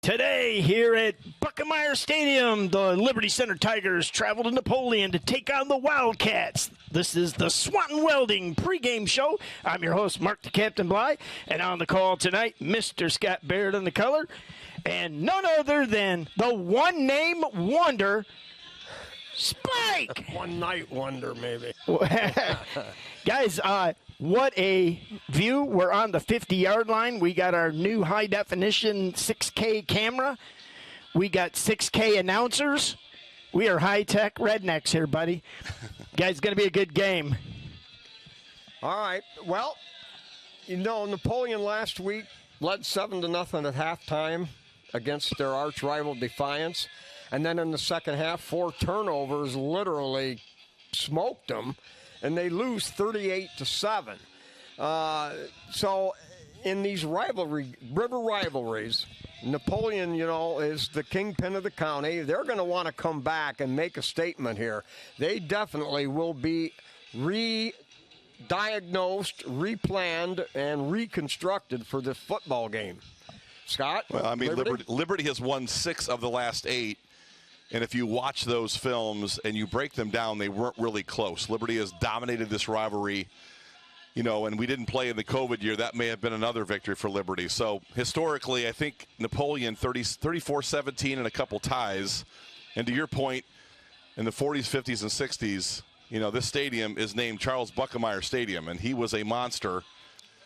Today, here at Buckemeyer Stadium, the Liberty Center Tigers travel to Napoleon to take on the Wildcats. This is the Swanton Welding pregame show. I'm your host, Mark the Captain Bly, and on the call tonight, Mr. Scott Baird on the color, and none other than the one-name wonder, Spike. One night wonder, maybe. Guys, what a view. We're on the 50-yard line. We got our new high-definition 6K camera. We got 6K announcers. We are high-tech rednecks here, buddy. Guys, it's going to be a good game. All right. Well, you know, Napoleon last week led 7-0 at halftime against their arch rival Defiance. And then in the second half, 4 turnovers literally smoked them. And they lose 38-7. So in these river rivalries, Napoleon, you know, is the kingpin of the county. They're going to want to come back and make a statement here. They definitely will be re-diagnosed, replanned, and reconstructed for this football game. Scott? Well, I mean, Liberty has won 6 of the last 8. And if you watch those films and you break them down, they weren't really close. Liberty has dominated this rivalry, you know, and we didn't play in the COVID year. That may have been another victory for Liberty. So historically, I think Napoleon 34-17 and a couple ties. And to your point, in the 40s, 50s, and 60s, you know, this stadium is named Charles Buckemeyer Stadium, and he was a monster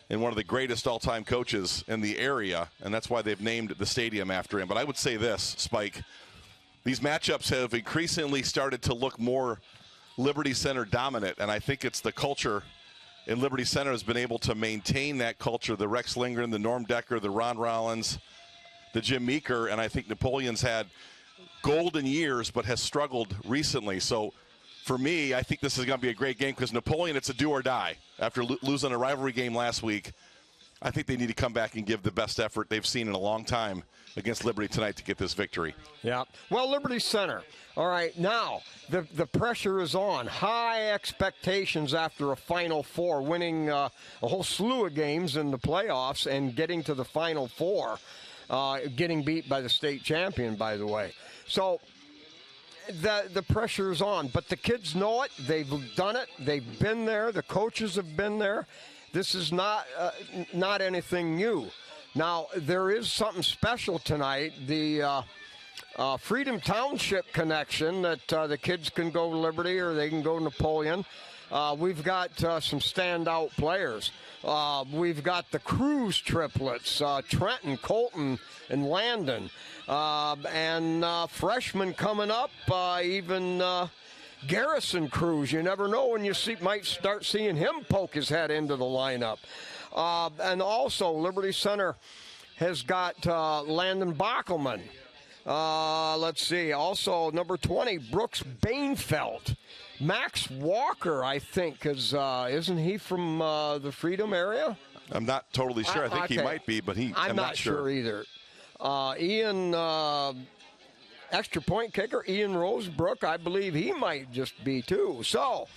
and one of the greatest all-time coaches in the area, and that's why they've named the stadium after him. But I would say this, Spike, these matchups have increasingly started to look more Liberty Center dominant, and I think it's the culture in Liberty Center has been able to maintain that culture. The Rex Lindgren, the Norm Decker, the Ron Rollins, the Jim Meeker, and I think Napoleon's had golden years but has struggled recently. So for me, I think this is going to be a great game because Napoleon, it's a do or die. After losing a rivalry game last week, I think they need to come back and give the best effort they've seen in a long time against Liberty tonight to get this victory. Yeah. Well, Liberty Center. All right, now the pressure is on. High expectations after a Final Four, winning a whole slew of games in the playoffs and getting to the Final Four, getting beat by the state champion, by the way. So the pressure is on, but the kids know it. They've done it. They've been there. The coaches have been there. This is not anything new. Now, there is something special tonight. The Freedom Township connection that the kids can go to Liberty or they can go to Napoleon. We've got some standout players. We've got the Cruz triplets, Trenton, Colton, and Landon. And freshmen coming up, even Garrison Cruz. You never know when you might start seeing him poke his head into the lineup. And also, Liberty Center has got Landon Bockelman. Let's see. Also, number 20, Brooks Bainfeld. Max Walker, I think, isn't he from the Freedom area? I'm not totally sure. I think he might be, but I'm not sure either. Ian, extra point kicker, Ian Rosebrook, I believe he might just be too. So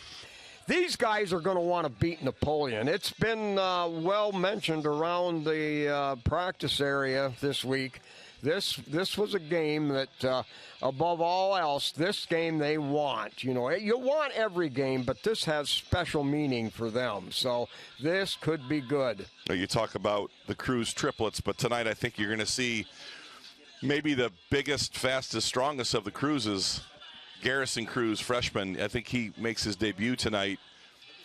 these guys are going to want to beat Napoleon. It's been well mentioned around the practice area this week. This was a game that, above all else, this game they want. You know, you want every game, but this has special meaning for them. So this could be good. You talk about the Cruz triplets, but tonight I think you're going to see maybe the biggest, fastest, strongest of the Cruzes, Garrison Cruz, freshman. I think he makes his debut tonight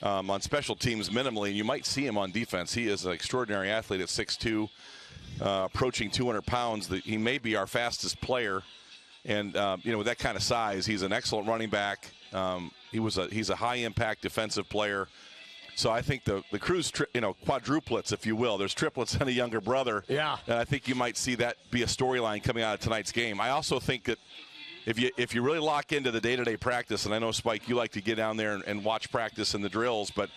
on special teams minimally, and you might see him on defense. He is an extraordinary athlete at 6'2", approaching 200 pounds. He may be our fastest player, and you know, with that kind of size, he's an excellent running back. He's a high-impact defensive player. So I think the Cruz, quadruplets, if you will. There's triplets and a younger brother. Yeah. And I think you might see that be a storyline coming out of tonight's game. I also think that if you really lock into the day-to-day practice, and I know, Spike, you like to get down there and watch practice and the drills, but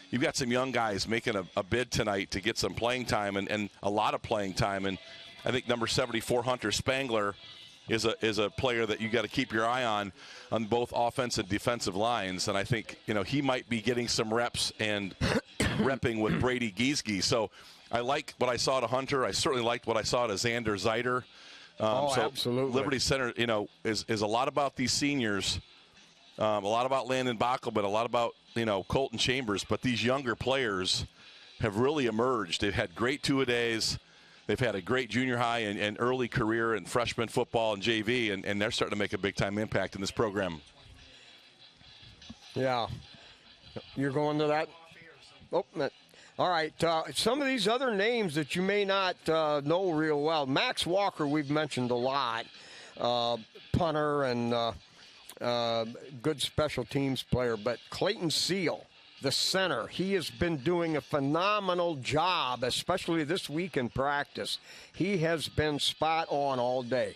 you've got some young guys making a bid tonight to get some playing time and a lot of playing time. And I think number 74, Hunter Spangler, is a player that you got to keep your eye on both offensive and defensive lines. And I think, you know, he might be getting some reps and repping with Brady Giesge. So I like what I saw to Hunter. I certainly liked what I saw to Xander Zeiter. So absolutely. Liberty Center, is a lot about these seniors, a lot about Landon Backelman, a lot about, Colton Chambers. But these younger players have really emerged. They've had great two-a-days. They've had a great junior high and early career in freshman football and JV, and they're starting to make a big-time impact in this program. Yeah. You're going to that? Oh, all right. Some of these other names that you may not know real well. Max Walker, we've mentioned a lot. Punter and good special teams player. But Clayton Seal, the center, he has been doing a phenomenal job, especially this week in practice. He has been spot on all day.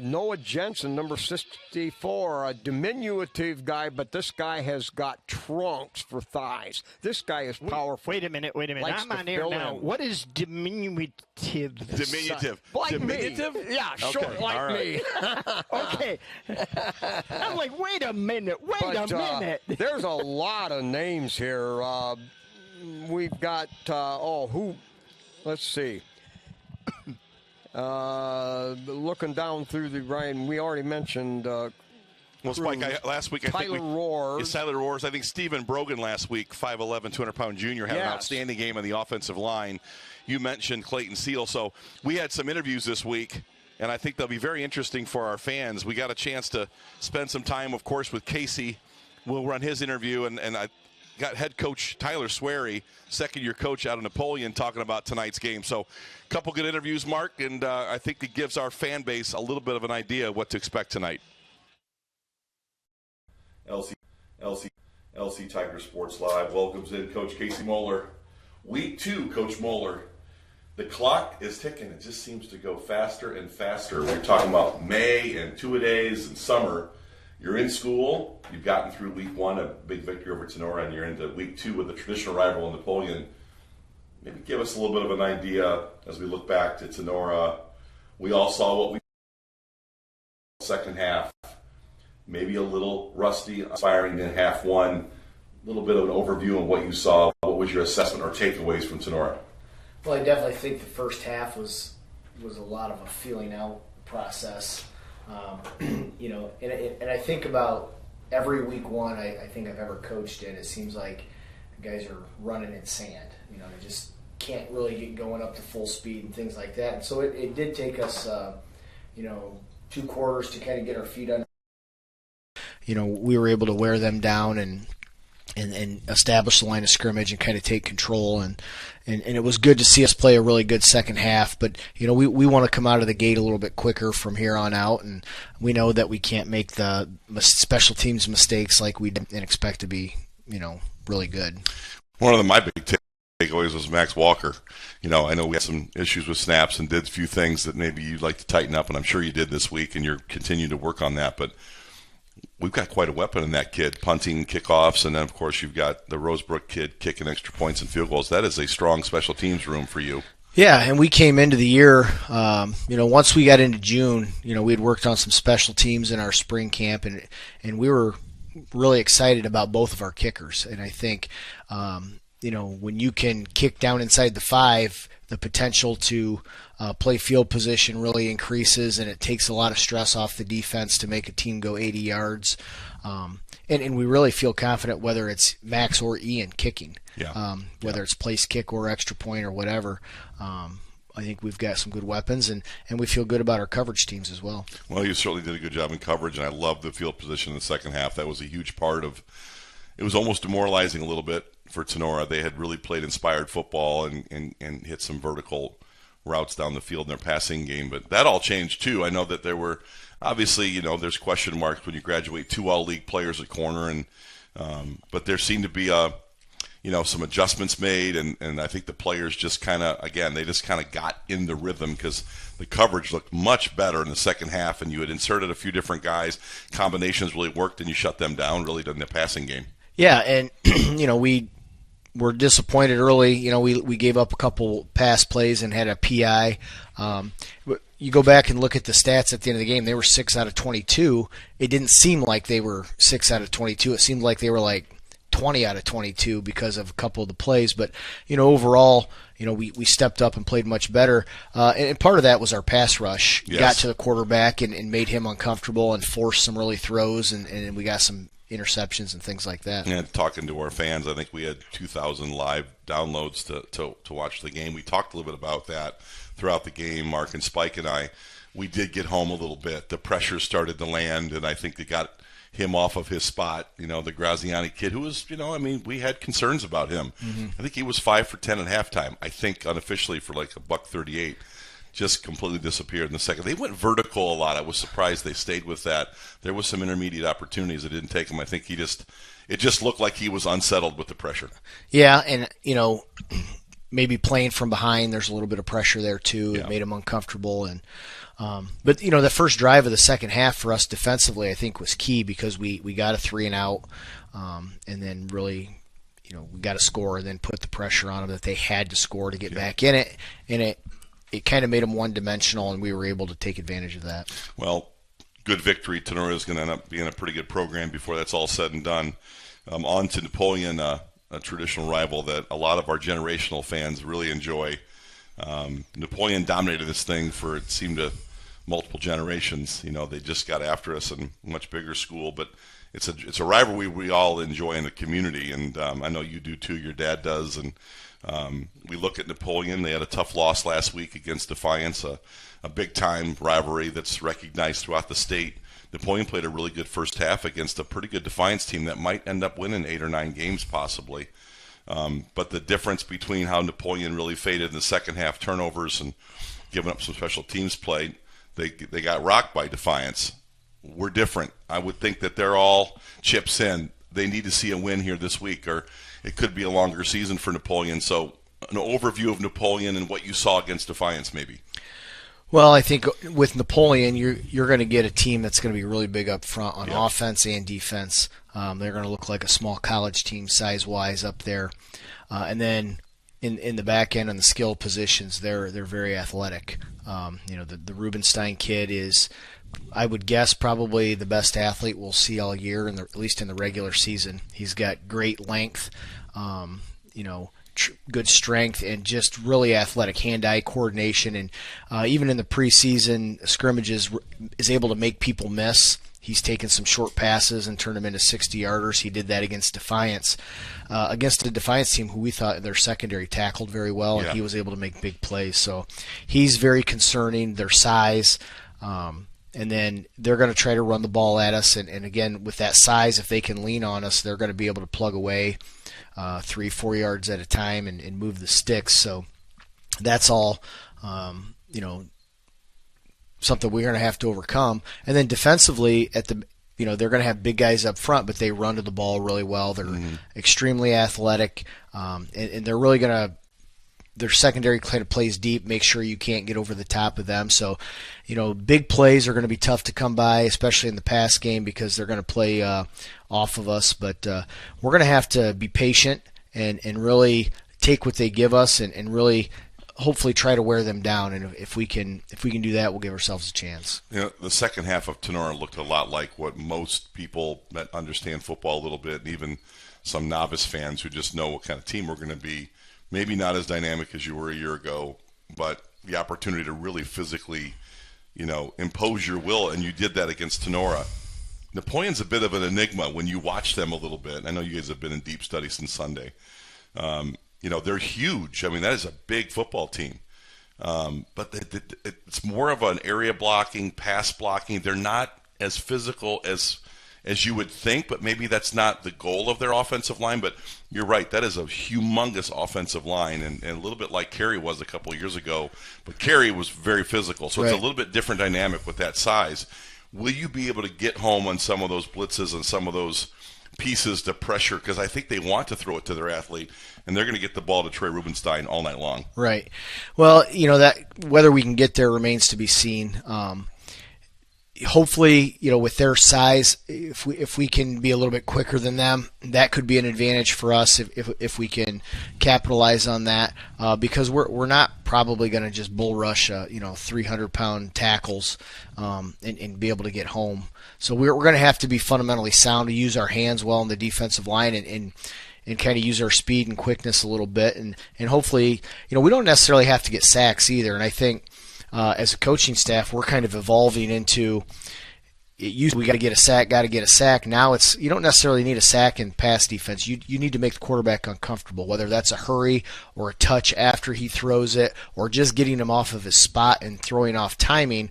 Noah Jensen, number 64, a diminutive guy, but this guy has got trunks for thighs. This guy is powerful. Wait a minute. I'm on air now. What is diminutive? Diminutive. Like Diminutive? me. Yeah, short like me. Okay. I'm like, wait a minute. There's a lot of names here. We've got, let's see. Looking down through the Ryan, we already mentioned. Spike, last week Tyler Roars. Tyler Roars. I think Stephen Brogan last week, 5'11", 200-pound junior, had an outstanding game on the offensive line. You mentioned Clayton Seal. So we had some interviews this week, and I think they'll be very interesting for our fans. We got a chance to spend some time, of course, with Casey. We'll run his interview, and I got head coach Tyler Swery, second-year coach out of Napoleon, talking about tonight's game. So a couple good interviews, Mark, and I think it gives our fan base a little bit of an idea of what to expect tonight. LC Tiger Sports Live welcomes in Coach Casey Moeller. Week 2, Coach Moeller. The clock is ticking. It just seems to go faster and faster. We're talking about May and two-a-days and summer. You're in school. You've gotten through week 1, a big victory over Tenora, and you're into week 2 with the traditional rival in Napoleon. Maybe give us a little bit of an idea as we look back to Tenora. We all saw what we second half. Maybe a little rusty, aspiring in half 1. A little bit of an overview of what you saw. What was your assessment or takeaways from Tenora? Well, I definitely think the first half was a lot of a feeling out process. And I think about every week 1 I think I've ever coached in, it seems like the guys are running in sand. They just can't really get going up to full speed and things like that. And so it did take us, 2 quarters to kind of get our feet under. We were able to wear them down and establish the line of scrimmage and kind of take control. And it was good to see us play a really good second half. But, we want to come out of the gate a little bit quicker from here on out. And we know that we can't make the special teams mistakes like we did and expect to be, really good. One of my big takeaways was Max Walker. I know we had some issues with snaps and did a few things that maybe you'd like to tighten up, and I'm sure you did this week, and you're continuing to work on that. But we've got quite a weapon in that kid, punting, kickoffs, and then, of course, you've got the Rosebrook kid kicking extra points and field goals. That is a strong special teams room for you. Yeah, and we came into the year, once we got into June, we had worked on some special teams in our spring camp, and we were really excited about both of our kickers. And I think, when you can kick down inside the 5, the potential to play field position really increases, and it takes a lot of stress off the defense to make a team go 80 yards. And we really feel confident whether it's Max or Ian kicking, whether it's place kick or extra point or whatever. I think we've got some good weapons, and we feel good about our coverage teams as well. Well, you certainly did a good job in coverage, and I loved the field position in the second half. That was a huge part of – it was almost demoralizing a little bit for Tenora. They had really played inspired football and hit some vertical routes down the field in their passing game. But that all changed, too. I know that there were – obviously, there's question marks when you graduate 2 all-league players at corner, and but there seemed to be some adjustments made, and I think the players just kind of, again, they just kind of got in the rhythm because the coverage looked much better in the second half, and you had inserted a few different guys. Combinations really worked, and you shut them down really in the passing game. Yeah, and, we were disappointed early. We gave up a couple pass plays and had a PI. You go back and look at the stats at the end of the game, they were 6 out of 22. It didn't seem like they were 6 out of 22. It seemed like they were like 20 out of 22 because of a couple of the plays. But, overall, we stepped up and played much better. And part of that was our pass rush. Yes. Got to the quarterback and made him uncomfortable and forced some early throws, and we got some interceptions and things like that. And talking to our fans, I think we had 2,000 live downloads to watch the game. We talked a little bit about that throughout the game, Mark and Spike and I. We did get home a little bit. The pressure started to land, and I think they got him off of his spot. The Graziani kid, who was, we had concerns about him. Mm-hmm. I think he was 5 for 10 at halftime. I think unofficially for like $138. Just completely disappeared in the second. They went vertical a lot. I was surprised they stayed with that. There was some intermediate opportunities that didn't take him. I think it just looked like he was unsettled with the pressure. Yeah, and maybe playing from behind, there's a little bit of pressure there too. Yeah. It made him uncomfortable, and but the first drive of the second half for us defensively, I think, was key because we got a 3-and-out, and then really, we got a score and then put the pressure on them that they had to score to get back in it, and it kind of made them one-dimensional, and we were able to take advantage of that. Well, good victory. Tenora is going to end up being a pretty good program before that's all said and done. On to Napoleon, a traditional rival that a lot of our generational fans really enjoy. Napoleon dominated this thing for, it seemed to, multiple generations. They just got after us in a much bigger school, but it's a rivalry we all enjoy in the community, and I know you do too. Your dad does, and we look at Napoleon. They had a tough loss last week against Defiance, a big-time rivalry that's recognized throughout the state. Napoleon played a really good first half against a pretty good Defiance team that might end up winning 8 or 9 games possibly. But the difference between how Napoleon really faded in the second half, turnovers and giving up some special teams play, they got rocked by Defiance. We're different. I would think that they're all chips in. They need to see a win here this week, or it could be a longer season for Napoleon. So an overview of Napoleon and what you saw against Defiance maybe. Well, I think with Napoleon, you're going to get a team that's going to be really big up front on offense and defense. They're going to look like a small college team size-wise up there. And then in the back end and the skill positions, they're very athletic. The Rubenstein kid is, I would guess, probably the best athlete we'll see all year, at least in the regular season. He's got great length, good strength, and just really athletic hand-eye coordination. And even in the preseason scrimmages, is able to make people miss. He's taken some short passes and turned them into 60-yarders. He did that against Defiance. Against a Defiance team who we thought their secondary tackled very well, and he was able to make big plays. So he's very concerning, their size. And then they're going to try to run the ball at us. And again, with that size, if they can lean on us, they're going to be able to plug away 3-4 yards at a time and move the sticks. So that's all, something we're going to have to overcome. And then defensively, they're going to have big guys up front, but they run to the ball really well. They're extremely athletic, and they're really going to. Their secondary kind of plays deep, make sure you can't get over the top of them. So, big plays are going to be tough to come by, especially in the pass game, because they're going to play off of us. But we're going to have to be patient and really take what they give us and really hopefully try to wear them down. And if we can do that, we'll give ourselves a chance. The second half of Tenora looked a lot like what most people that understand football a little bit, and even some novice fans who just know what kind of team we're going to be. Maybe not as dynamic as you were a year ago, but the opportunity to really physically, impose your will, and you did that against Tenora. Napoleon's a bit of an enigma when you watch them a little bit. I know you guys have been in deep study since Sunday. They're huge. I mean, that is a big football team. But it's more of an area blocking, pass blocking. They're not as physical as you would think, but maybe that's not the goal of their offensive line. But you're right, that is a humongous offensive line, and a little bit like Cary was a couple of years ago. But Cary was very physical, so it's a little bit different dynamic with that size. Will you be able to get home on some of those blitzes and some of those pieces to pressure? Because I think they want to throw it to their athlete, and they're going to get the ball to Trey Rubenstein all night long. Right. Well, that whether we can get there remains to be seen. hopefully, with their size, if we can be a little bit quicker than them, that could be an advantage for us if we can capitalize on that. Because we're not probably going to just bull rush 300-pound tackles and be able to get home. So we're going to have to be fundamentally sound, to use our hands well in the defensive line and kind of use our speed and quickness a little bit, and hopefully, we don't necessarily have to get sacks either. And I think as a coaching staff, we're kind of evolving into we got to get a sack. Now it's, you don't necessarily need a sack in pass defense. You need to make the quarterback uncomfortable, whether that's a hurry or a touch after he throws it, or just getting him off of his spot and throwing off timing.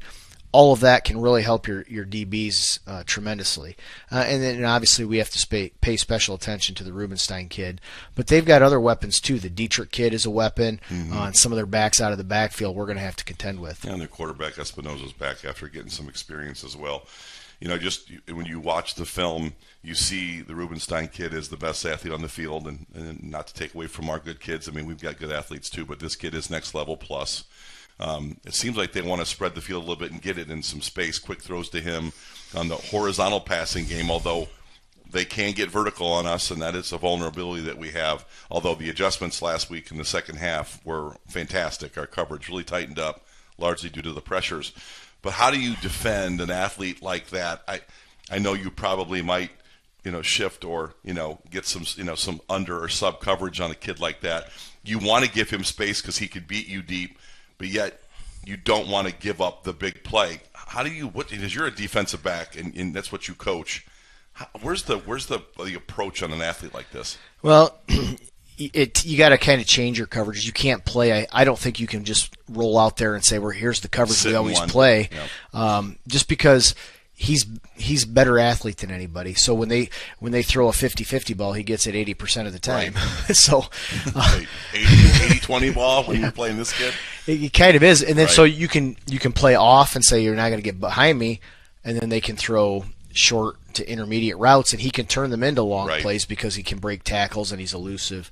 All of that can really help your DBs tremendously. And then obviously we have to pay special attention to the Rubenstein kid. But they've got other weapons too. The Dietrich kid is a weapon. And some of their backs out of the backfield we're going to have to contend with. And their quarterback Espinosa's back after getting some experience as well. Just when you watch the film, you see the Rubenstein kid is the best athlete on the field. And not to take away from our good kids. I mean, we've got good athletes too, but this kid is next level plus. It seems like they want to spread the field a little bit and get it in some space. Quick throws to him on the horizontal passing game, although they can get vertical on us, and that is a vulnerability that we have. Although the adjustments last week in the second half were fantastic. Our coverage really tightened up, largely due to the pressures. But how do you defend an athlete like that? I know you probably might, shift or, get some, some under or sub coverage on a kid like that. You want to give him space because he could beat you deep, but yet you don't want to give up the big play. How do you? Because you're a defensive back and that's what you coach. Where's the approach on an athlete like this? Well, you got to kind of change your coverages. You can't play. I don't think you can just roll out there and say, "Well, here's the coverage we always play," just because he's better athlete than anybody. So when they throw a 50-50 ball, he gets it 80% of the time. Right. So 80-20 ball when you're playing this kid. It kind of is, and then so you can play off and say you're not going to get behind me, and then they can throw short to intermediate routes, and he can turn them into long plays because he can break tackles and he's elusive.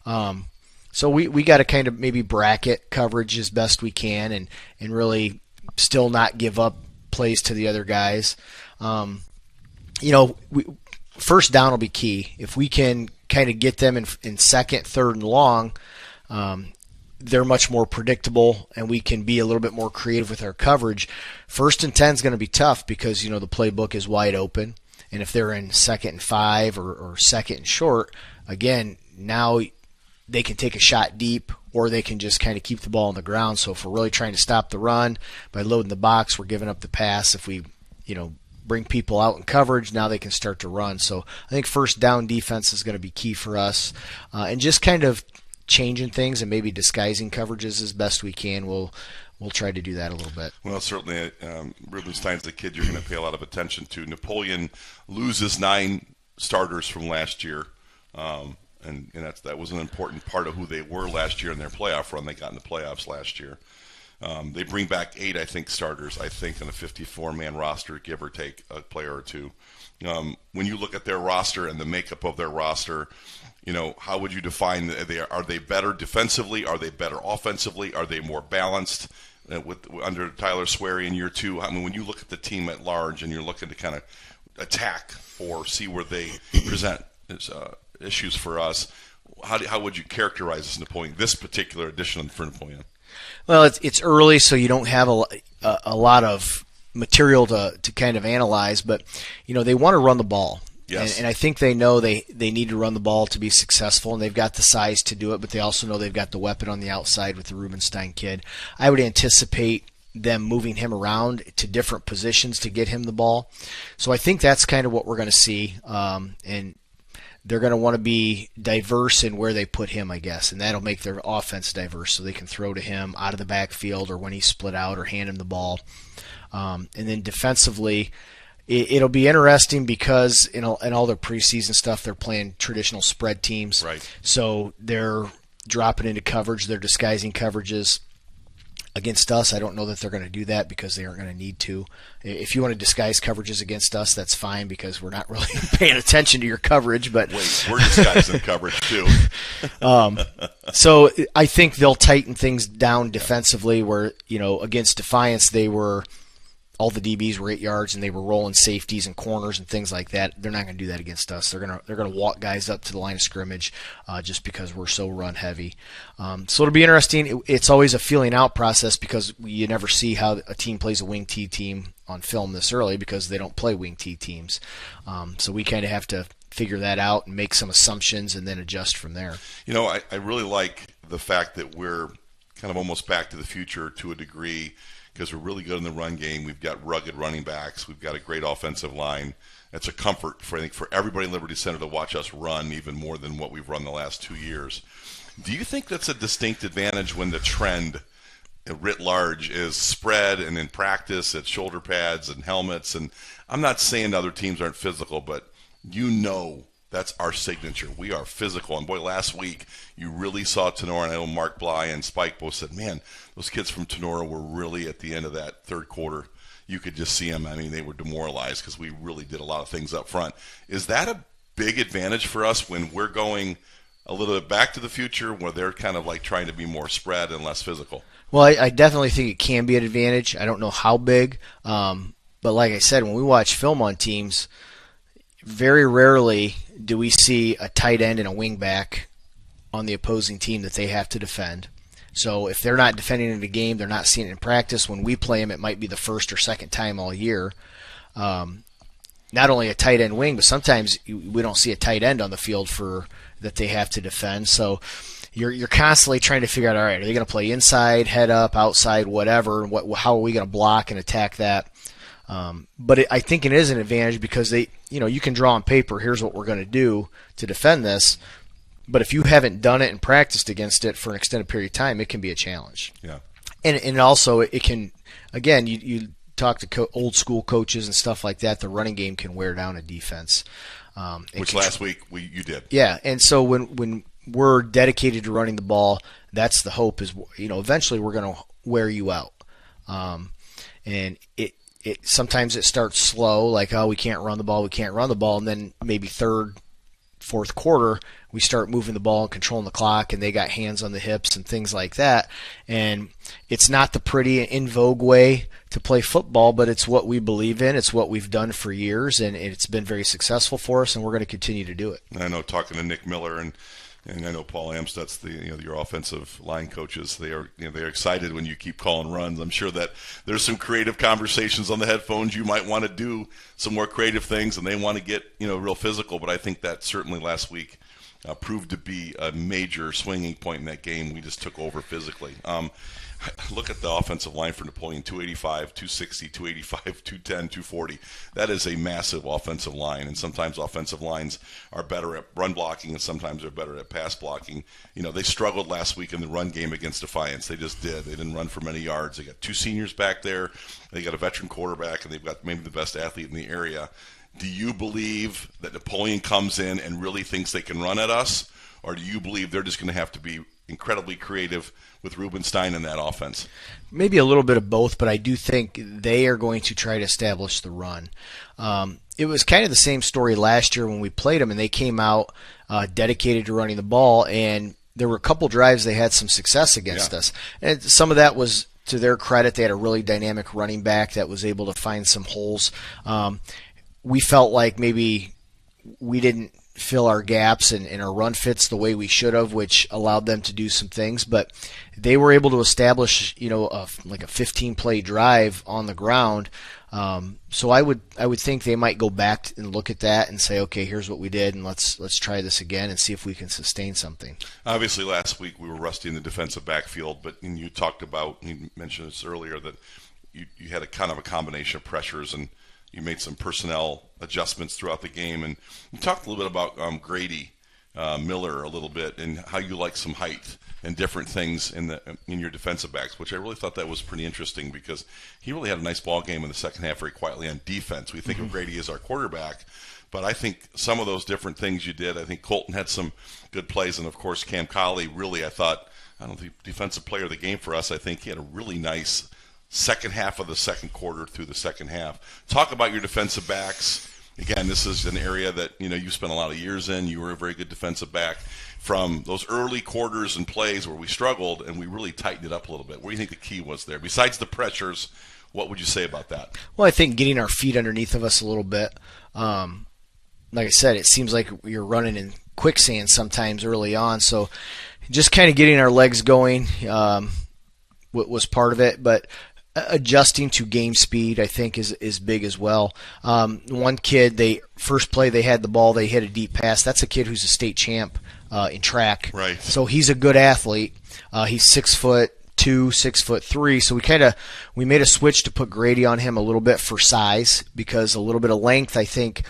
So we got to kind of maybe bracket coverage as best we can, and really still not give up plays to the other guys. First down will be key. If we can kind of get them in second, third, and long, they're much more predictable, and we can be a little bit more creative with our coverage. First and 10 is going to be tough because, the playbook is wide open. And if they're in 2nd and 5 or 2nd and short, again, now they can take a shot deep, or they can just kind of keep the ball on the ground. So if we're really trying to stop the run by loading the box, we're giving up the pass. If we, bring people out in coverage, now they can start to run. So I think first down defense is going to be key for us. And just kind of changing things and maybe disguising coverages as best we can. We'll try to do that a little bit. Well, certainly Rubenstein's the kid you're going to pay a lot of attention to. Napoleon loses 9 starters from last year. And that was an important part of who they were last year in their playoff run. They got in the playoffs last year. They bring back 8, starters, on a 54-man roster, give or take a player or two. When you look at their roster and the makeup of their roster, how would you define are they better defensively? Are they better offensively? Are they more balanced under Tyler Swery in year 2? I mean, when you look at the team at large and you're looking to kind of attack or see where they present issues for us, how would you characterize this particular addition for Napoleon? Well, it's early, so you don't have a lot of material to kind of analyze, but they want to run the ball. Yes. And I think they know they need to run the ball to be successful, and they've got the size to do it, but they also know they've got the weapon on the outside with the Rubenstein kid. I would anticipate them moving him around to different positions to get him the ball. So I think that's kind of what we're going to see, and they're going to want to be diverse in where they put him, I guess, and that'll make their offense diverse so they can throw to him out of the backfield or when he's split out or hand him the ball. And then defensively, it'll be interesting because in all their preseason stuff, they're playing traditional spread teams. Right. So they're dropping into coverage. They're disguising coverages. Against us, I don't know that they're going to do that because they aren't going to need to. If you want to disguise coverages against us, that's fine because we're not really paying attention to your coverage. But wait, we're disguising coverage too. So I think they'll tighten things down defensively where, against Defiance, they were all the DBs were 8 yards and they were rolling safeties and corners and things like that. They're not going to do that against us. They're gonna walk guys up to the line of scrimmage just because we're so run heavy. So it'll be interesting. It's always a feeling out process because you never see how a team plays a wing T team on film this early because they don't play wing T teams. So we kind of have to figure that out and make some assumptions and then adjust from there. You know, I really like the fact that we're kind of almost back to the future to a degree, because we're really good in the run game. We've got rugged running backs. We've got a great offensive line. It's a comfort for, I think, for everybody in Liberty Center to watch us run even more than what we've run the last 2 years. Do you think that's a distinct advantage when the trend writ large is spread and in practice it's shoulder pads and helmets? And I'm not saying other teams aren't physical, but you know that's our signature. We are physical. And boy, last week you really saw Tenora, and I know Mark Bly and Spike both said, man, those kids from Tenora were really at the end of that third quarter. You could just see them. I mean, they were demoralized because we really did a lot of things up front. Is that a big advantage for us when we're going a little bit back to the future where they're kind of like trying to be more spread and less physical? Well, I definitely think it can be an advantage. I don't know how big. But like I said, when we watch film on teams, very rarely do we see a tight end and a wing back on the opposing team that they have to defend. So if they're not defending in the game, they're not seeing it in practice. When we play them, it might be the first or second time all year. Not only a tight end wing, but sometimes we don't see a tight end on the field that they have to defend. So you're constantly trying to figure out, all right, are they going to play inside, head up, outside, whatever? How are we going to block and attack that? But I think it is an advantage because you can draw on paper, here's what we're going to do to defend this. But if you haven't done it and practiced against it for an extended period of time, it can be a challenge. Yeah. And also it can, again, you talk to old school coaches and stuff like that, the running game can wear down a defense. Which last week you did. Yeah, and so when we're dedicated to running the ball, that's the hope is, eventually we're going to wear you out. And it sometimes it starts slow, like, oh, we can't run the ball, and then maybe third, fourth quarter, we start moving the ball and controlling the clock, and they got hands on the hips and things like that. And it's not the pretty in vogue way to play football, but it's what we believe in. It's what we've done for years, and it's been very successful for us, and we're going to continue to do it. I know, talking to Nick Miller and I know Paul Amstutz, your offensive line coaches, they're excited when you keep calling runs. I'm sure that there's some creative conversations on the headphones. You might want to do some more creative things, and they want to get real physical. But I think that certainly last week proved to be a major swinging point in that game. We just took over physically. Look at the offensive line for Napoleon: 285, 260, 285, 210, 240. That is a massive offensive line, and sometimes offensive lines are better at run blocking and sometimes they're better at pass blocking. They struggled last week in the run game against Defiance. They just did. They didn't run for many yards. They got two seniors back there. They got a veteran quarterback, and they've got maybe the best athlete in the area. Do you believe that Napoleon comes in and really thinks they can run at us, or do you believe they're just going to have to be incredibly creative with Rubenstein in that offense? Maybe a little bit of both, but I do think they are going to try to establish the run. It was kind of the same story last year when we played them, and they came out dedicated to running the ball, and there were a couple drives they had some success against us. And some of that was to their credit. They had a really dynamic running back that was able to find some holes. We felt like maybe we didn't fill our gaps and our run fits the way we should have, which allowed them to do some things. But they were able to establish, like a 15-play drive on the ground. So I would think they might go back and look at that and say, okay, here's what we did, and let's try this again and see if we can sustain something. Obviously, last week we were rusty in the defensive backfield, but you mentioned this earlier, that you had a kind of a combination of pressures, and you made some personnel adjustments throughout the game. And you talked a little bit about Grady Miller a little bit, and how you like some height and different things in your defensive backs, which I really thought that was pretty interesting, because he really had a nice ball game in the second half very quietly on defense. We think of Grady as our quarterback, but I think some of those different things you did, I think Colton had some good plays, and of course Cam Colley, really, I don't think defensive player of the game for us. I think he had a really nice second half of the second quarter through the second half. Talk about your defensive backs. Again, this is an area that you spent a lot of years in. You were a very good defensive back. From those early quarters and plays where we struggled and we really tightened it up a little bit, what do you think the key was there? Besides the pressures, What would you say about that? Well, I think getting our feet underneath of us a little bit. Like I said, it seems like you're running in quicksand sometimes early on. So just kind of getting our legs going was part of it. But adjusting to game speed, I think, is big as well. One kid, first play they had the ball, they hit a deep pass. That's a kid who's a state champ in track. Right. So he's a good athlete. He's 6'2", 6'3". So we made a switch to put Grady on him a little bit for size, because a little bit of length, I think,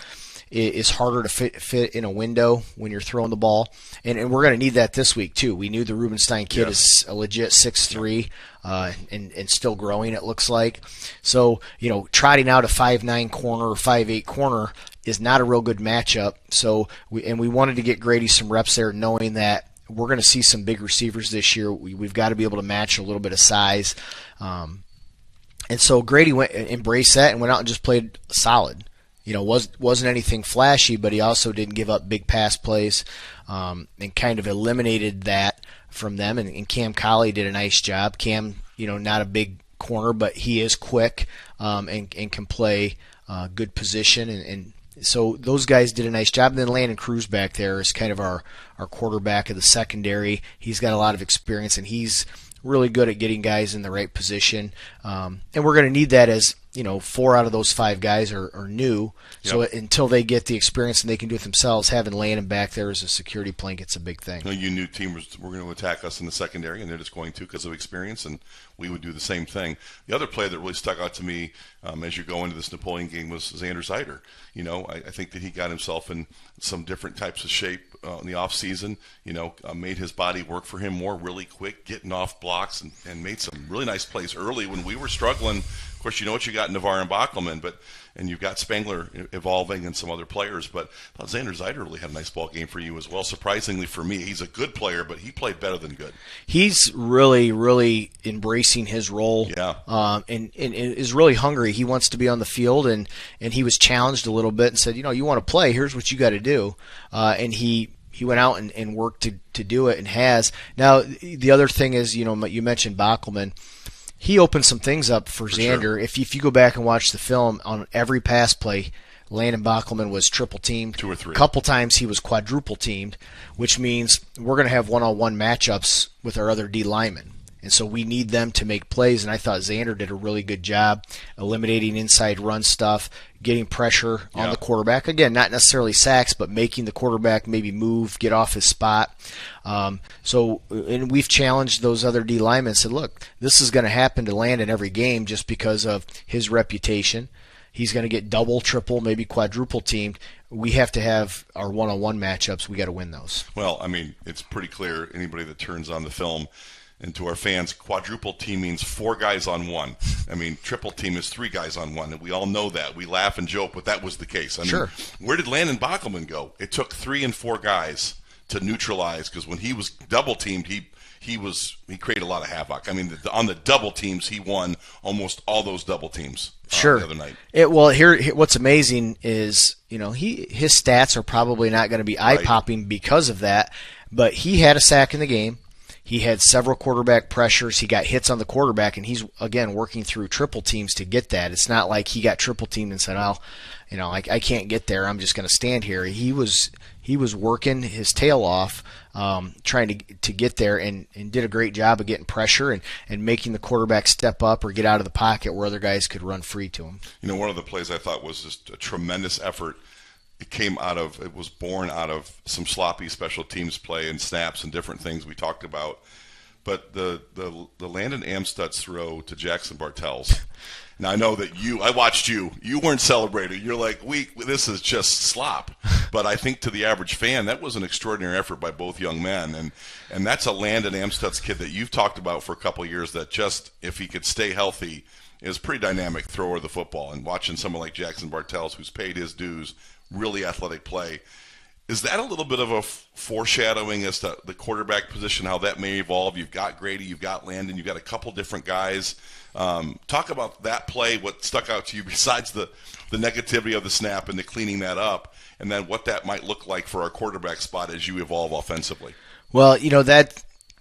is harder to fit in a window when you're throwing the ball. And we're going to need that this week, too. We knew the Rubenstein kid is a legit 6'3", and still growing, it looks like. So, trotting out a 5'9" corner or 5'8" corner is not a real good matchup. So we wanted to get Grady some reps there, knowing that we're going to see some big receivers this year. We've got to be able to match a little bit of size. And so Grady embraced that and went out and just played solid. Wasn't anything flashy, but he also didn't give up big pass plays, and kind of eliminated that from them. And Cam Colley did a nice job. Cam, not a big corner, but he is quick, and can play good position. And so those guys did a nice job. And then Landon Cruz back there is kind of our quarterback of the secondary. He's got a lot of experience, and he's really good at getting guys in the right position. And we're going to need that, as 4 out of those 5 guys are new. Yep. So until they get the experience and they can do it themselves, having Landon back there as a security blanket's a big thing. You knew teams were going to attack us in the secondary, and they're just going to because of experience, and we would do the same thing. The other play that really stuck out to me as you go into this Napoleon game was Xander Zeider. I think that he got himself in some different types of shape in the offseason, made his body work for him more really quick, getting off blocks, and made some really nice plays early when we were struggling. Of course, you know what you got in Navarre and Bachman, and you've got Spangler evolving and some other players. But I thought Xander Zeider really had a nice ball game for you as well. Surprisingly for me, he's a good player, but he played better than good. He's really, really embracing his role. Yeah. And is really hungry. He wants to be on the field, and he was challenged a little bit and said, you want to play, here's what you got to do. And he went out and worked to do it, and has. Now, the other thing is, you mentioned Bachman. He opened some things up for Xander. Sure. If you go back and watch the film, on every pass play, Landon Bachman was triple teamed. 2 or 3. A couple times he was quadruple teamed, which means we're going to have one-on-one matchups with our other D linemen. And so we need them to make plays, and I thought Xander did a really good job eliminating inside run stuff, getting pressure on the quarterback. Again, not necessarily sacks, but making the quarterback maybe move, get off his spot. And we've challenged those other D linemen and said, look, this is going to happen to Landon every game just because of his reputation. He's going to get double, triple, maybe quadruple teamed. We have to have our one-on-one matchups. We got to win those. Well, it's pretty clear. Anybody that turns on the film, and to our fans, quadruple team means 4 guys on 1. Triple team is 3 guys on 1, and we all know that. We laugh and joke, but that was the case. Sure. Where did Landon Bachman go? It took 3 and 4 guys to neutralize, because when he was double teamed, he created a lot of havoc. On the double teams, he won almost all those double teams. Sure. The other night. Here, what's amazing is his stats are probably not going to be eye-popping because of that, but he had a sack in the game. He had several quarterback pressures. He got hits on the quarterback, and he's, again, working through triple teams to get that. It's not like he got triple teamed and said, I can't get there. I'm just going to stand here. He was working his tail off, trying to get there, and did a great job of getting pressure and making the quarterback step up or get out of the pocket where other guys could run free to him. One of the plays I thought was just a tremendous effort. It was born out of some sloppy special teams play and snaps and different things we talked about. But the Landon Amstutz throw to Jackson Bartels. Now, I know that I watched you weren't celebrating. You're like, this is just slop. But I think to the average fan, that was an extraordinary effort by both young men. And that's a Landon Amstutz kid that you've talked about for a couple of years that just, if he could stay healthy, is a pretty dynamic thrower of the football. And watching someone like Jackson Bartels, who's paid his dues, really athletic play. Is that a little bit of a foreshadowing as to the quarterback position, how that may evolve? You've got Grady, you've got Landon, you've got a couple different guys. Talk about that play, what stuck out to you besides the negativity of the snap and the cleaning that up, and then what that might look like for our quarterback spot as you evolve offensively. Well,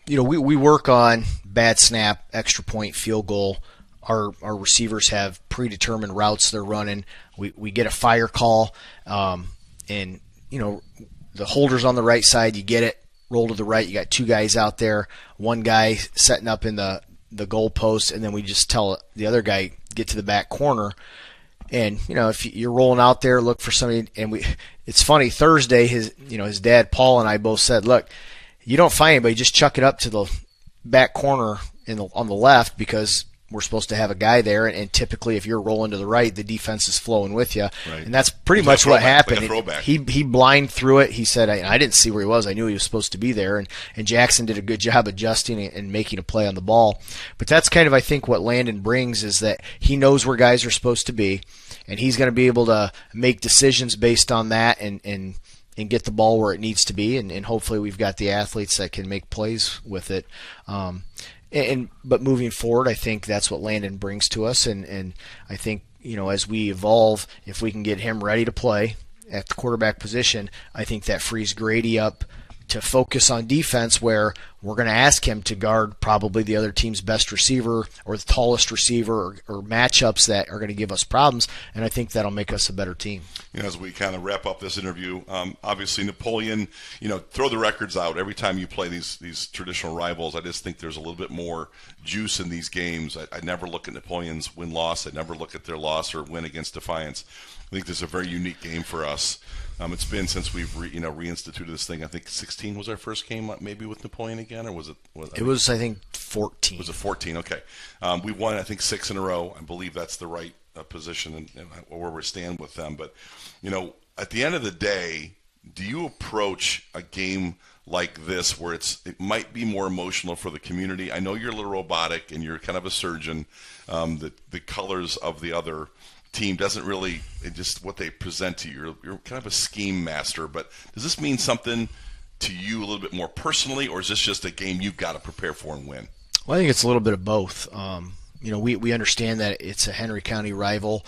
we work on bad snap, extra point, field goal our receivers have predetermined routes they're running. We get a fire call, and the holder's on the right side. You get it, roll to the right. You got two guys out there, one guy setting up in the goal post, and then we just tell the other guy get to the back corner. And if you're rolling out there, look for somebody. And it's funny. Thursday, his dad Paul and I both said, look, you don't find anybody, just chuck it up to the back corner on the left, because we're supposed to have a guy there, and typically if you're rolling to the right, the defense is flowing with you, right. And that's pretty much what happened. Like he blind threw it. He said, I didn't see where he was. I knew he was supposed to be there, and Jackson did a good job adjusting and making a play on the ball. But that's kind of, I think, what Landon brings, is that he knows where guys are supposed to be, and he's going to be able to make decisions based on that and get the ball where it needs to be, and hopefully we've got the athletes that can make plays with it. But moving forward, I think that's what Landon brings to us, and I think as we evolve, if we can get him ready to play at the quarterback position, I think that frees Grady up to focus on defense, where we're going to ask him to guard probably the other team's best receiver or the tallest receiver, or matchups that are going to give us problems, and I think that'll make us a better team. As we kind of wrap up this interview, obviously Napoleon, throw the records out. Every time you play these traditional rivals, I just think there's a little bit more juice in these games. I never look at Napoleon's win-loss. I never look at their loss or win against Defiance. I think this is a very unique game for us. It's been since we've reinstituted this thing. I think 16 was our first game, maybe with Napoleon again, or was it? I think 14. Was it 14? Okay. We won, I think, 6 in a row. I believe that's the right position and where we stand with them. But at the end of the day, do you approach a game like this where it might be more emotional for the community? I know you're a little robotic and you're kind of a surgeon. The colors of the other team doesn't really, just what they present to you. You're kind of a scheme master, but does this mean something to you a little bit more personally, or is this just a game you've got to prepare for and win? Well, I think it's a little bit of both. We understand that it's a Henry County rival.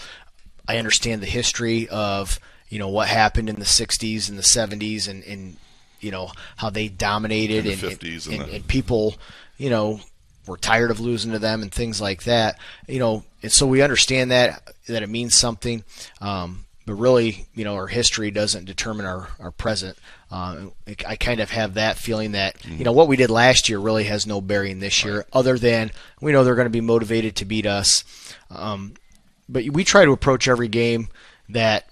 I understand the history of what happened in the 60s and the 70s, and how they dominated, in the 50s and people were tired of losing to them and things like that. And so we understand that it means something. But really, our history doesn't determine our present. I kind of have that feeling that, what we did last year really has no bearing this year, other than we know they're going to be motivated to beat us. But we try to approach every game that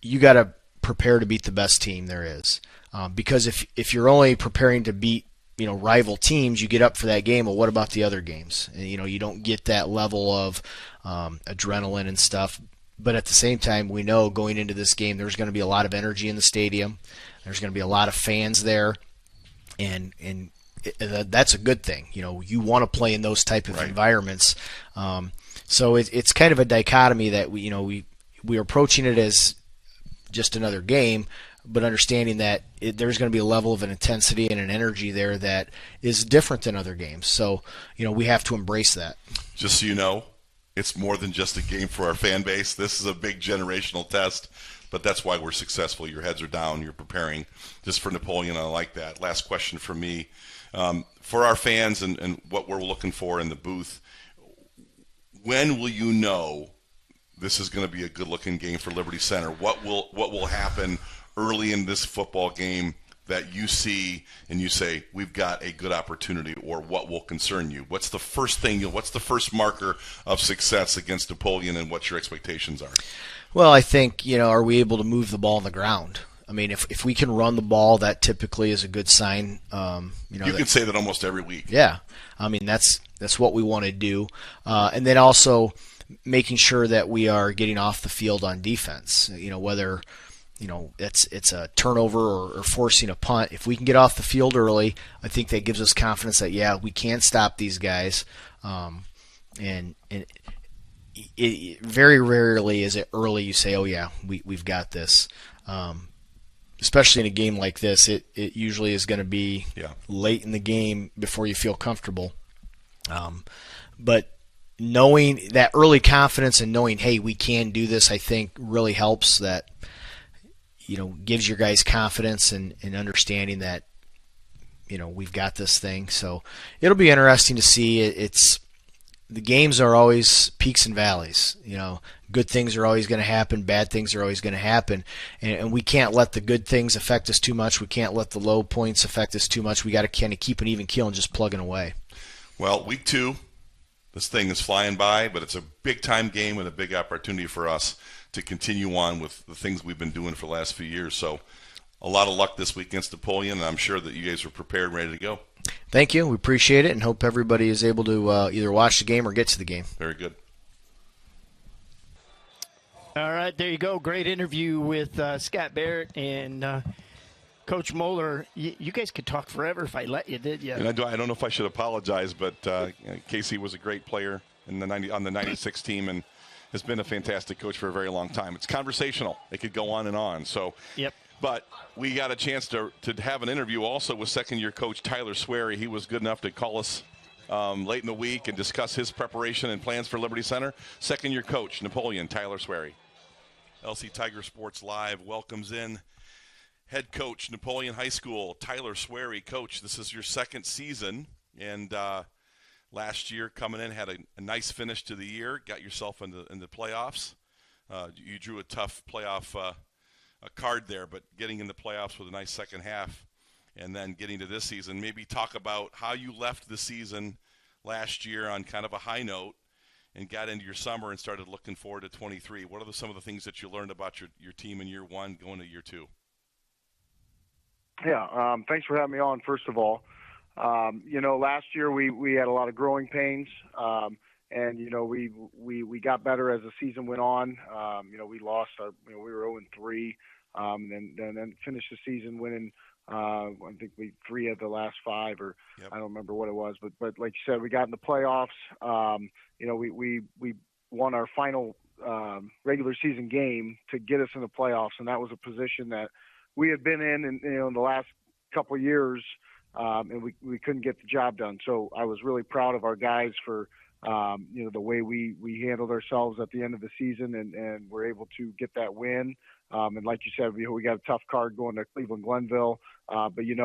you got to prepare to beat the best team there is. Because if you're only preparing to beat rival teams, you get up for that game. Well, what about the other games? And, you don't get that level of adrenaline and stuff. But at the same time, we know going into this game, there's going to be a lot of energy in the stadium. There's going to be a lot of fans there, and that's a good thing. You want to play in those type of environments. So it's kind of a dichotomy that we're approaching it as just another game, but understanding that there's going to be a level of an intensity and an energy there that is different than other games. So, we have to embrace that. Just so you know, it's more than just a game for our fan base. This is a big generational test, but that's why we're successful. Your heads are down. You're preparing just for Napoleon. I like that. Last question for me. For our fans and what we're looking for in the booth, when will you know this is going to be a good-looking game for Liberty Center? What will happen early in this football game that you see and you say, we've got a good opportunity, or what will concern you? What's the first thing, what's the first marker of success against Napoleon, and what your expectations are? Well, I think, are we able to move the ball on the ground? I mean, if we can run the ball, that typically is a good sign. You can say that almost every week. Yeah. I mean, that's what we want to do. And then also making sure that we are getting off the field on defense, whether it's a turnover or forcing a punt. If we can get off the field early, I think that gives us confidence that, we can stop these guys. And it very rarely is it early you say, we've got this. Especially in a game like this, it usually is going to be late in the game before you feel comfortable. But knowing that early confidence and knowing, hey, we can do this, I think really helps. That gives your guys confidence and understanding that, we've got this thing. So it'll be interesting to see. It's the games are always peaks and valleys. Good things are always going to happen, bad things are always going to happen, and we can't let the good things affect us too much. We can't let the low points affect us too much. We got to kind of keep an even keel and just plugging away. Well, week 2, this thing is flying by, but it's a big-time game and a big opportunity for us to continue on with the things we've been doing for the last few years. So a lot of luck this week against Napoleon, and I'm sure that you guys are prepared and ready to go. Thank you. We appreciate it and hope everybody is able to either watch the game or get to the game. Very good. All right, there you go. Great interview with Scott Barrett and Coach Moeller. You guys could talk forever if I let you, did you? And I don't know if I should apologize, but Casey was a great player on the 96 team and has been a fantastic coach for a very long time. It's conversational. It could go on and on. So, yep. But we got a chance to have an interview also with second-year coach Tyler Swery. He was good enough to call us late in the week and discuss his preparation and plans for Liberty Center. Second-year coach, Napoleon, Tyler Swery. LC Tiger Sports Live welcomes in head coach, Napoleon High School, Tyler Swery. Coach, this is your second season, and last year coming in had a nice finish to the year, got yourself in the playoffs. You drew a tough playoff a card there, but getting in the playoffs with a nice second half and then getting to this season. Maybe talk about how you left the season last year on kind of a high note and got into your summer and started looking forward to 23. What are some of the things that you learned about your team in year 1 going to year 2? Yeah, thanks for having me on, first of all. Last year we had a lot of growing pains, and we got better as the season went on. We lost we were 0-3, and then finished the season winning. I think we 3 of the last 5, or yep. I don't remember what it was, but like you said, we got in the playoffs. We won our final regular season game to get us in the playoffs, and that was a position that we had been in the last couple of years, and we couldn't get the job done. So I was really proud of our guys for the way we handled ourselves at the end of the season, and we're able to get that win. And like you said, we got a tough card going to Cleveland Glenville, but it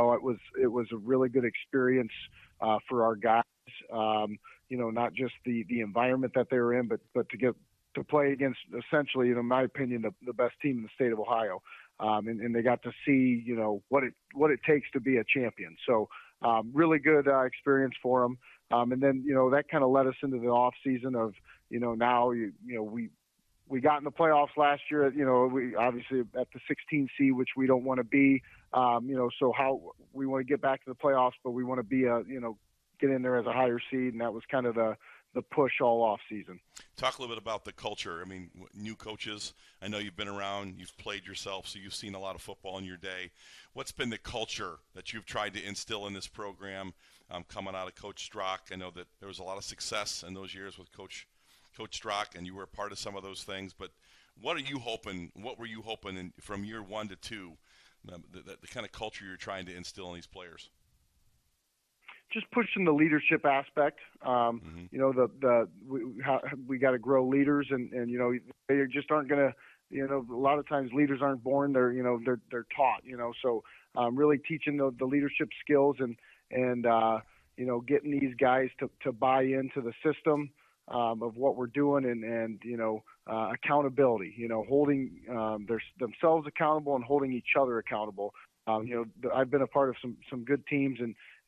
was a really good experience for our guys. Not just the environment that they were in, but to play against essentially, in my opinion, the best team in the state of Ohio. And they got to see, what it takes to be a champion. So really good experience for them. And then, that kind of led us into the off season of, now, we got in the playoffs last year, we obviously at the 16 seed, which we don't want to be, so how we want to get back to the playoffs, but we want to be get in there as a higher seed. And that was kind of the push all off season. Talk a little bit about the culture. I mean, new coaches, I know you've been around, you've played yourself, so you've seen a lot of football in your day. What's been the culture that you've tried to instill in this program coming out of Coach Strock? I know that there was a lot of success in those years with Coach Strock, and you were a part of some of those things. But what were you hoping from year 1 to 2, the kind of culture you're trying to instill in these players? Just pushing the leadership aspect. We got to grow leaders, and they just aren't going to. A lot of times leaders aren't born; they're taught. So really teaching the leadership skills and getting these guys to buy into the system of what we're doing and accountability. Holding themselves accountable and holding each other accountable. I've been a part of some good teams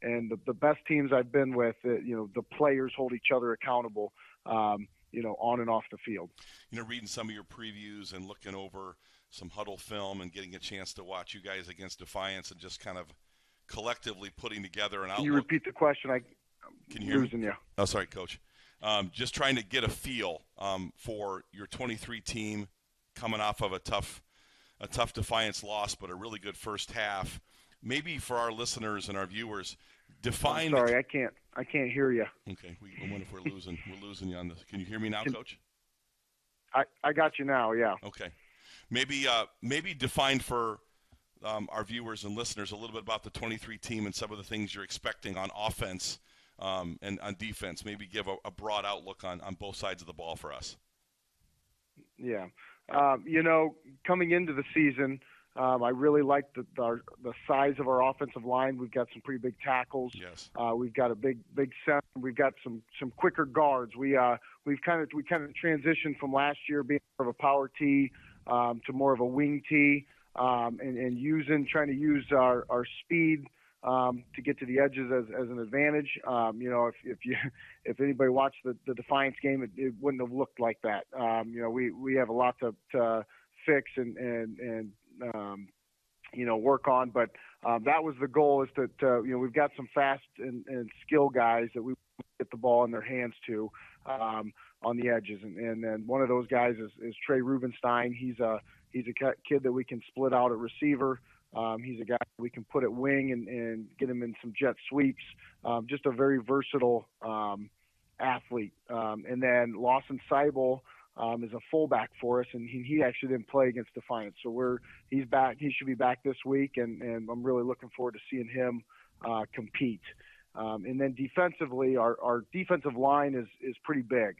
and the best teams I've been with, the players hold each other accountable, on and off the field. Reading some of your previews and looking over some huddle film and getting a chance to watch you guys against Defiance and just kind of collectively putting together an outlook. Can you repeat the question? Can you hear me? Losing you. Oh, sorry, Coach. Just trying to get a feel for your 23 team coming off of a tough Defiance loss, but a really good first half. Maybe for our listeners and our viewers, define. I'm sorry, I can't hear you. Okay, I wonder if we're losing. We're losing you on this. Can you hear me now, Coach? I got you now. Yeah. Okay, maybe define for our viewers and listeners a little bit about the 23 team and some of the things you're expecting on offense and on defense. Maybe give a broad outlook on both sides of the ball for us. Yeah. Coming into the season, I really like the size of our offensive line. We've got some pretty big tackles. Yes. We've got a big center. We've got some quicker guards. We kind of transitioned from last year being more of a power T to more of a wing T, and trying to use our speed to get to the edges as an advantage. If anybody watched the Defiance game, it wouldn't have looked like that. We have a lot to fix and work on, but that was the goal. Is that we've got some fast and skill guys that we get the ball in their hands to on the edges, and then one of those guys is Trey Rubenstein. He's a kid that we can split out at receiver. He's a guy we can put at wing and get him in some jet sweeps. Just a very versatile athlete. And then Lawson Seibel is a fullback for us, and he actually didn't play against Defiance. So he's back. He should be back this week, and I'm really looking forward to seeing him compete. And then defensively, our defensive line is pretty big.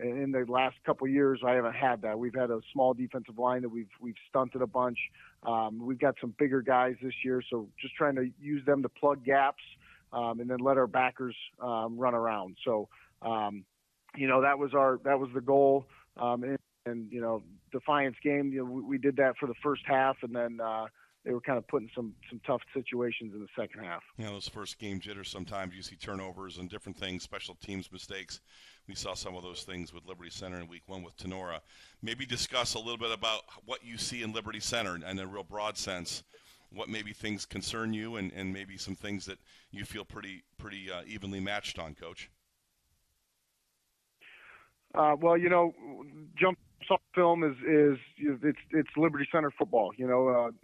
In the last couple of years, I haven't had that. We've had a small defensive line that we've stunted a bunch. We've got some bigger guys this year, so just trying to use them to plug gaps, and then let our backers run around. So, that was the goal. And Defiance game, we did that for the first half, and then they were kind of put in some tough situations in the second half. Those first game jitters, sometimes you see turnovers and different things, special teams mistakes. We saw some of those things with Liberty Center in week 1 with Tenora. Maybe discuss a little bit about what you see in Liberty Center in a real broad sense, what maybe things concern you and maybe some things that you feel pretty evenly matched on, Coach. Jump soft film it's Liberty Center football.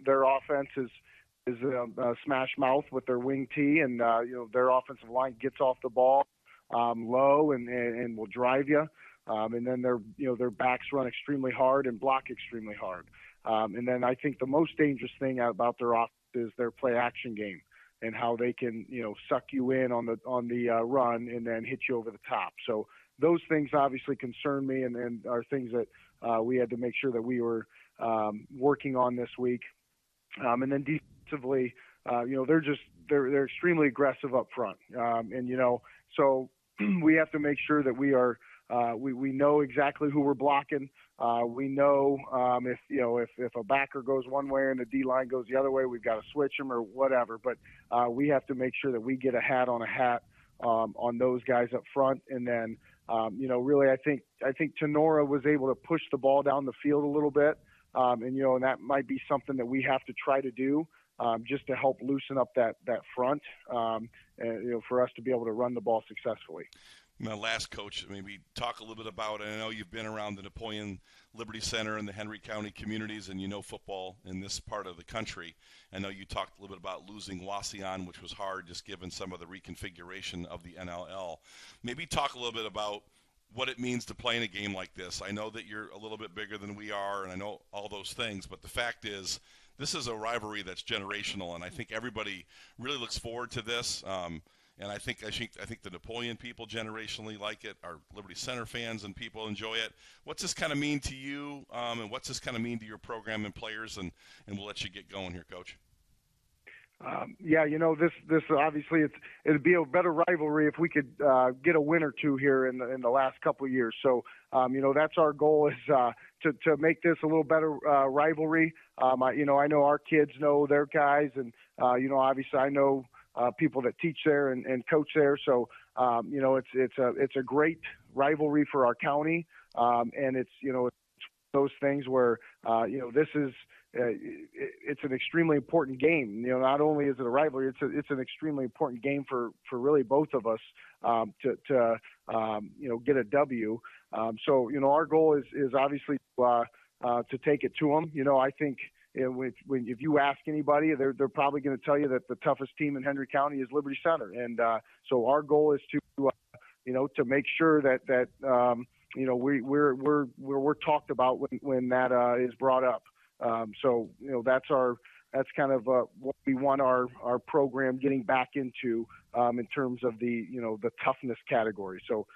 Their offense is a smash mouth with their wing T, and their offensive line gets off the ball low and will drive you. And then their backs run extremely hard and block extremely hard. And then I think the most dangerous thing about their offense is their play action game and how they can suck you in on the run and then hit you over the top. So those things obviously concern me and are things that we had to make sure that we were working on this week. And then defensively, they're extremely aggressive up front. So we have to make sure that we are we know exactly who we're blocking. We know if a backer goes one way and the D line goes the other way, we've got to switch them or whatever. But we have to make sure that we get a hat on those guys up front, and then. Really, I think Tenora was able to push the ball down the field a little bit, and that might be something that we have to try to do just to help loosen up that front, for us to be able to run the ball successfully. My last, Coach, maybe talk a little bit about, and I know you've been around the Napoleon Liberty Center and the Henry County communities, and football in this part of the country. I know you talked a little bit about losing Wasion, which was hard just given some of the reconfiguration of the NLL. Maybe talk a little bit about what it means to play in a game like this. I know that you're a little bit bigger than we are, and I know all those things, but the fact is this is a rivalry that's generational, and I think everybody really looks forward to this. And I think the Napoleon people generationally like it. Our Liberty Center fans and people enjoy it. What's this kind of mean to you, and what's this kind of mean to your program and players? And we'll let you get going here, Coach. This obviously it'd be a better rivalry if we could get a win or two here in the last couple of years. So that's our goal is to make this a little better rivalry. I know our kids know their guys, and obviously I know. People that teach there and coach there. So, it's a great rivalry for our county. And it's those things where, this is, it's an extremely important game. Not only is it a rivalry, it's an extremely important game for really both of us, to get a W. So, our goal is obviously, to take it to them. I think, if you ask anybody, they're probably going to tell you that the toughest team in Henry County is Liberty Center, and so our goal is to make sure that we're talked about when that is brought up. So that's kind of what we want our program getting back into in terms of the toughness category. So.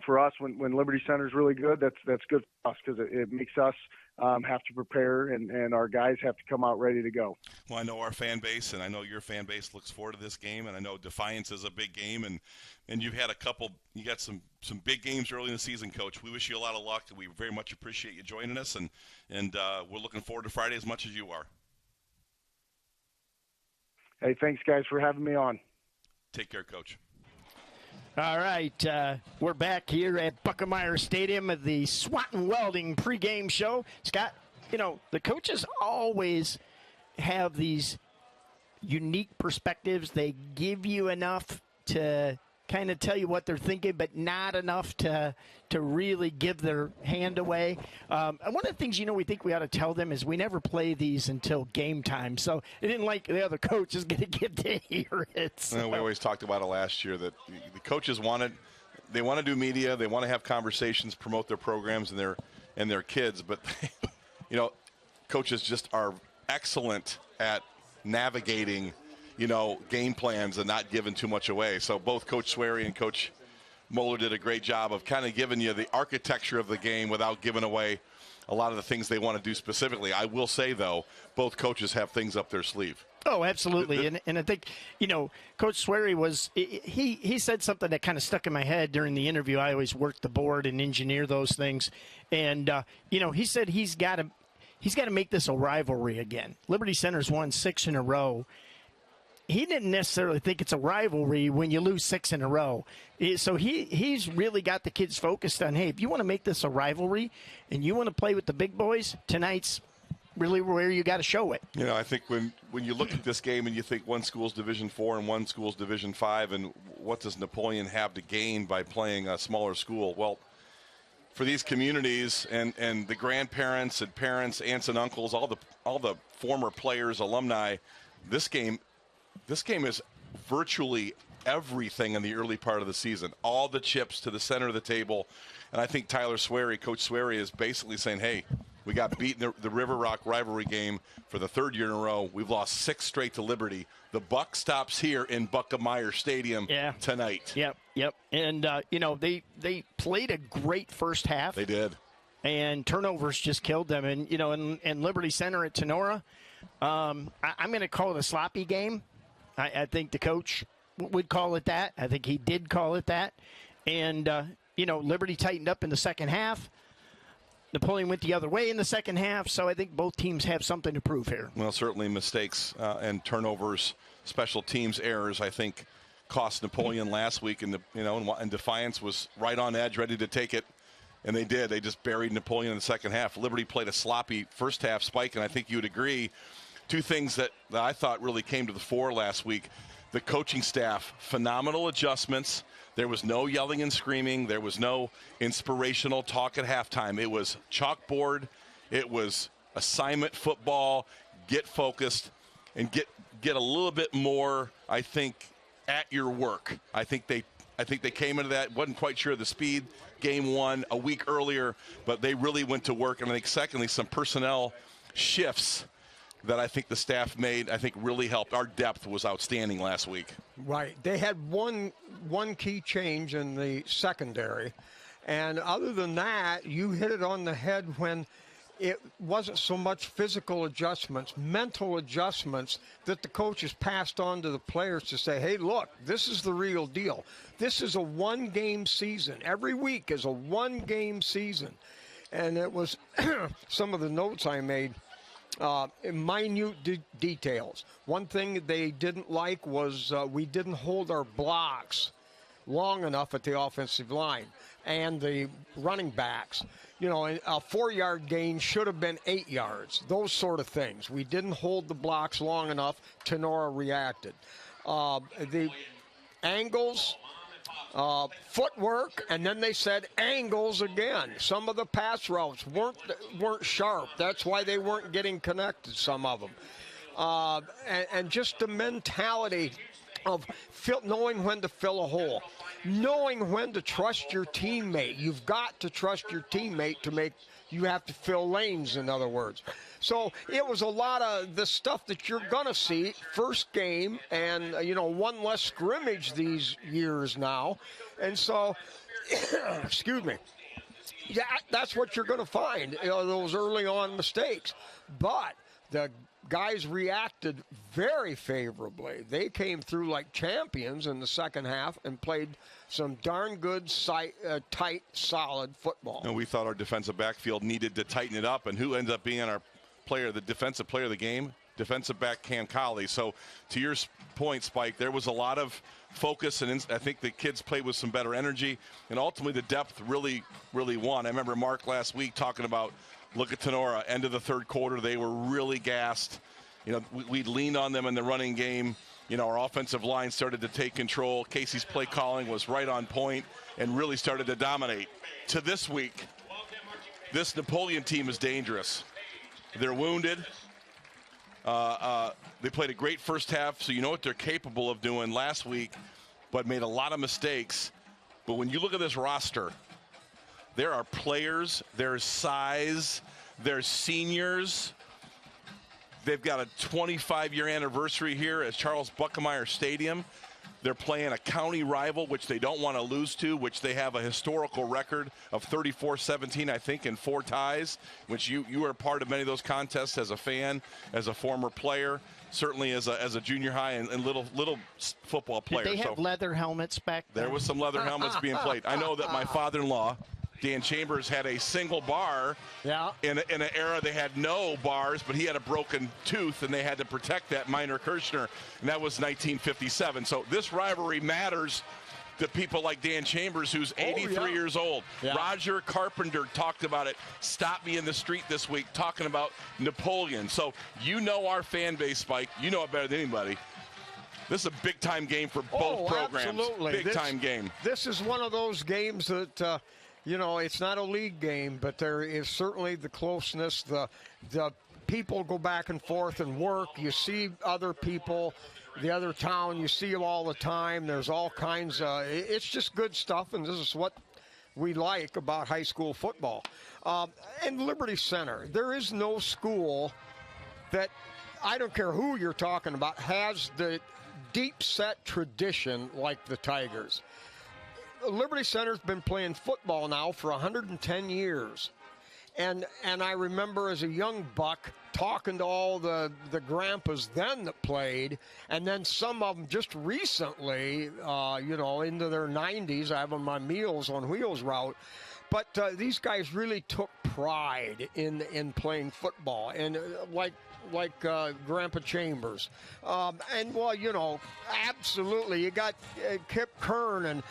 for us, when Liberty Center is really good, that's good for us because it makes us have to prepare, and our guys have to come out ready to go. Well, I know our fan base, and I know your fan base looks forward to this game, and I know Defiance is a big game, and you've had you got some big games early in the season, Coach. We wish you a lot of luck. We very much appreciate you joining us, and we're looking forward to Friday as much as you are. Hey, thanks, guys, for having me on. Take care, Coach. All right, we're back here at Buckemeyer Stadium at the Swanton Welding pregame show. Scott, the coaches always have these unique perspectives. They give you enough to kind of tell you what they're thinking, but not enough to really give their hand away. And one of the things, we think we ought to tell them is we never play these until game time. So it didn't like the other coach is going to get to hear it. So. We always talked about it last year that the coaches want to do media. They want to have conversations, promote their programs and their kids. But, coaches just are excellent at navigating game plans and not giving too much away. So both Coach Swery and Coach Moeller did a great job of kind of giving you the architecture of the game without giving away a lot of the things they want to do specifically. I will say, though, both coaches have things up their sleeve. Oh, absolutely. And I think, Coach Swery he said something that kind of stuck in my head during the interview. I always work the board and engineer those things. And, he said he's got to make this a rivalry again. Liberty Center's won 6 in a row. He didn't necessarily think it's a rivalry when you lose 6 in a row. So he's really got the kids focused on, hey, if you want to make this a rivalry and you want to play with the big boys, tonight's really where you got to show it. I think when you look at this game and you think one school's Division IV and one school's Division V, and what does Napoleon have to gain by playing a smaller school? Well, for these communities and the grandparents and parents, aunts and uncles, all the former players, alumni, this game is virtually everything in the early part of the season. All the chips to the center of the table. And I think Coach Swery is basically saying, hey, we got beaten the River Rock rivalry game for the 3rd year in a row. We've lost 6 straight to Liberty. The buck stops here in Buckemeyer Stadium tonight. Yep. And, they played a great first half. They did. And turnovers just killed them. And, in Liberty Center at Tenora, I'm going to call it a sloppy game. I think the coach would call it that. I think he did call it that. And, Liberty tightened up in the second half. Napoleon went the other way in the second half, so I think both teams have something to prove here. Well, certainly mistakes and turnovers, special teams errors, I think, cost Napoleon last week. And Defiance was right on edge, ready to take it, and they did. They just buried Napoleon in the second half. Liberty played a sloppy first half, Spike, and I think you would agree. 2 things that I thought really came to the fore last week. The coaching staff, phenomenal adjustments. There was no yelling and screaming. There was no inspirational talk at halftime. It was chalkboard. It was assignment football. Get focused and get a little bit more, I think, at your work. I think they came into that. Wasn't quite sure of the speed. Game 1 a week earlier, but they really went to work. And I think, secondly, some personnel shifts that I think the staff made, I think really helped. Our depth was outstanding last week. Right. They had one key change in the secondary. And other than that, you hit it on the head when it wasn't so much physical adjustments, mental adjustments that the coaches passed on to the players to say, hey, look, this is the real deal. This is a 1-game season. Every week is a 1-game season. And it was some of the notes I made. Minute details. One thing they didn't like was we didn't hold our blocks long enough at the offensive line and the running backs. A 4-yard gain should have been 8 yards. Those sort of things. We didn't hold the blocks long enough. Tenora reacted. The angles, footwork, and then they said angles again. Some of the pass routes weren't sharp. That's why they weren't getting connected, some of them. And just the mentality of knowing when to fill a hole, knowing when to trust your teammate. You've got to trust your teammate you have to fill lanes, in other words. So it was a lot of the stuff that you're going to see first game and, one less scrimmage these years now. And so excuse me. Yeah, that's what you're going to find, those early on mistakes. But the guys reacted very favorably. They came through like champions in the second half and played some darn good, tight, solid football. And we thought our defensive backfield needed to tighten it up. And who ended up being our player, the defensive player of the game? Defensive back Cam Colley. So to your point, Spike, there was a lot of focus, and I think the kids played with some better energy, and ultimately the depth really won. I remember Mark last week talking about, look at Tenora, end of the third quarter, they were really gassed. You know, we leaned on them in the running game. You know, our offensive line started to take control. Casey's play calling was right on point and really started to dominate. To this week, this Napoleon team is dangerous. They're wounded. They played a great first half, so you know what they're capable of doing last week, but made a lot of mistakes. But when you look at this roster, there are players, there's size, there's seniors. They've got a 25-year anniversary here at Charles Buckemeyer Stadium. They're playing a county rival, which they don't want to lose to, which they have a historical record of 34-17, I think, in 4 ties, which you were a part of many of those contests as a fan, as a former player, certainly as a junior high and little football player. Did they have leather helmets back then? There was some leather helmets being played. I know that my father-in-law, Dan Chambers, had a single bar. Yeah. In an era they had no bars, but he had a broken tooth, and they had to protect that Minor Kirshner, and that was 1957. So this rivalry matters to people like Dan Chambers, who's 83 years old. Yeah. Roger Carpenter talked about it. Stop me in the street this week talking about Napoleon. So you know our fan base, Spike. You know it better than anybody. This is a big-time game for both programs. Absolutely. Big-time game. This is one of those games that, you know, it's not a league game, but there is certainly the closeness. The people go back and forth and work. You see other people, the other town, you see them all the time. There's all kinds of, it's just good stuff, and this is what we like about high school football. And Liberty Center, there is no school that, I don't care who you're talking about, has the deep-set tradition like the Tigers. Liberty Center's been playing football now for 110 years. And I remember as a young buck talking to all the grandpas then that played, and then some of them just recently, you know, into their 90s. I have on my Meals on Wheels route. But these guys really took pride in playing football, and like Grandpa Chambers. And, well, you know, absolutely. You got Kip Kern and,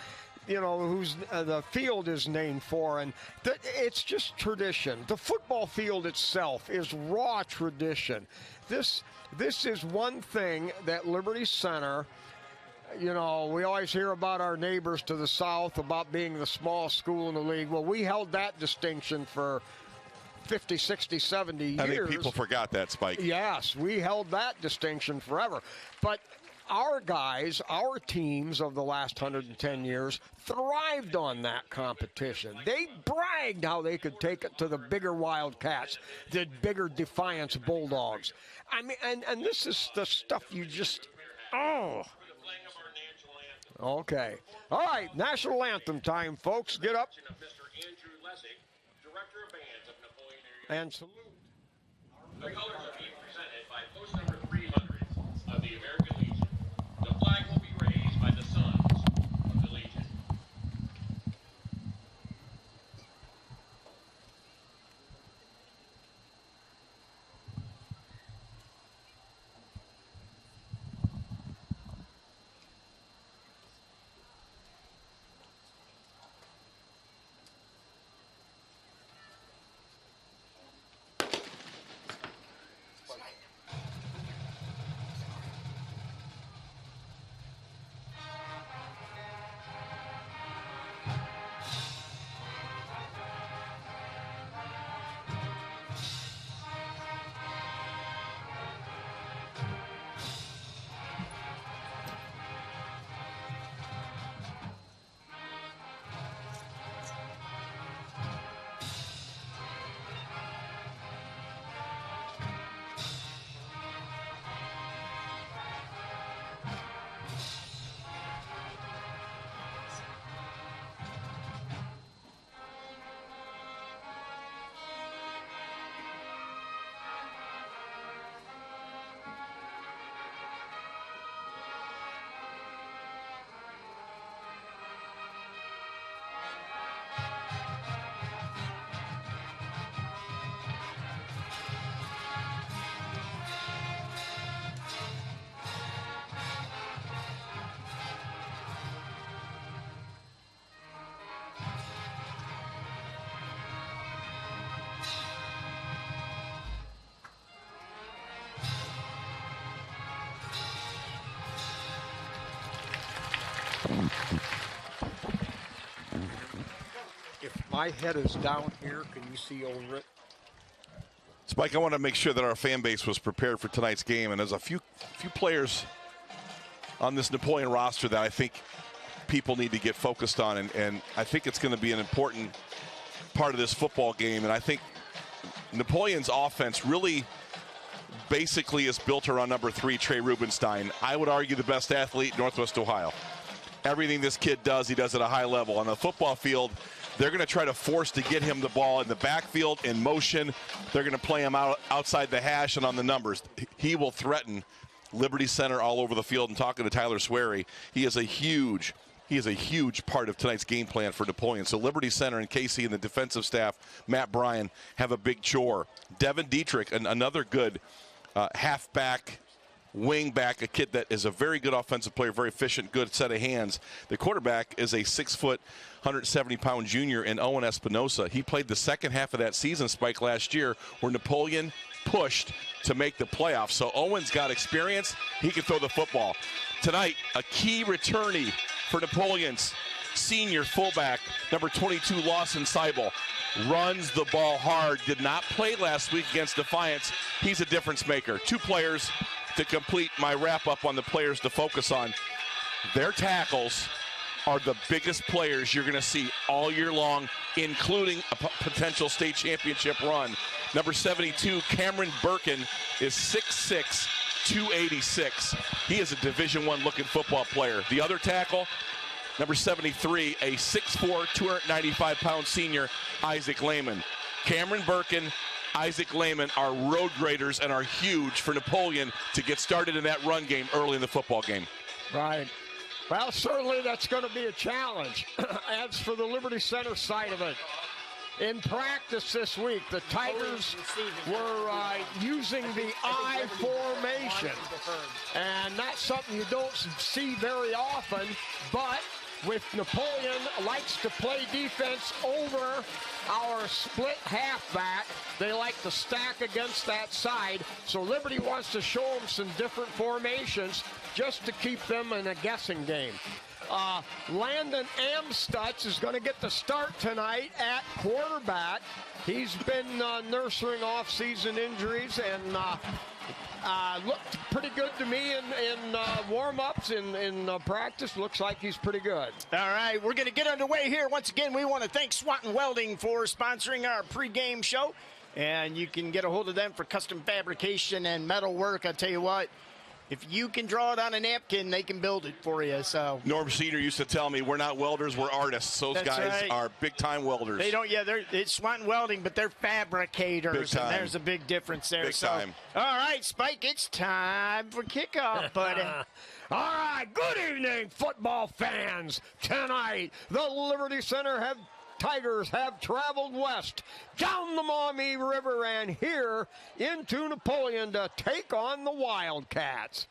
you know, who's the field is named for, and it's just tradition. The football field itself is raw tradition. This is one thing that Liberty Center, you know, we always hear about our neighbors to the south about being the smallest school in the league. Well, we held that distinction for 50, 60, 70 years. I think people forgot that, Spike. Yes, we held that distinction forever. But our guys, our teams of the last 110 years thrived on that competition. They bragged how they could take it to the bigger Wildcats, the bigger Defiance Bulldogs. I mean, and this is the stuff you just, oh. Okay. All right, national anthem time, folks. Get up and salute. The colors are being presented by post number 300 of the American Legion. The flag will be raised by the Sons of the Legion. My head is down here. Can you see over it? Spike, I want to make sure that our fan base was prepared for tonight's game, and there's a few players on this Napoleon roster that I think people need to get focused on, and I think it's going to be an important part of this football game. And I think Napoleon's offense really basically is built around number 3, Trey Rubenstein. I would argue the best athlete in Northwest Ohio. Everything this kid does, he does at a high level. On the football field, they're going to try to force to get him the ball in the backfield, in motion. They're going to play him outside the hash and on the numbers. He will threaten Liberty Center all over the field. And talking to Tyler Swery, he is a huge part of tonight's game plan for Napoleon. So Liberty Center and Casey and the defensive staff, Matt Bryan, have a big chore. Devin Dietrich, another good halfback, wing back, a kid that is a very good offensive player, very efficient, good set of hands. The quarterback is a 6 foot, 170-pound junior in Owen Espinosa. He played the second half of that season, Spike, last year, where Napoleon pushed to make the playoffs. So Owen's got experience. He can throw the football. Tonight, a key returnee for Napoleon's senior fullback, number 22, Lawson Seibel. Runs the ball hard. Did not play last week against Defiance. He's a difference maker. 2 players to complete my wrap-up on the players to focus on. Their tackles are the biggest players you're going to see all year long, including a potential state championship run. Number 72, Cameron Birkin, is 6'6", 286. He is a Division I looking football player. The other tackle, number 73, a 6'4", 295-pound senior, Isaac Lehman. Cameron Birkin, Isaac Lehman are road graders and are huge for Napoleon to get started in that run game early in the football game. Right. Well, certainly that's going to be a challenge. As for the Liberty Center side of it, in practice this week, the Tigers were using the I formation. And that's something you don't see very often, but with Napoleon likes to play defense over our split halfback. They like to stack against that side. So Liberty wants to show them some different formations just to keep them in a guessing game. Landon Amstutz is going to get the start tonight at quarterback. He's been nursing off-season injuries and looked pretty good to me in warm-ups, in practice. Looks like he's pretty good. All right, we're going to get underway here. Once again, we want to thank Swanton Welding for sponsoring our pregame show. And you can get a hold of them for custom fabrication and metal work. I'll tell you what, if you can draw it on a napkin, they can build it for you. So Norm Senior used to tell me, we're not welders, we're artists. Those That's guys right. are big-time welders. They don't, it's Swanton Welding, but they're fabricators. Big time. And there's a big difference there. Big time. All right, Spike, it's time for kickoff, buddy. All right, good evening, football fans. Tonight, the Liberty Center Tigers have traveled west down the Maumee River and here into Napoleon to take on the Wildcats.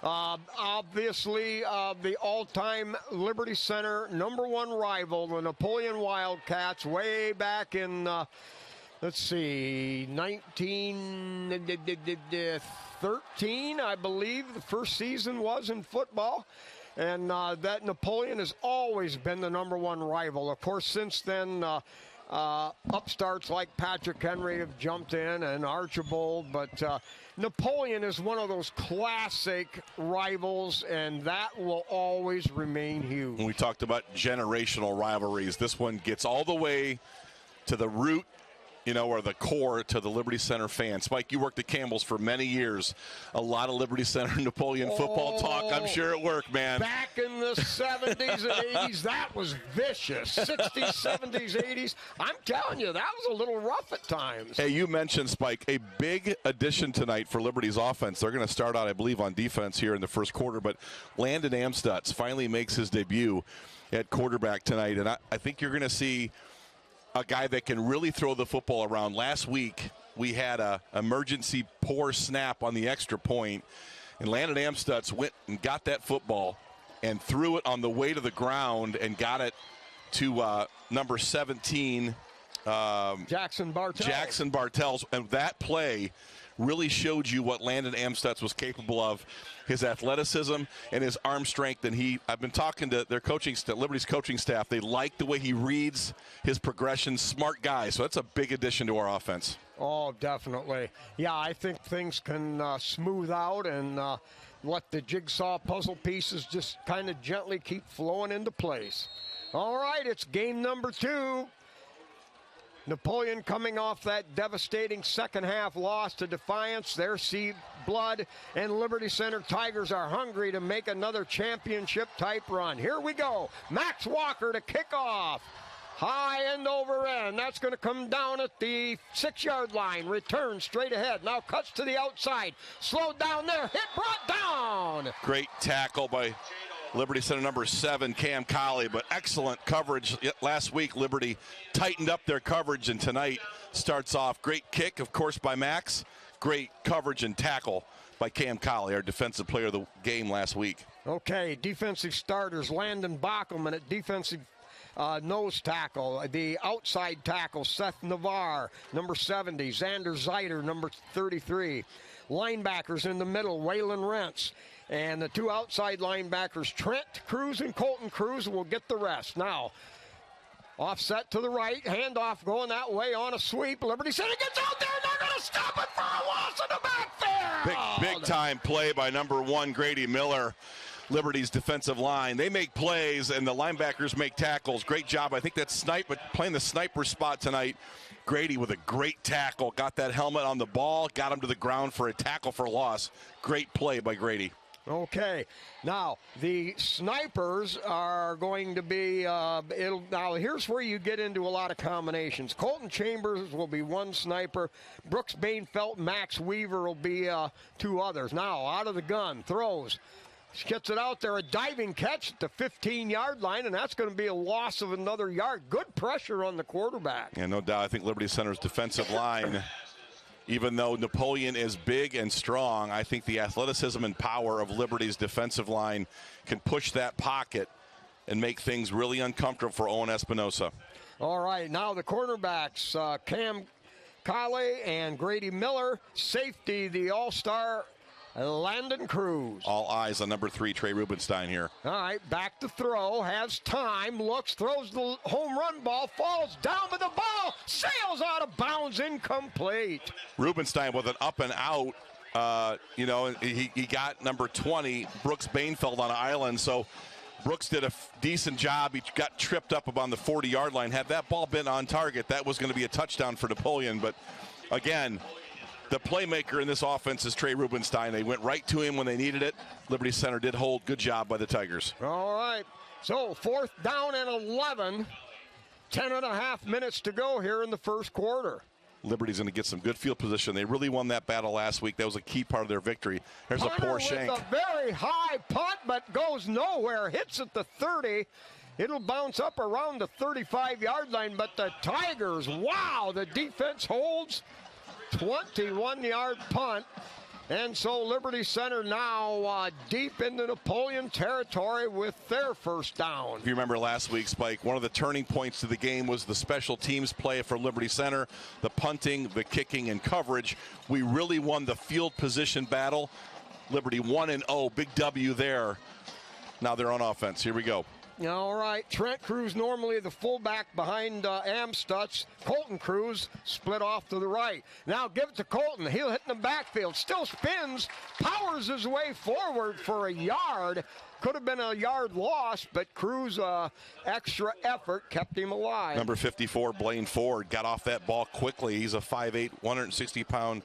Obviously, the all-time Liberty Center #1 rival, the Napoleon Wildcats, way back in, 1913, I believe the first season was in football. And that Napoleon has always been the #1 rival. Of course, since then, upstarts like Patrick Henry have jumped in and Archibald. But Napoleon is one of those classic rivals, and that will always remain huge. When we talked about generational rivalries, this one gets all the way to the root, or the core to the Liberty Center fan. Spike, you worked at Campbell's for many years. A lot of Liberty Center Napoleon football talk, I'm sure, at work, man. Back in the 70s and 80s, that was vicious. 60s, 70s, 80s. I'm telling you, that was a little rough at times. Hey, you mentioned, Spike, a big addition tonight for Liberty's offense. They're going to start out, I believe, on defense here in the first quarter, but Landon Amstutz finally makes his debut at quarterback tonight, and I think you're going to see a guy that can really throw the football around. Last week, we had a emergency poor snap on the extra point, and Landon Amstutz went and got that football and threw it on the way to the ground and got it to number 17, Jackson Bartels. And that play really showed you what Landon Amstutz was capable of, his athleticism and his arm strength. And I've been talking to their coaching staff, Liberty's coaching staff. They like the way he reads his progression. Smart guy. So that's a big addition to our offense. Oh, definitely. Yeah, I think things can smooth out and let the jigsaw puzzle pieces just kind of gently keep flowing into place. All right, it's game number 2. Napoleon coming off that devastating second half loss to Defiance. Their sea blood and Liberty Center Tigers are hungry to make another championship type run. Here we go. Max Walker to kick off. High end over end. That's going to come down at the 6-yard line. Return straight ahead. Now cuts to the outside. Slowed down there. Hit brought down. Great tackle by Liberty Center number 7, Cam Colley, but excellent coverage. Last week, Liberty tightened up their coverage, and tonight starts off. Great kick, of course, by Max. Great coverage and tackle by Cam Colley, our defensive player of the game last week. Okay, defensive starters. Landon Bockelman at defensive nose tackle. The outside tackle, Seth Navarre, number 70. Xander Zeiter, number 33. Linebackers in the middle, Waylon Rentz. And the 2 outside linebackers, Trent Cruz and Colton Cruz, will get the rest. Now, offset to the right, handoff going that way on a sweep. Liberty Center gets out there, and they're going to stop it for a loss in the backfield. Big time play by number 1, Grady Miller, Liberty's defensive line. They make plays, and the linebackers make tackles. Great job. I think that's playing the sniper spot tonight. Grady with a great tackle. Got that helmet on the ball, got him to the ground for a tackle for loss. Great play by Grady. Okay, now the snipers are going to be, now here's where you get into a lot of combinations. Colton Chambers will be 1 sniper. Brooks Bainfelt, Max Weaver will be 2 others. Now, out of the gun, throws. Gets it out there, a diving catch at the 15-yard line, and that's going to be a loss of another yard. Good pressure on the quarterback. Yeah, no doubt. I think Liberty Center's defensive line, even though Napoleon is big and strong, I think the athleticism and power of Liberty's defensive line can push that pocket and make things really uncomfortable for Owen Espinosa. All right, now the quarterbacks, Cam Colley and Grady Miller. Safety, the all-star Landon Cruz. All eyes on number 3, Trey Rubenstein here. All right, back to throw, has time, looks, throws the home run ball, falls down, but the ball sails out of bounds, incomplete. Rubenstein with an up and out. He got number 20, Brooks Bainfeld, on an island, so Brooks did a decent job. He got tripped up on the 40-yard line. Had that ball been on target, that was going to be a touchdown for Napoleon, but again, the playmaker in this offense is Trey Rubenstein. They went right to him when they needed it. Liberty Center did hold. Good job by the Tigers. All right. So 4th down and 11. 10.5 minutes to go here in the first quarter. Liberty's going to get some good field position. They really won that battle last week. That was a key part of their victory. There's a poor shank. With a very high punt, but goes nowhere. Hits at the 30. It'll bounce up around the 35-yard line, but the Tigers, wow, the defense holds. 21-yard punt. And so Liberty Center now deep into Napoleon territory with their first down. If you remember last week, Spike, one of the turning points to the game was the special teams play for Liberty Center, the punting, the kicking, and coverage. We really won the field position battle. Liberty 1-0, big W there. Now they're on offense. Here we go. All right, Trent Cruz, normally the fullback behind Amstutz. Colton Cruz split off to the right. Now give it to Colton. He'll hit in the backfield. Still spins, powers his way forward for a yard. Could have been a yard loss, but Cruz, extra effort, kept him alive. Number 54, Blaine Ford, got off that ball quickly. He's a 5'8", 160-pound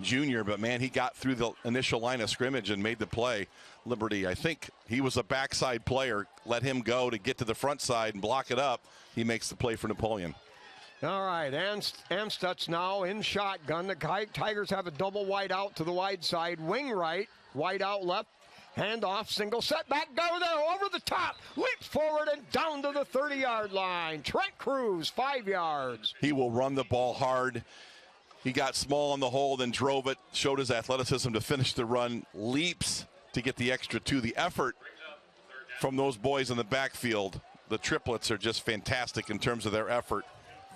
junior, but man, he got through the initial line of scrimmage and made the play. Liberty, I think he was a backside player. Let him go to get to the front side and block it up. He makes the play for Napoleon. All right, Amstutz now in shotgun. The Tigers have a double wide out to the wide side. Wing right, wide out left. Handoff, single setback, go there, over the top, leaps forward and down to the 30-yard line. Trent Cruz, 5 yards. He will run the ball hard. He got small on the hole, then drove it, showed his athleticism to finish the run, leaps to get the extra 2. The effort from those boys in the backfield, the triplets, are just fantastic in terms of their effort.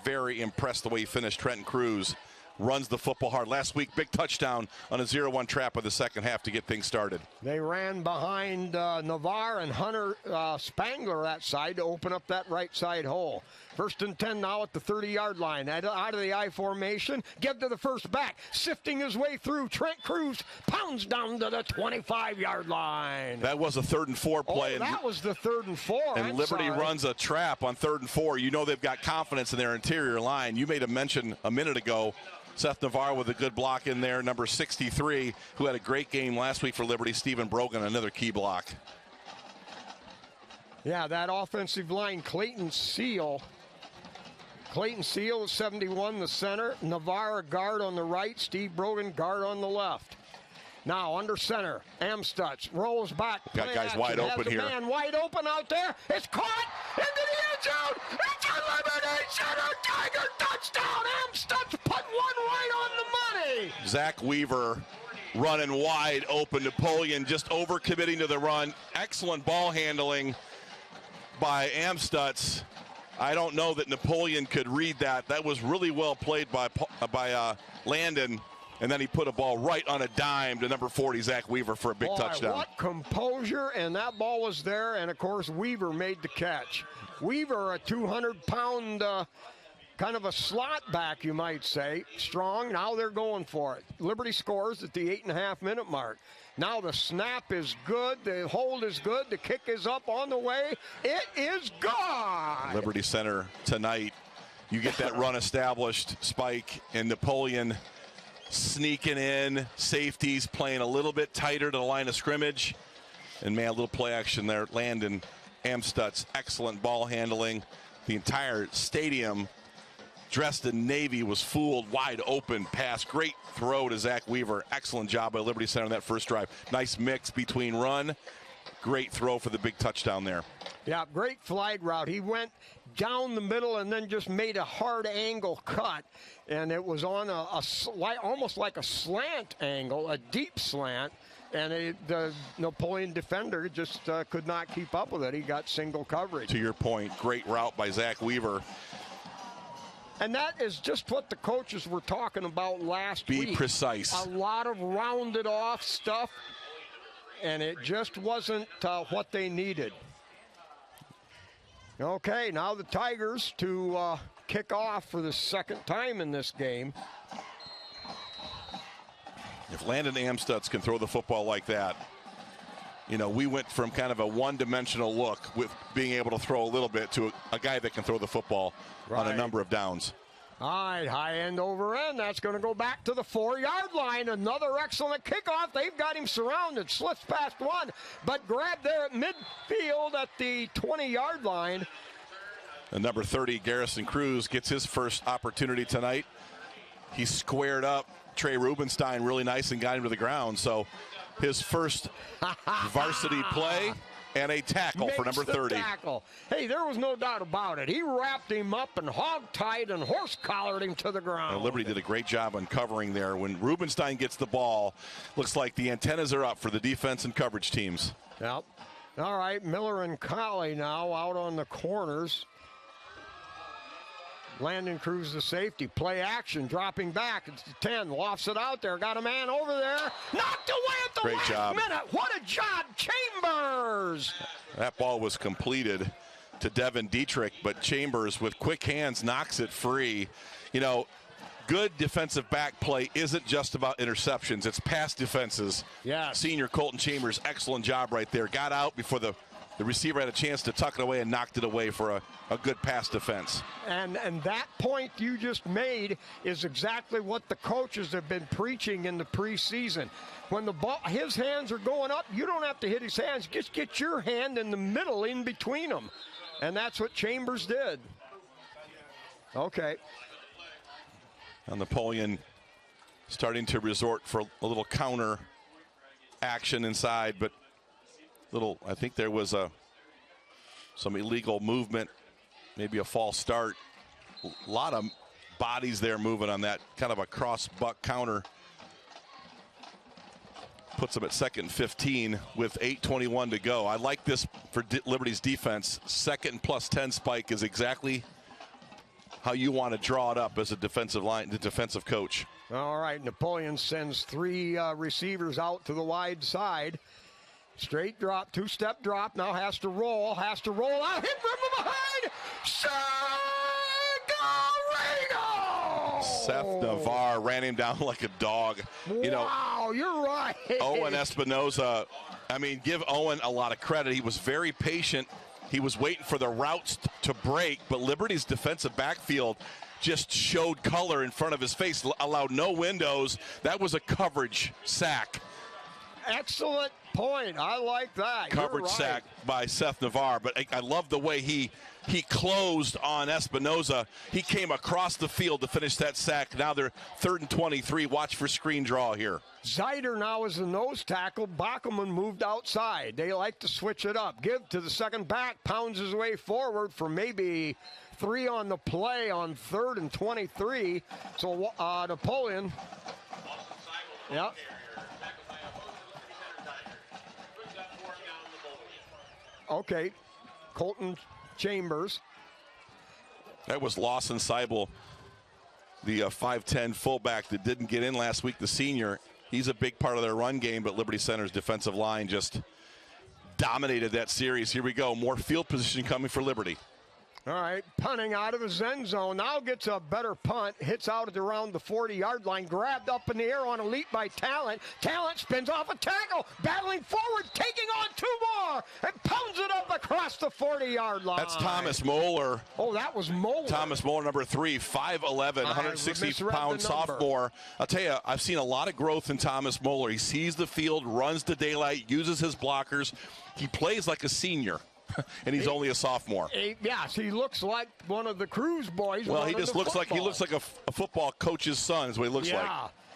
Very impressed the way he finished. Trenton Cruz runs the football hard. Last week, big touchdown on a 0-1 trap of the second half to get things started. They ran behind Navarre and Hunter Spangler that side to open up that right side hole. 1st and 10 now at the 30-yard line. Out of the I formation, give to the first back. Sifting his way through, Trent Cruz pounds down to the 25-yard line. That was a 3rd and 4 play. That was the 3rd and 4. And Liberty runs a trap on 3rd and 4. You know they've got confidence in their interior line. You made a mention a minute ago. Seth Navarre with a good block in there. Number 63, who had a great game last week for Liberty, Stephen Brogan, another key block. Yeah, that offensive line, Clayton Seal is 71, the center. Navarre guard on the right. Steve Brogan guard on the left. Now under center, Amstutz rolls back. Got guys wide open here. Man wide open out there. It's caught into the end zone. It's a Liberty Center Tiger touchdown. Amstutz put one right on the money. Zach Weaver running wide open. Napoleon just overcommitting to the run. Excellent ball handling by Amstutz. I don't know that Napoleon could read that. That was really well played by Landon. And then he put a ball right on a dime to number 40, Zach Weaver, for a big touchdown. What composure, and that ball was there, and, of course, Weaver made the catch. Weaver, a 200-pound kind of a slot back, you might say. Strong. Now they're going for it. Liberty scores at the 8.5-minute mark. Now the snap is good. The hold is good. The kick is up on the way. It is gone. Liberty Center tonight. You get that run established, Spike, and Napoleon sneaking in. Safeties playing a little bit tighter to the line of scrimmage. And, man, a little play action there. Landon Amstutz, excellent ball handling. The entire stadium dressed in navy was fooled. Wide open pass. Great throw to Zach Weaver. Excellent job by Liberty Center on that first drive. Nice mix between run. Great throw for the big touchdown there. Yeah, great flag route. He went down the middle and then just made a hard angle cut. And it was on almost like a slant angle, a deep slant. And the Napoleon defender just could not keep up with it. He got single coverage. To your point, great route by Zach Weaver. And that is just what the coaches were talking about last week. Be precise. A lot of rounded off stuff, and it just wasn't what they needed. Okay, now the Tigers to kick off for the second time in this game. If Landon Amstutz can throw the football like that, you know, we went from kind of a one-dimensional look with being able to throw a little bit to a guy that can throw the football on a number of downs. All right, high end over end. That's going to go back to the 4-yard line. Another excellent kickoff. They've got him surrounded. Slips past one, but grabbed there at midfield at the 20-yard line. And number 30, Garrison Cruz, gets his first opportunity tonight. He squared up Trey Rubenstein really nice and got him to the ground. So his first varsity play and a tackle for number 30. Tackle. Hey, there was no doubt about it. He wrapped him up and hog-tied and horse-collared him to the ground. And Liberty did a great job on covering there. When Rubenstein gets the ball, looks like the antennas are up for the defense and coverage teams. Yep. All right, Miller and Colley now out on the corners. Landon Cruz, the safety. Play action, dropping back. It's the 10. Lofts it out there. Got a man over there. Knocked away at the last minute. What a job, Chambers. That ball was completed to Devin Dietrich, but Chambers with quick hands knocks it free. You know, good defensive back play isn't just about interceptions. It's pass defenses. Yeah. Senior Colton Chambers, excellent job right there. Got out before the receiver had a chance to tuck it away and knocked it away for a good pass defense. And that point you just made is exactly what the coaches have been preaching in the preseason. When the ball, his hands are going up, you don't have to hit his hands. Just get your hand in the middle in between them. And that's what Chambers did. Okay. Now Napoleon starting to resort for a little counter action inside, but I think there was some illegal movement, maybe a false start. A lot of bodies there moving on that kind of a cross buck counter. Puts them at 2nd and 15 with 8:21 to go. I like this for Liberty's defense. 2nd and +10 Spike is exactly how you want to draw it up as a defensive coach. All right, Napoleon sends 3 receivers out to the wide side. Straight drop, 2-step drop, now has to roll out, hit from behind, Segorino! Seth Navarre ran him down like a dog. Wow, you're right. Owen Espinoza, I mean, give Owen a lot of credit. He was very patient. He was waiting for the routes to break, but Liberty's defensive backfield just showed color in front of his face, allowed no windows. That was a coverage sack. Excellent point. I like that. Coverage sack by Seth Navarre, but I love the way he closed on Espinoza. He came across the field to finish that sack. Now they're 3rd and 23. Watch for screen draw here. Zeider now is the nose tackle. Bachman moved outside. They like to switch it up. Give to the second back. Pounds his way forward for maybe 3 on the play on 3rd and 23. So Napoleon. Yep. Okay, Colton Chambers. That was Lawson Seibel, the 5'10 fullback that didn't get in last week, the senior. He's a big part of their run game, but Liberty Center's defensive line just dominated that series. Here we go, more field position coming for Liberty. All right, punting out of his end zone. Now gets a better punt. Hits out at around the 40-yard line. Grabbed up in the air on a leap by Talent. Talent spins off a tackle. Battling forward, taking on 2 more. And pounds it up across the 40-yard line. That's Thomas Moeller. Oh, that was Moeller. Thomas Moeller, number 3, 5'11", 160-pound sophomore. I'll tell you, I've seen a lot of growth in Thomas Moeller. He sees the field, runs to daylight, uses his blockers. He plays like a senior. And he's only a sophomore. Yes, he looks like one of the Cruz boys. Well, he just looks like a football coach's son is what he looks like.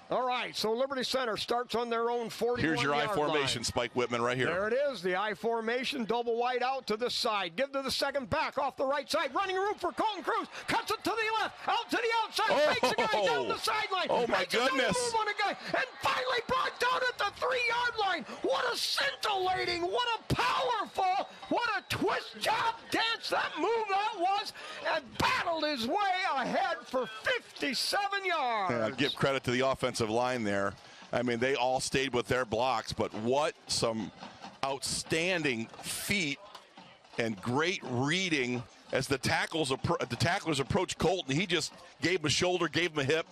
All right, so Liberty Center starts on their own 41-yard line. Here's your I formation, Spike Whitman, right here. There it is, the I formation, double wide out to the side. Give to the second back off the right side. Running room for Colton Cruz. Cuts it to the left, out to the outside. Makes a guy down the sideline. Oh, my goodness. Move on a guy, and finally brought down at the 3-yard line. What a scintillating, what a powerful, what a twist job dance that move that was, and battled his way ahead for 57 yards. Yeah, give credit to the offensive line there. I mean, they all stayed with their blocks, but what some outstanding feet and great reading as the tacklers approached Colton. He just gave him a shoulder, gave him a hip,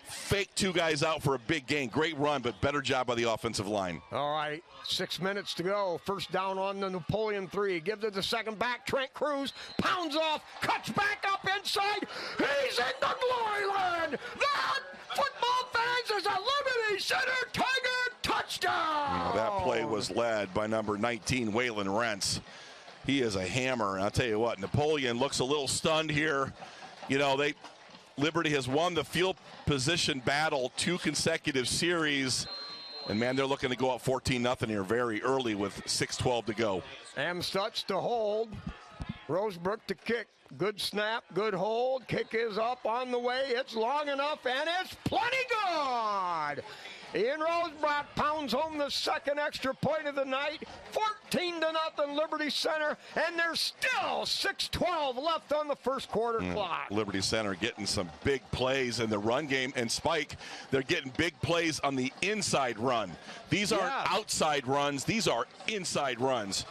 faked 2 guys out for a big gain. Great run, but better job by the offensive line. All right, 6 minutes to go. First down on the Napoleon 3. Give to the second back. Trent Cruz pounds off, cuts back up inside. He's in the glory land. That, football fans, is a Liberty Center Tiger touchdown. That play was led by number 19, Waylon Rentz. He is a hammer. And I'll tell you what, Napoleon looks a little stunned here. Liberty has won the field position battle 2 consecutive series. And, man, they're looking to go up 14-0 here very early with 6:12 to go. Amstutz to hold. Rosebrook to kick. Good snap, good hold. Kick is up on the way. It's long enough, and it's plenty good. Ian Rosebrook pounds home the second extra point of the night. 14-0 Liberty Center, and there's still 6:12 left on the first quarter clock. Liberty Center getting some big plays in the run game, and Spike, they're getting big plays on the inside run. These aren't outside runs, these are inside runs.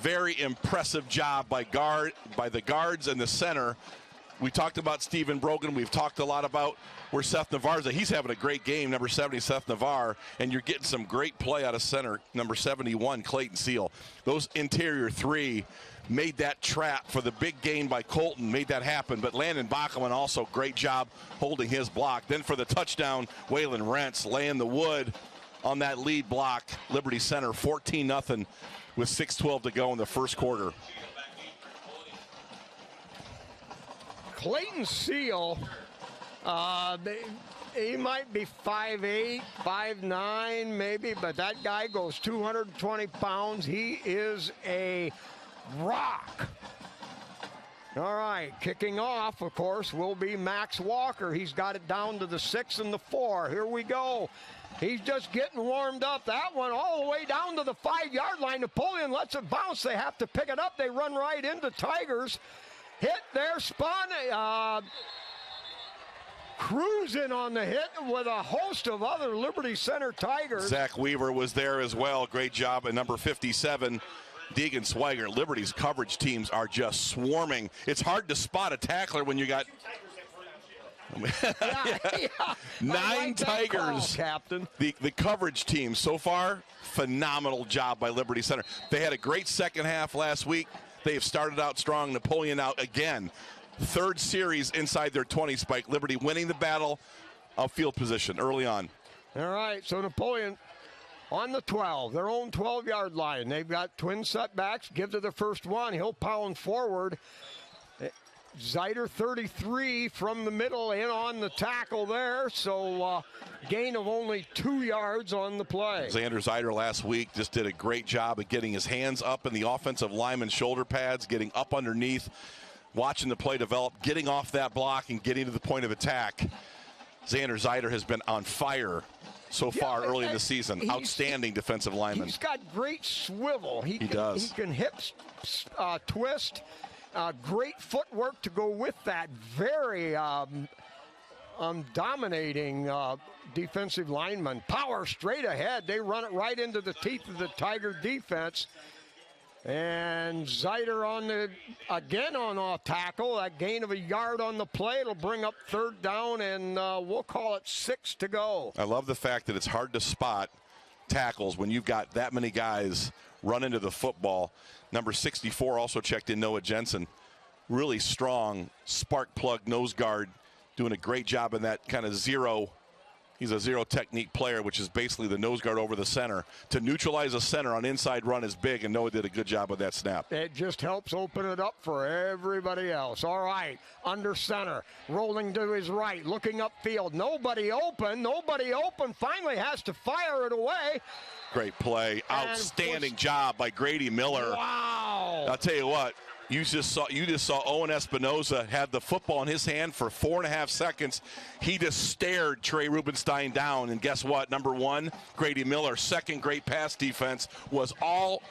Very impressive job by the guards and the center. We talked about Stephen Brogan. We've talked a lot about where Seth Navarre's at. He's having a great game, number 70, Seth Navarre, and you're getting some great play out of center, number 71, Clayton Seal. Those interior 3 made that trap for the big gain by Colton, made that happen. But Landon Bachman also great job holding his block. Then for the touchdown, Waylon Rentz laying the wood on that lead block. Liberty Center 14-0 with 6:12 to go in the first quarter. Clayton Seal, he might be 5'8", 5'9", maybe, but that guy goes 220 pounds. He is a rock. All right, kicking off, of course, will be Max Walker. He's got it down to the 6 and the 4. Here we go. He's just getting warmed up. That one all the way down to the 5-yard line. Napoleon lets it bounce. They have to pick it up. They run right into Tigers. hit there, spun. Cruising on the hit with a host of other Liberty Center Tigers. Zach Weaver was there as well. Great job at number 57, Deegan Swigert. Liberty's coverage teams are just swarming. It's hard to spot a tackler when you got 9 Tigers. Call, Captain. The coverage team so far, phenomenal job by Liberty Center. They had a great second half last week. They have started out strong. Napoleon out again. Third series inside their 20 spike. Liberty winning the battle of field position early on. All right, so Napoleon on the 12, their own 12-yard line. They've got twin setbacks. Give to the first one. He'll pound forward. Zeiter 33 from the middle in on the tackle there. So gain of only 2 yards on the play. Xander Zeiter last week just did a great job of getting his hands up in the offensive lineman's shoulder pads, getting up underneath, watching the play develop, getting off that block and getting to the point of attack. Xander Zeiter has been on fire so far early in the season. Outstanding defensive lineman. He's got great swivel. He does. He can hip twist. Great footwork to go with that. Very dominating defensive lineman. Power straight ahead. They run it right into the teeth of the Tiger defense. And Zeiter again on a tackle. That gain of a yard on the play. It'll bring up third down, and we'll call it 6 to go. I love the fact that it's hard to spot tackles when you've got that many guys run into the football. Number 64 also checked in, Noah Jensen. Really strong spark plug nose guard, doing a great job in that kind of zero. He's a zero technique player, which is basically the nose guard over the center. To neutralize a center on inside run is big, and Noah did a good job with that snap. It just helps open it up for everybody else. All right, under center, rolling to his right, looking upfield. Nobody open. Finally has to fire it away. Great play. Outstanding job by Grady Miller. Wow. I'll tell you what. You just saw Owen Espinoza had the football in his hand for 4.5 seconds. He just stared Trey Rubenstein down, and guess what? Number 1, Grady Miller, second great pass defense, was all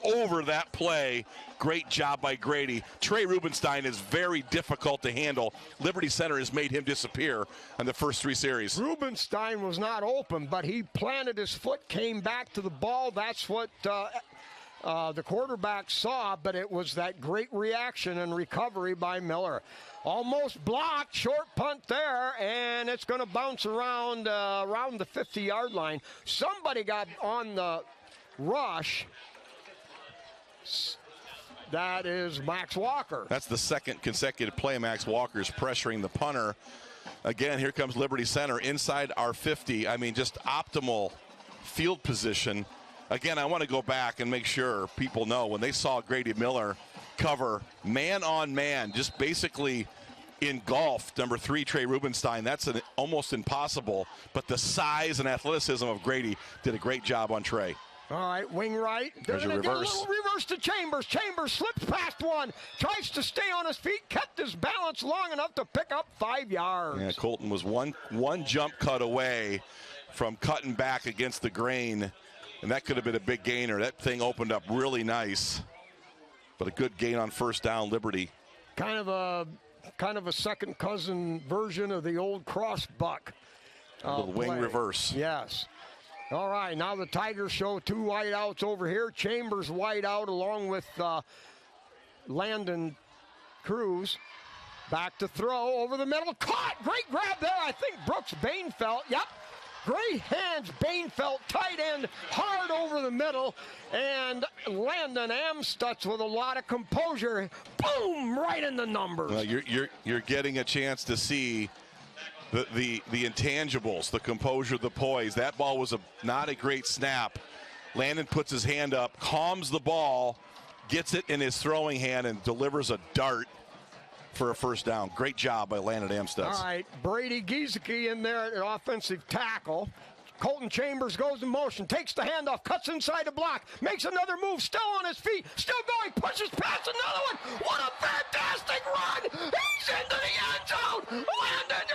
over that play. Great job by Grady. Trey Rubenstein is very difficult to handle. Liberty Center has made him disappear in the first 3 series. Rubenstein was not open, but he planted his foot, came back to the ball. That's what the quarterback saw, but it was that great reaction and recovery by Miller. Almost blocked, short punt there, and it's going to bounce around the 50-yard line. Somebody got on the rush. That is Max Walker. That's the second consecutive play Max Walker's pressuring the punter. Again, here comes Liberty Center inside our 50. I mean, just optimal field position. Again, I want to go back and make sure people know when they saw Grady Miller cover man on man, just basically engulfed number 3, Trey Rubenstein. That's almost impossible, but the size and athleticism of Grady did a great job on Trey. All right, wing right. There's a reverse. A little reverse to Chambers. Chambers slips past one, tries to stay on his feet, kept his balance long enough to pick up 5 yards. Yeah, Colton was one jump cut away from cutting back against the grain, and that could have been a big gainer. That thing opened up really nice, but a good gain on first down, Liberty. Kind of a second cousin version of the old cross buck. A little wing reverse. Yes. All right, now the Tigers show 2 wideouts over here. Chambers wide out along with Landon Cruz. Back to throw over the middle. Caught! Great grab there. I think Brooks Bainfeld. Yep. Great hands. Bainfeld, tight end, hard over the middle. And Landon Amstutz with a lot of composure. Boom! Right in the numbers. You're getting a chance to see the intangibles, the composure, the poise. That ball was not a great snap. Landon puts his hand up, calms the ball, gets it in his throwing hand, and delivers a dart for a first down. Great job by Landon Amstutz. All right, Brady Giesecke in there at an offensive tackle. Colton Chambers goes in motion, takes the handoff, cuts inside the block, makes another move, still on his feet, still going, pushes past another one. What a fantastic run! He's into the end zone! Landon,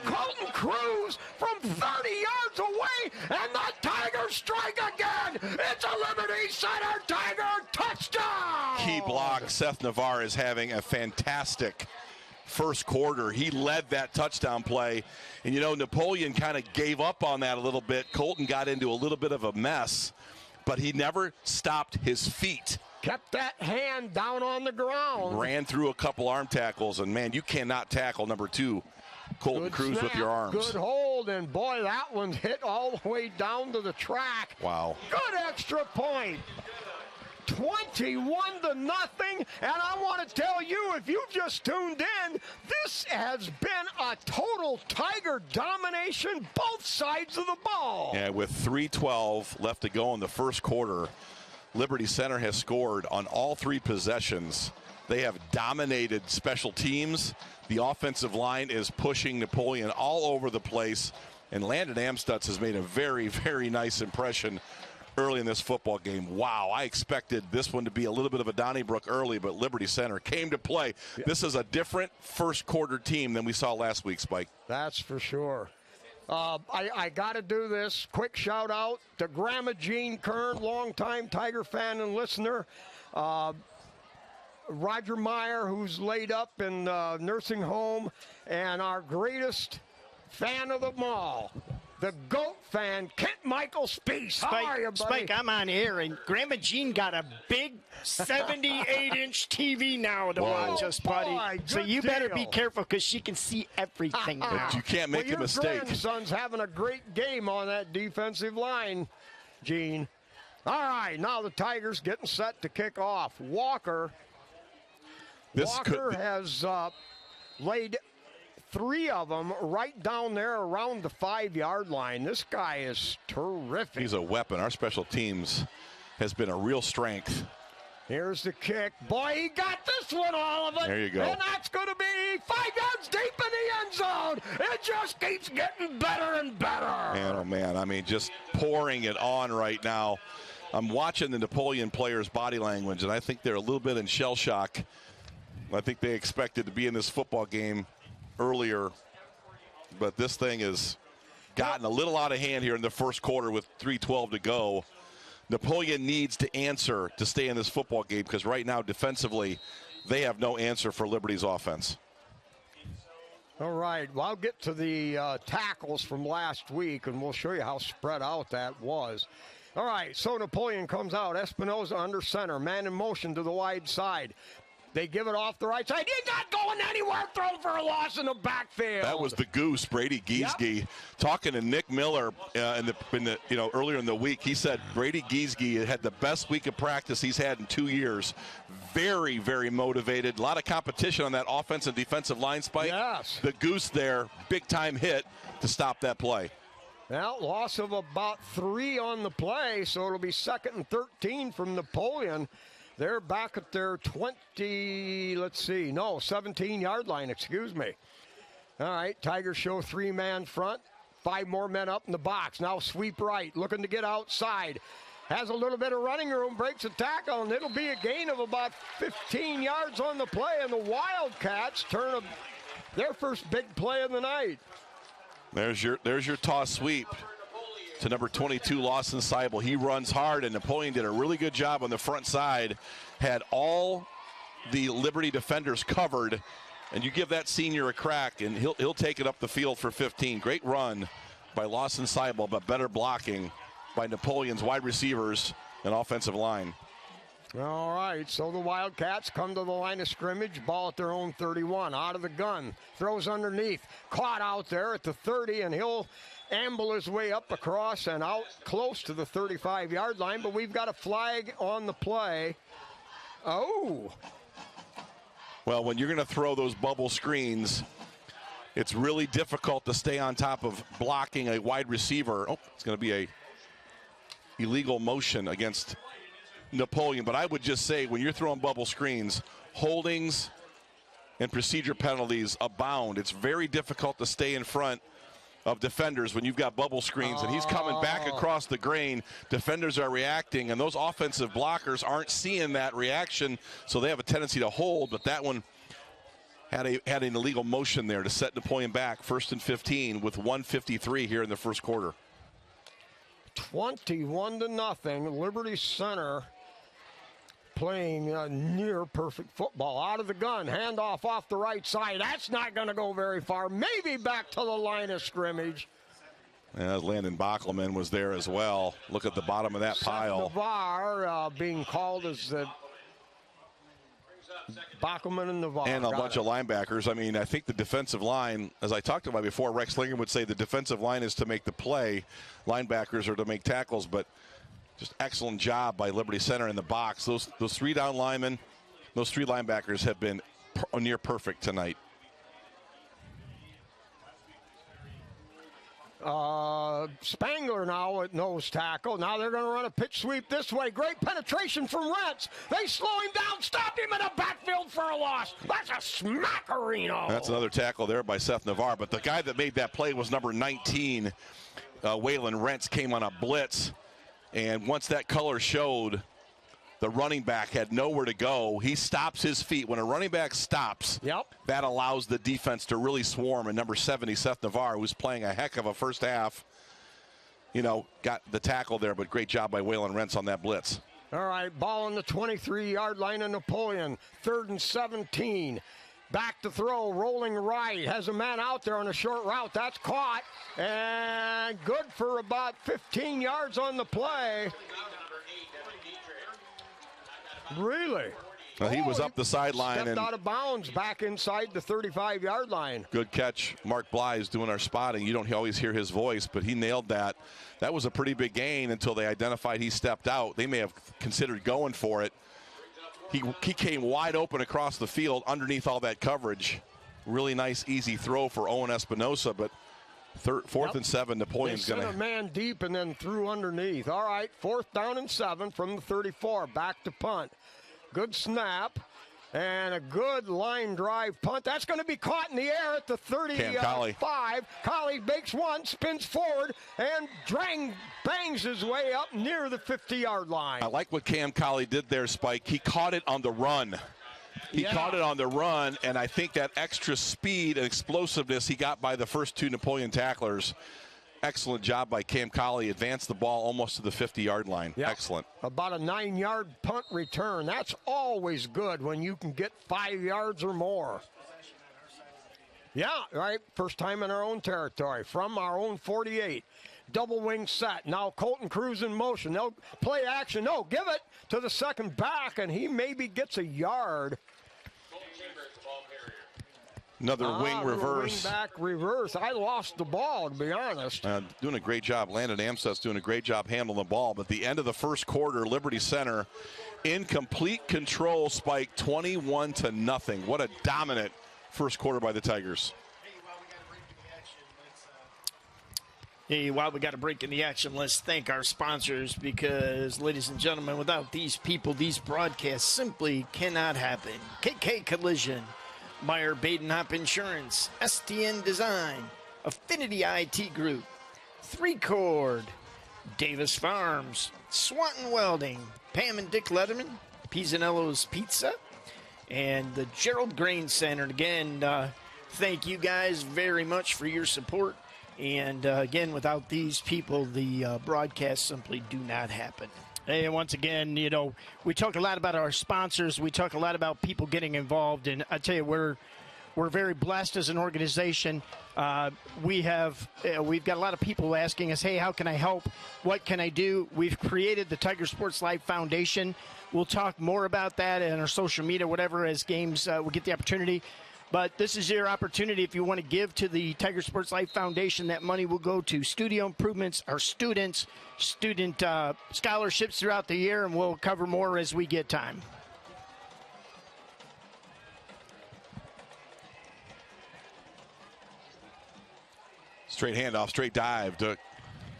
Colton Cruz from 30 yards away, and the Tigers strike again! It's a Liberty Center Tiger touchdown! key block. Seth Navarre is having a fantastic first quarter. He led that touchdown play. And, you know, Napoleon kind of gave up on that a little bit. Colton got into a little bit of a mess, but he never stopped his feet. Kept that hand down on the ground. Ran through a couple arm tackles, and, man, you cannot tackle number 2, Colton Cruz, with your arms. Good hold, and, boy, that one hit all the way down to the track. Wow. Good extra point. 21-0, and I want to tell you, if you've just tuned in, this has been a total Tiger domination, both sides of the ball. Yeah, with 3:12 left to go in the first quarter, Liberty Center has scored on all 3 possessions. They have dominated special teams. The offensive line is pushing Napoleon all over the place, and Landon Amstutz has made a very, very nice impression early in this football game. Wow, I expected this one to be a little bit of a Donnybrook early, but Liberty Center came to play. This is a different first quarter team than we saw last week, Spike. That's for sure. I got to do this. Quick shout out to Grandma Jean Kern, longtime Tiger fan and listener. Roger Meyer, who's laid up in nursing home, and our greatest fan of them all, the GOAT fan, Kent Michael Spies. How are you, buddy? Spike, I'm on air, and Grandma Jean got a big 78-inch TV now to watch us, buddy. Boy, so good you better be deal. careful because she can see everything now. You can't make a mistake. Your grandson's having a great game on that defensive line, Gene. All right, now the Tigers getting set to kick off. Walker has laid 3 of them right down there around the 5-yard line. This guy is terrific. He's a weapon. Our special teams has been a real strength. Here's the kick. Boy, he got this one, all of it. There you go. And that's going to be 5 yards deep in the end zone. It just keeps getting better and better. Man, oh, man. I mean, just pouring it on right now. I'm watching the Napoleon players' body language, and I think they're a little bit in shell shock. I think they expected to be in this football game earlier, but this thing has gotten a little out of hand here in the first quarter with 3:12 to go. Napoleon needs to answer to stay in this football game because right now defensively they have no answer for Liberty's offense. All right, well, I'll get to the tackles from last week, and we'll show you how spread out that was. All right, so Napoleon comes out. Espinoza under center, man in motion to the wide side. They give it off the right side. He's not going anywhere. Throw for a loss in the backfield. That was the goose, Brady Giesge. Yep. Talking to Nick Miller earlier in the week, he said Brady Giesge had the best week of practice he's had in 2 years. Very, very motivated. A lot of competition on that offensive and defensive line, Spike. Yes. The goose there, big-time hit to stop that play. Well, loss of about 3 on the play, so it'll be 2nd and 13 from Napoleon. They're back at their 17-yard line, excuse me. All right, Tigers show 3-man front, 5 more men up in the box. Now sweep right, looking to get outside. Has a little bit of running room, breaks a tackle, and it'll be a gain of about 15 yards on the play, and the Wildcats turn their first big play of the night. There's your toss sweep to number 22, Lawson Seibel. He runs hard, and Napoleon did a really good job on the front side. Had all the Liberty defenders covered, and you give that senior a crack, and he'll take it up the field for 15. Great run by Lawson Seibel, but better blocking by Napoleon's wide receivers and offensive line. All right, so the Wildcats come to the line of scrimmage, ball at their own 31, out of the gun, throws underneath, caught out there at the 30, and he'll amble his way up across and out close to the 35-yard line, but we've got a flag on the play. Oh. Well, when you're going to throw those bubble screens, it's really difficult to stay on top of blocking a wide receiver. Oh, it's going to be a illegal motion against Napoleon, but I would just say when you're throwing bubble screens, holdings and procedure penalties abound. It's very difficult to stay in front of defenders when you've got bubble screens, and he's coming back across the grain. Defenders are reacting, and those offensive blockers aren't seeing that reaction, so they have a tendency to hold, but that one had an illegal motion there to set Napoleon back, 1st and 15 with 1:53 here in the first quarter. 21-0, Liberty Center playing near perfect football. Out of the gun, handoff off the right side. That's not going to go very far. Maybe back to the line of scrimmage. Landon Bockelman was there as well. Look at the bottom of that pile. Navarre being called as the Bockelman and Navarre. And a bunch of linebackers. I mean, I think the defensive line, as I talked about before, Rex Slinger would say the defensive line is to make the play. Linebackers are to make tackles, but just excellent job by Liberty Center in the box. Those three down linemen, those three linebackers have been near perfect tonight. Spangler now at nose tackle. Now they're going to run a pitch sweep this way. Great penetration from Rentz. They slow him down, stopped him in the backfield for a loss. That's a smackerino. That's another tackle there by Seth Navarre. But the guy that made that play was number 19, Waylon Rentz, came on a blitz. And once that color showed, the running back had nowhere to go. He stops his feet. When a running back stops, that allows the defense to really swarm. And number 70, Seth Navarre, who's playing a heck of a first half, got the tackle there, but great job by Waylon Rentz on that blitz. All right, ball on the 23-yard line of Napoleon. 3rd and 17. Back to throw, rolling right. Has a man out there on a short route. That's caught. And good for about 15 yards on the play. Really? Well, he was up the sideline stepped and out of bounds back inside the 35-yard line. Good catch. Mark Bly is doing our spotting. You don't always hear his voice, but he nailed that. That was a pretty big gain until they identified he stepped out. They may have considered going for it. He came wide open across the field underneath all that coverage. Really nice, easy throw for Owen Espinosa, but 4th and 7, Napoleon's going to. Sent a man deep and then threw underneath. All right, 4th down and 7 from the 34. Back to punt. Good snap and a good line drive punt. That's going to be caught in the air at the 35. Colley makes one, spins forward, and bangs his way up near the 50-yard line. I like what Cam Colley did there, Spike. He caught it on the run. He caught it on the run, and I think that extra speed and explosiveness he got by the first two Napoleon tacklers. Excellent job by Cam Colley. Advanced the ball almost to the 50-yard line. Yep. Excellent. About a 9-yard punt return. That's always good when you can get 5 yards or more. Yeah, right. First time in our own territory from our own 48. Double wing set. Now Colton Cruz in motion. They'll play action. No, give it to the second back, and he maybe gets a yard. Another wing reverse. Wing back reverse. I lost the ball, to be honest. Doing a great job. Landon Amstutz doing a great job handling the ball. But the end of the first quarter, Liberty Center in complete control, Spike 21-0. What a dominant first quarter by the Tigers. Hey, while we got a break in the action, let's thank our sponsors because, ladies and gentlemen, without these people, these broadcasts simply cannot happen. KK Collision, Meyer Badenhop Insurance, STN Design, Affinity IT Group, 3Chord, Davis Farms, Swanton Welding, Pam and Dick Letterman, Pisanello's Pizza, and the Gerald Grain Center. Again, thank you guys very much for your support. And again, without these people, the broadcasts simply do not happen. And once again, we talk a lot about our sponsors. We talk a lot about people getting involved. And I tell you, we're very blessed as an organization. We've got a lot of people asking us, hey, how can I help? What can I do? We've created the Tiger Sports Life Foundation. We'll talk more about that in our social media, whatever, as games we get the opportunity. But this is your opportunity if you want to give to the Tiger Sports Life Foundation. That money will go to studio improvements, our student scholarships throughout the year, and we'll cover more as we get time. Straight handoff, straight dive to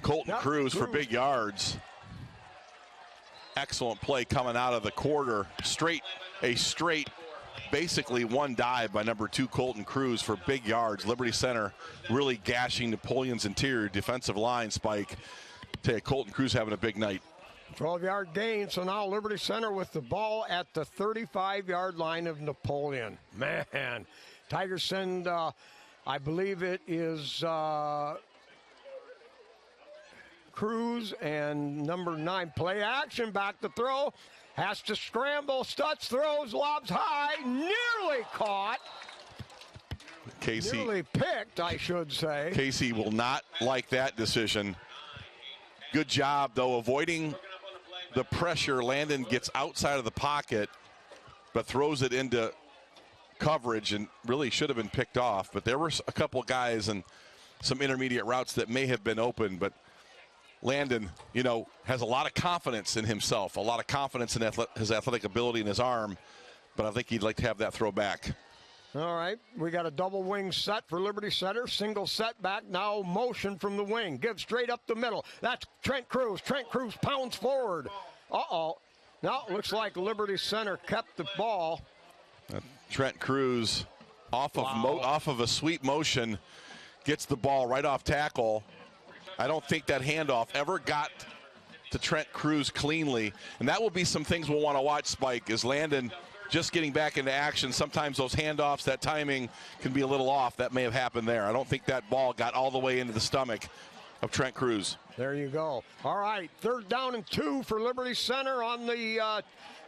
Colton Cruz for big yards. Excellent play coming out of the quarter. Basically one dive by number 2 Colton Cruz for big yards. Liberty Center really gashing Napoleon's interior defensive line, Spike. Tell you, Colton Cruz having a big night. 12-yard gain, so now Liberty Center with the ball at the 35-yard line of Napoleon. Man, Tigers send, I believe it is Cruz, and number 9, play action, back to throw. Has to scramble. Stutz throws, lobs high, nearly caught. Casey. Nearly picked, I should say. Casey will not like that decision. Good job, though, avoiding the pressure. Landon gets outside of the pocket, but throws it into coverage and really should have been picked off. But there were a couple guys and some intermediate routes that may have been open, but Landon, you know, has a lot of confidence in himself, a lot of confidence in his athletic ability and his arm, but I think he'd like to have that throw back. All right, we got a double wing set for Liberty Center. Single setback, now motion from the wing. Give straight up the middle. That's Trent Cruz. Trent Cruz pounds forward. Uh-oh. Now it looks like Liberty Center kept the ball. Trent Cruz off of a sweep motion gets the ball right off tackle. I don't think that handoff ever got to Trent Cruz cleanly, and that will be some things we'll want to watch, Spike, is Landon just getting back into action. Sometimes those handoffs, that timing can be a little off. That may have happened there. I don't think that ball got all the way into the stomach of Trent Cruz. There you go. All right, 3rd down and 2 for Liberty Center on the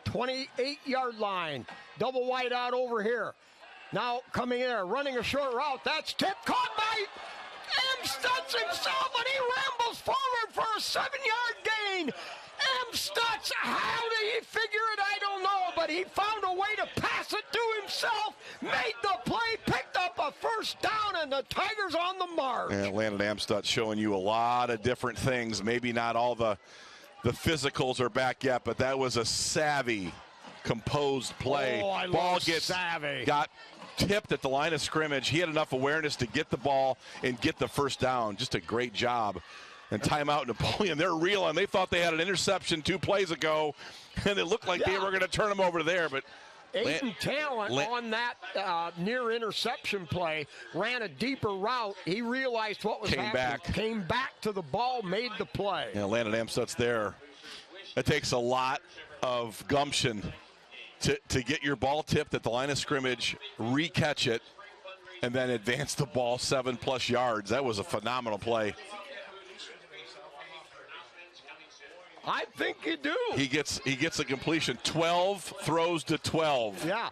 28-yard line. Double wide out over here. Now coming in there, running a short route. That's tipped, caught by M. Stutz himself, and he rambles forward for a 7-yard gain. M. Stutz, how did he figure it? I don't know, but he found a way to pass it to himself, made the play, picked up a 1st down, and the Tigers on the march. Yeah, Landon Amstutz showing you a lot of different things. Maybe not all the physicals are back yet, but that was a savvy, composed play. Oh, I ball love gets savvy. Got tipped at the line of scrimmage. He had enough awareness to get the ball and get the 1st down. Just a great job. And timeout Napoleon, they're reeling. They thought they had an interception 2 plays ago, and it looked like they were going to turn them over there. But Aiden Talent on that near interception play ran a deeper route. He realized what was happening. Came back to the ball, made the play. Yeah, Landon Amstutz there. It takes a lot of gumption to get your ball tipped at the line of scrimmage, re-catch it, and then advance the ball 7+ yards. That was a phenomenal play. I think you do. He gets a completion. 12 throws to 12. Yeah.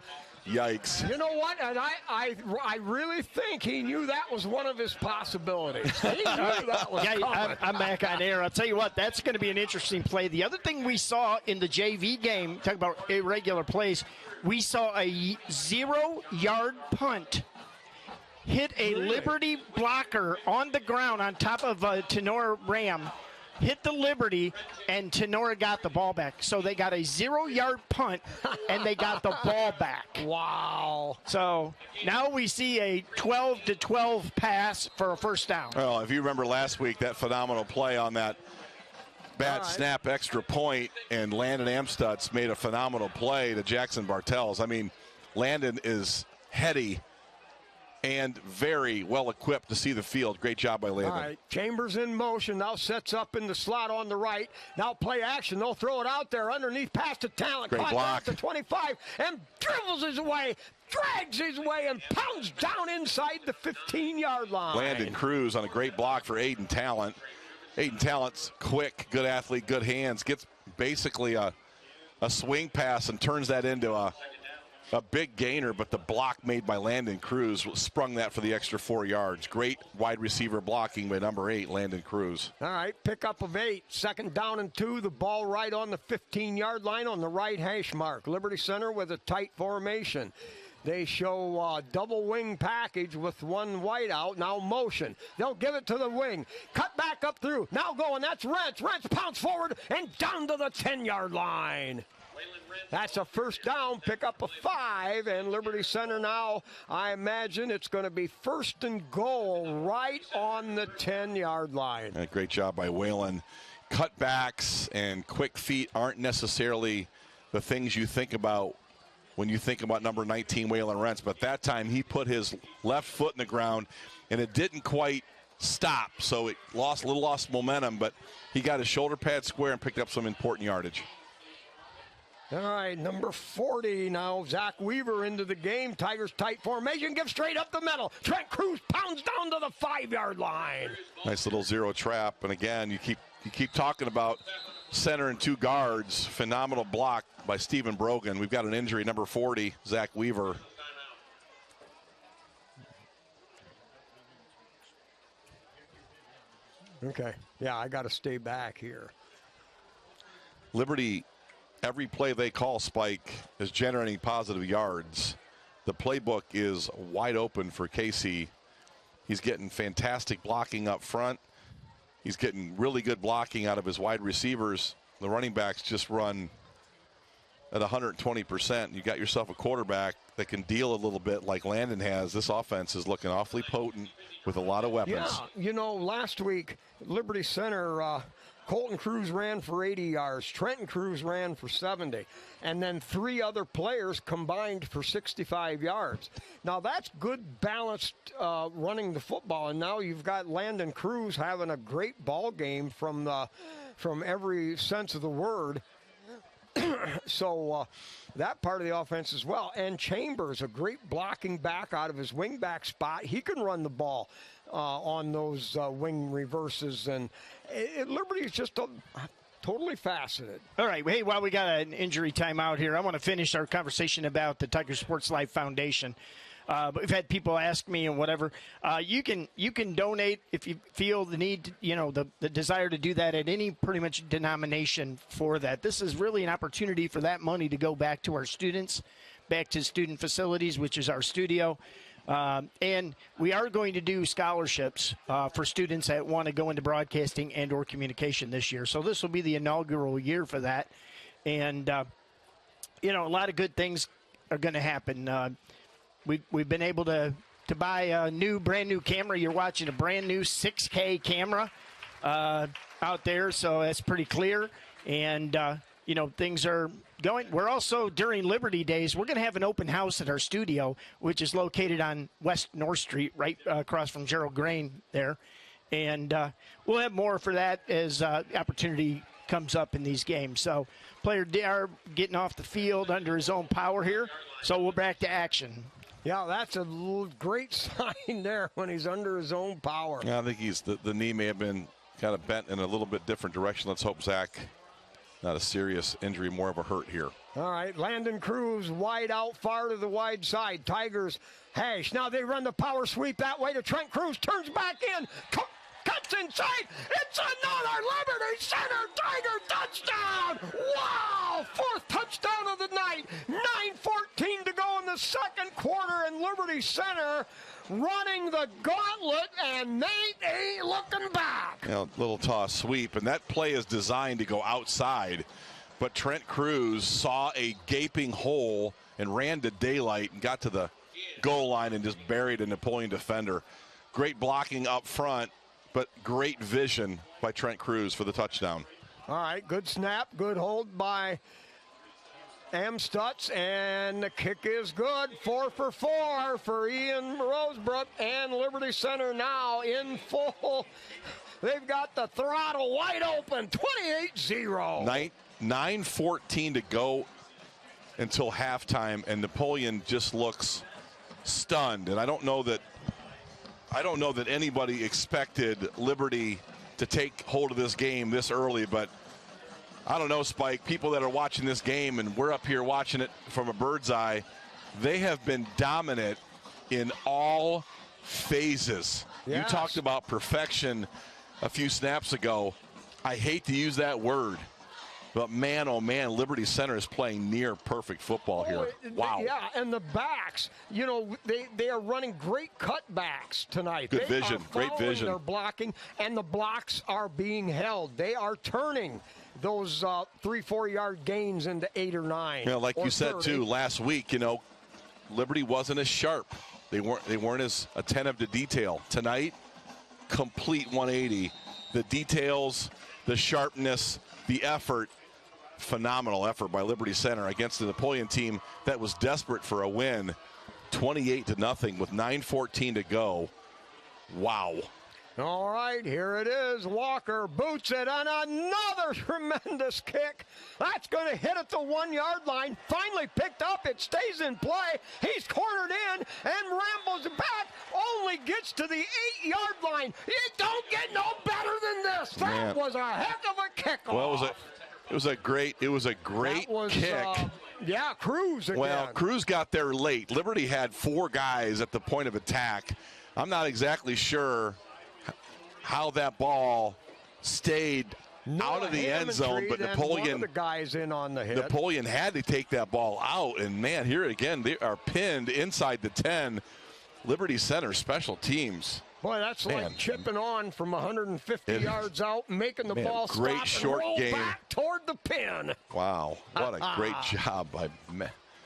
Yikes. You know what? And I really think he knew that was one of his possibilities. He knew that was coming. I'm back on air. I'll tell you what, that's going to be an interesting play. The other thing we saw in the JV game, talk about irregular plays, we saw a 0-yard punt hit a Liberty blocker on the ground on top of a Tenora Ram. Hit the Liberty, and Tenora got the ball back. So they got a 0-yard punt, and they got the ball back. Wow. So now we see a 12-12 pass for a 1st down. Well, if you remember last week, that phenomenal play on that bad snap extra point, and Landon Amstutz made a phenomenal play to Jackson Bartels. I mean, Landon is heady and very well equipped to see the field. Great job by Landon. All right, Chambers in motion, now sets up in the slot on the right. Now play action, they'll throw it out there underneath, pass to Talent. Great block. To 25, and dribbles his way, drags his way, and pounds down inside the 15-yard line. Landon Cruz on a great block for Aiden Talent. Aiden Talent's quick, good athlete, good hands, gets basically a swing pass and turns that into a big gainer, but the block made by Landon Cruz sprung that for the extra 4 yards. Great wide receiver blocking by number 8, Landon Cruz. All right, pickup of 8. 2nd down and 2. The ball right on the 15-yard line on the right hash mark. Liberty Center with a tight formation. They show double wing package with 1 wide out. Now motion. They'll give it to the wing. Cut back up through. Now going. That's Rentz. Rentz pounds forward and down to the 10-yard line. That's a 1st down, pick up a 5, and Liberty Center now, I imagine it's going to be 1st and goal right on the 10-yard line. Great job by Whalen. Cutbacks and quick feet aren't necessarily the things you think about when you think about number 19, Waylon Rentz, but that time he put his left foot in the ground, and it didn't quite stop, so it lost momentum, but he got his shoulder pad square and picked up some important yardage. All right, number 40 now. Zach Weaver into the game. Tigers tight formation, gives straight up the middle. Trent Cruz pounds down to the 5-yard line. Nice little zero trap. And again, you keep talking about center and 2 guards. Phenomenal block by Stephen Brogan. We've got an injury, number 40, Zach Weaver. Okay. Yeah, I got to stay back here. Liberty, every play they call, Spike, is generating positive yards. The playbook is wide open for Casey. He's getting fantastic blocking up front. He's getting really good blocking out of his wide receivers. The running backs just run at 120%. You got yourself a quarterback that can deal a little bit like Landon has. This offense is looking awfully potent with a lot of weapons. Yeah, last week, Liberty Center, Colton Cruz ran for 80 yards. Trenton Cruz ran for 70. And then 3 other players combined for 65 yards. Now, that's good balanced running the football. And now you've got Landon Cruz having a great ball game from every sense of the word. So that part of the offense as well. And Chambers, a great blocking back out of his wingback spot. He can run the ball on those wing reverses. And Liberty is just totally faceted. All right. Hey, while we got an injury timeout here, I want to finish our conversation about the Tiger Sports Life Foundation. But we've had people ask me and whatever. You can donate if you feel the need, the desire to do that at any pretty much denomination for that. This is really an opportunity for that money to go back to our students, back to student facilities, which is our studio. And we are going to do scholarships for students that want to go into broadcasting and or communication this year. So this will be the inaugural year for that. And, a lot of good things are going to happen. We've been able to buy a brand new camera. You're watching a brand new 6K camera out there, so that's pretty clear. And, things are going. We're also, during Liberty Days, we're going to have an open house at our studio, which is located on West North Street, right across from Gerald Grain there. And we'll have more for that as opportunity comes up in these games. So player DR getting off the field under his own power here. So we're back to action. Yeah, that's a great sign there when he's under his own power. Yeah, I think the knee may have been kind of bent in a little bit different direction. Let's hope Zach, not a serious injury, more of a hurt here. All right, Landon Cruz wide out, far to the wide side. Tigers hash. Now they run the power sweep that way to Trent Cruz. Turns back in. Cuts inside. It's another Liberty Center Tiger touchdown. Wow! 4th touchdown of the night. 9:14 to go in the second quarter, and Liberty Center running the gauntlet, and they ain't looking back. Little toss sweep, and that play is designed to go outside. But Trent Cruz saw a gaping hole and ran to daylight and got to the goal line and just buried a Napoleon defender. Great blocking up front, but great vision by Trent Cruz for the touchdown. All right, good snap, good hold by Amstutz, and the kick is good. 4 for 4 for Ian Rosebrook, and Liberty Center now in full. They've got the throttle wide open, 28-0. 9:14 to go until halftime, and Napoleon just looks stunned. And I don't know that anybody expected Liberty to take hold of this game this early, but I don't know, Spike, people that are watching this game, and we're up here watching it from a bird's eye, they have been dominant in all phases. Yes. You talked about perfection a few snaps ago. I hate to use that word, but man, oh man, Liberty Center is playing near perfect football here. Wow. Yeah, and the backs, they are running great cutbacks tonight. Good vision, great vision. They're blocking, and the blocks are being held. They are turning those 3-4 yard gains into 8 or 9. Like you said too last week, Liberty wasn't as sharp. They weren't as attentive to detail. Tonight, complete 180. The details, the sharpness, the effort. Phenomenal effort by Liberty Center against the Napoleon team that was desperate for a win. 28-0 with 9:14 to go. Wow. All right, here it is. Walker boots it on another tremendous kick. That's going to hit at the 1-yard line. Finally picked up. It stays in play. He's cornered in and rambles back. Only gets to the 8-yard line. It don't get no better than this. That was a heck of a kickoff. Well, it was a great kick. Yeah, Cruz again. Well, Cruz got there late. Liberty had 4 guys at the point of attack. I'm not exactly sure how that ball stayed out of the end zone, but Napoleon, one of the guys in on the hit. Napoleon had to take that ball out, and man, here again they are pinned inside the 10. Liberty Center special teams. Boy, that's like chipping on from 150 yards out, making the ball great stop short and roll game back toward the pin. Wow, what a great job by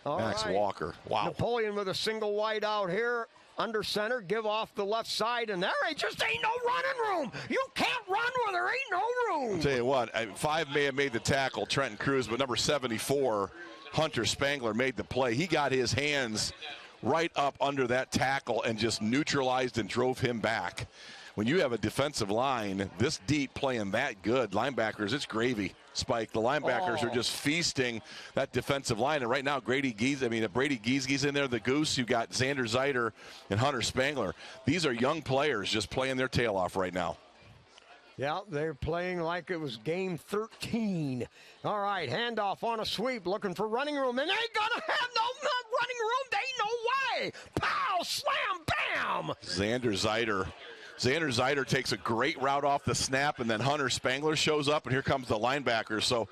Max Walker. Wow. Napoleon with a single wide out here. Under center, give off the left side, and there just ain't no running room. You can't run where there ain't no room. I'll tell you what, 5 may have made the tackle, Trenton Cruz, but number 74, Hunter Spangler, made the play. He got his hands right up under that tackle and just neutralized and drove him back. When you have a defensive line this deep playing that good, linebackers, it's gravy, Spike. The linebackers are just feasting that defensive line. And right now, Brady Giesge's in there, the Goose. You've got Xander Zeiter and Hunter Spangler. These are young players just playing their tail off right now. Yeah, they're playing like it was game 13. All right, handoff on a sweep, looking for running room. And they ain't going to have no running room. They ain't no way. Pow, slam, bam. Xander Zeiter takes a great route off the snap, and then Hunter Spangler shows up, and here comes the linebacker. So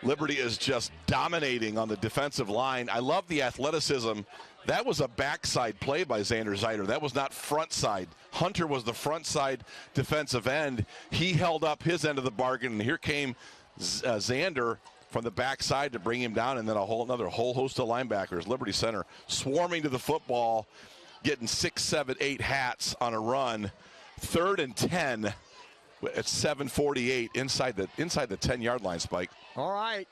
Liberty is just dominating on the defensive line. I love the athleticism. That was a backside play by Xander Zeiter. That was not front side. Hunter was the front side defensive end. He held up his end of the bargain, and here came Xander from the backside to bring him down, and then another whole host of linebackers. Liberty Center swarming to the football, getting 6, 7, 8 hats on a run. 3rd and 10 at 7:48 inside the 10-yard line, Spike. All right.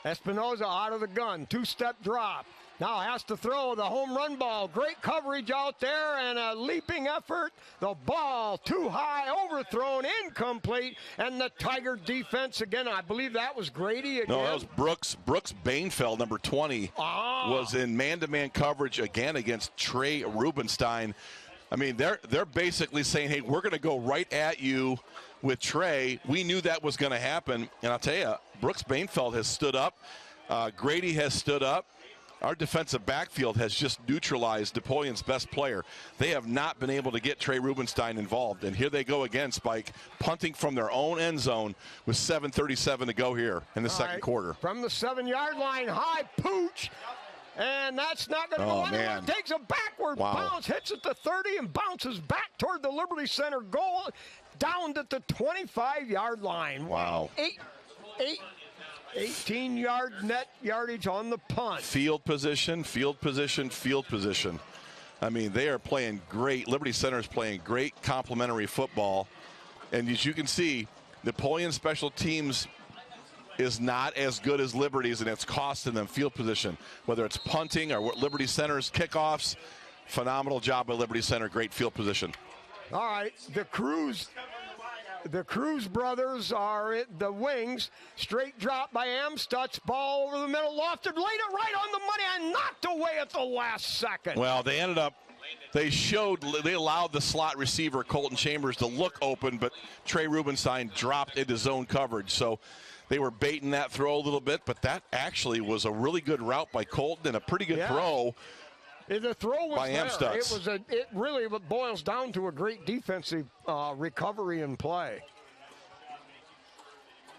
Espinoza out of the gun. 2-step drop. Now has to throw the home run ball. Great coverage out there and a leaping effort. The ball too high, overthrown, incomplete. And the Tiger defense again. I believe that was Grady again. No, that was Brooks. Brooks Bainfeld, number 20, was in man-to-man coverage again against Trey Rubenstein. I mean, they're basically saying, hey, we're going to go right at you with Trey. We knew that was going to happen. And I'll tell you, Brooks Bainfeld has stood up. Grady has stood up. Our defensive backfield has just neutralized Napoleon's best player. They have not been able to get Trey Rubenstein involved. And here they go again, Spike, punting from their own end zone with 7:37 to go here in the second quarter. From the 7-yard line, high pooch. And that's not going to go anywhere. Takes a backward bounce, hits at the 30, and bounces back toward the Liberty Center goal, down at the 25-yard line. Wow. 18-yard net yardage on the punt. Field position. I mean, they are playing great. Liberty Center is playing great complementary football. And as you can see, Napoleon special teams is not as good as Liberty's, and it's costing them field position. Whether it's punting or Liberty Center's kickoffs, phenomenal job by Liberty Center, great field position. All right, the Cruz brothers are at the wings. Straight drop by Amstutz, ball over the middle, lofted, laid it right on the money, and knocked away at the last second. Well, they allowed the slot receiver, Colton Chambers, to look open, but Trey Rubenstein dropped into zone coverage. So they were baiting that throw a little bit, but that actually was a really good route by Colton and a pretty good throw. The throw was by there. Amstutz. It really boils down to a great defensive recovery and play.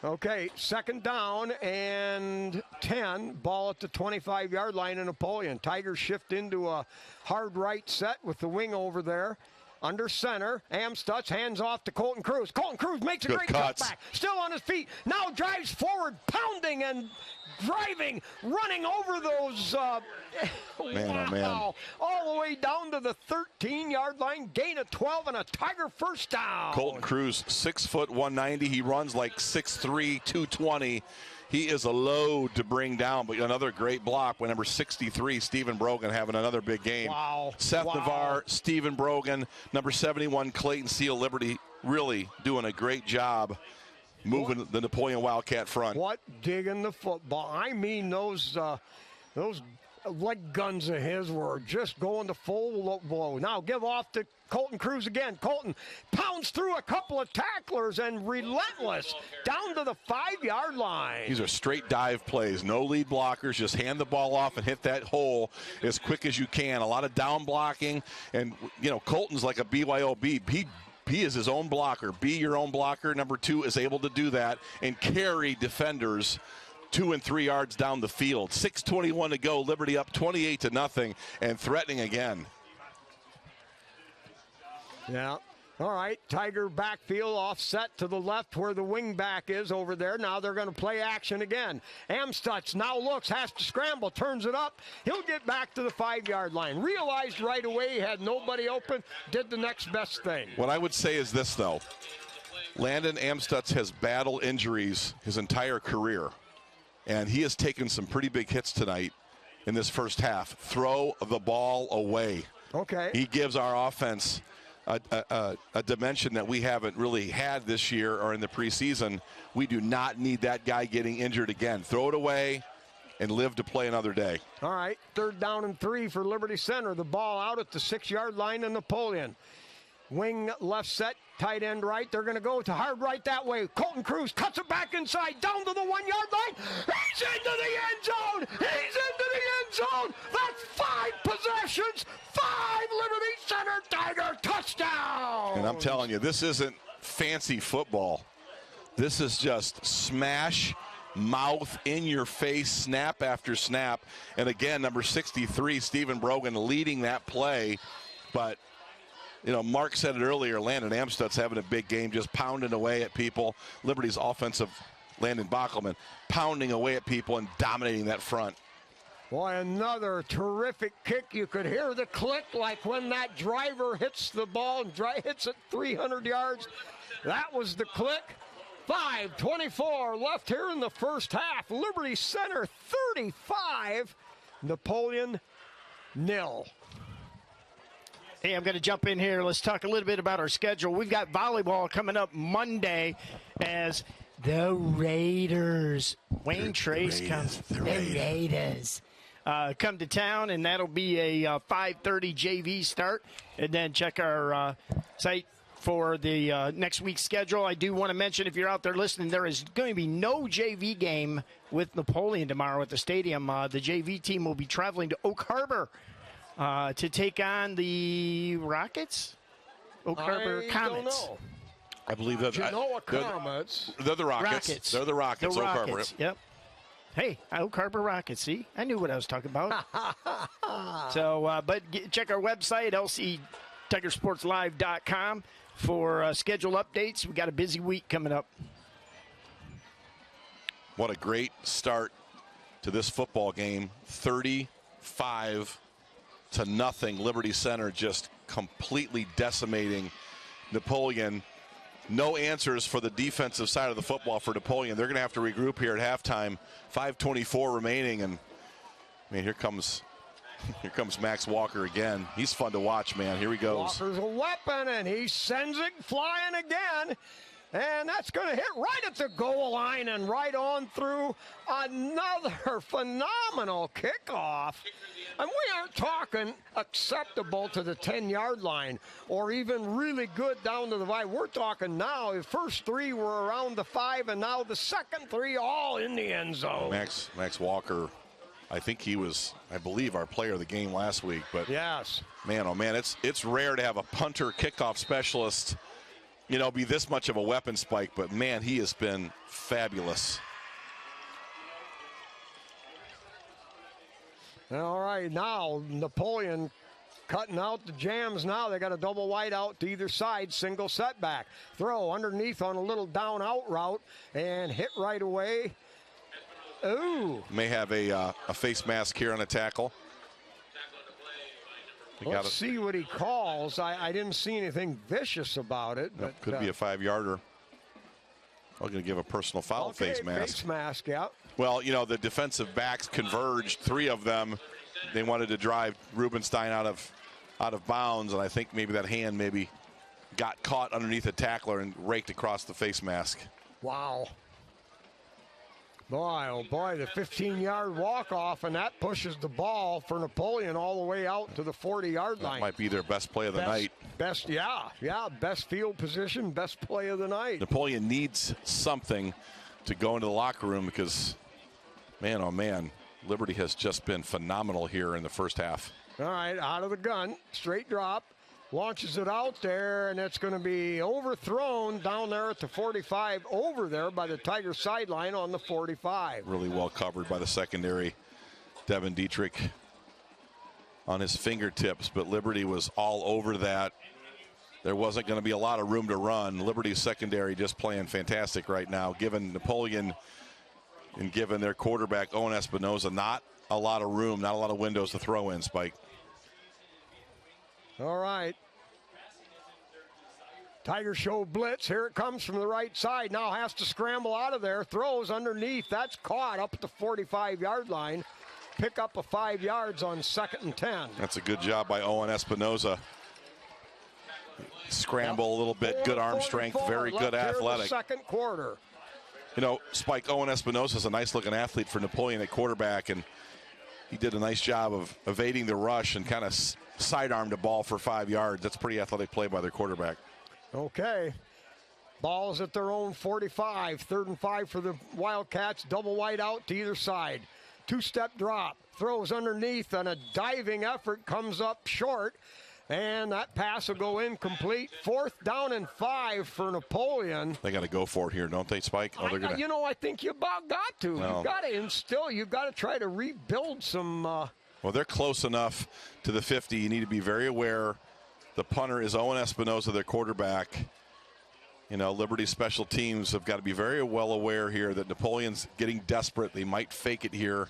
Okay, 2nd down and 10. Ball at the 25-yard line in Napoleon. Tigers shift into a hard right set with the wing over there. Under center, Amstutz hands off to Colton Cruz. Colton Cruz makes a great cutback. Still on his feet. Now drives forward, pounding and driving, running over those. Man. All the way down to the 13-yard line. Gain of 12 and a Tiger first down. Colton Cruz, 6 foot 190. He runs like 6'3", 220. He is a load to bring down, but another great block by number 63, Stephen Brogan, having another big game. Wow. Seth Navarre, Stephen Brogan, number 71, Clayton Seal, Liberty, really doing a great job moving the Napoleon Wildcat front. What digging the football. I mean, those leg guns of his were just going to full blow. Now give off to Colton Cruz again. Colton pounds through a couple of tacklers and relentless down to the 5-yard line. These are straight dive plays, no lead blockers. Just hand the ball off and hit that hole as quick as you can. A lot of down blocking, and Colton's like a BYOB. He is his own blocker. Be your own blocker. Number 2 is able to do that and carry defenders 2 and 3 yards down the field. 6:21 to go. Liberty up 28-0 and threatening again. Yeah. All right. Tiger backfield offset to the left where the wing back is over there. Now they're going to play action again. Amstutz now looks, has to scramble, turns it up. He'll get back to the 5-yard line. Realized right away he had nobody open, did the next best thing. What I would say is this, though. Landon Amstutz has battled injuries his entire career, and he has taken some pretty big hits tonight in this first half. Throw the ball away. Okay. He gives our offense a dimension that we haven't really had this year or in the preseason. We do not need that guy getting injured again. Throw it away and live to play another day. All right, 3rd down and 3 for Liberty Center. The ball out at the 6-yard line to Napoleon. Wing left set, tight end right. They're going to go to hard right that way. Colton Cruz cuts it back inside, down to the 1-yard line. He's into the end zone. He's into the end zone. That's 5 possessions. 5 Liberty Center Tiger touchdowns. And I'm telling you, this isn't fancy football. This is just smash, mouth, in your face, snap after snap. And again, number 63, Stephen Brogan, leading that play. But Mark said it earlier, Landon Amstutz having a big game, just pounding away at people. Liberty's offensive, Landon Bockelman, pounding away at people and dominating that front. Boy, another terrific kick. You could hear the click like when that driver hits the ball and hits it 300 yards. That was the click. 5:24 left here in the first half. Liberty Center 35, Napoleon 0. Hey, I'm going to jump in here. Let's talk a little bit about our schedule. We've got volleyball coming up Monday as the Raiders. Wayne Trace comes. The Raiders. Come to town, and that'll be a 5:30 JV start. And then check our site for the next week's schedule. I do want to mention, if you're out there listening, there is going to be no JV game with Napoleon tomorrow at the stadium. The JV team will be traveling to Oak Harbor to take on the Rockets? Oak Harbor Comets. Don't know. I believe that Genoa Comets. They're the Rockets. They're the Rockets. The Oak Rockets. Harbor. Yep. Hey, Oak Harbor Rockets. See, I knew what I was talking about. So, but check our website, lctigersportslive.com, for schedule updates. We got a busy week coming up. What a great start to this football game. 35-0. Liberty Center just completely decimating Napoleon. No answers for the defensive side of the football for Napoleon. They're going to have to regroup here at halftime. 5:24 remaining, and here comes Max Walker again. He's fun to watch, man. Here he goes. Walker's a weapon, and he sends it flying again. And that's going to hit right at the goal line and right on through. Another phenomenal kickoff. And we aren't talking acceptable to the 10-yard line or even really good down to the 5. We're talking now the first 3 were around the 5, and now the second 3 all in the end zone. Max Walker, I think he was, I believe, our player of the game last week. But yes, man, oh man, it's rare to have a punter kickoff specialist be this much of a weapon spike, but man, he has been fabulous. All right, now Napoleon cutting out the jams now. They got a double wide out to either side, single setback. Throw underneath on a little down out route and hit right away. Ooh. May have a face mask here on a tackle. Let's see what he calls. I didn't see anything vicious about it. Nope, could be a 5-yarder. I'm going to give a personal foul. Okay, face mask. Face mask, yeah. Well, you know, the defensive backs converged, 3 of them. They wanted to drive Rubenstein out of bounds, and I think maybe that hand got caught underneath a tackler and raked across the face mask. Wow. Boy, oh boy, the 15-yard walk-off, and that pushes the ball for Napoleon all the way out to the 40-yard line. That might be their best play of the night. Best field position, best play of the night. Napoleon needs something to go into the locker room because, man, oh man, Liberty has just been phenomenal here in the first half. All right, out of the gun, straight drop. Launches it out there, and it's going to be overthrown down there at the 45, over there by the Tiger sideline on the 45. Really well covered by the secondary. Devin Dietrich on his fingertips, but Liberty was all over that. There wasn't going to be a lot of room to run. Liberty's secondary just playing fantastic right now, given Napoleon and given their quarterback, Owen Espinoza, not a lot of room, not a lot of windows to throw in, Spike. All right. Tiger show blitz. Here it comes from the right side. Now has to scramble out of there. Throws underneath. That's caught up at the 45-yard line. Pick up a 5 yards on 2nd and 10. That's a good job by Owen Espinoza. Scramble a little bit. Good arm strength. Very good athletic. Second quarter. You know, Spike, Owen Espinoza is a nice-looking athlete for Napoleon at quarterback, and he did a nice job of evading the rush and kind of sidearmed the ball for 5 yards. That's a pretty athletic play by their quarterback. Okay. Ball's at their own 45. 3rd and 5 for the Wildcats. Double wide out to either side. 2-step drop. Throws underneath, and a diving effort comes up short. And that pass will go incomplete. 4th down and 5 for Napoleon. They got to go for it here, don't they, Spike? Oh, they're gonna... I think you about got to. Well, you've got to instill. You've got to try to rebuild some. Well, they're close enough to the 50. You need to be very aware. The punter is Owen Espinoza, their quarterback. You know, Liberty special teams have got to be very well aware here that Napoleon's getting desperate. They might fake it here.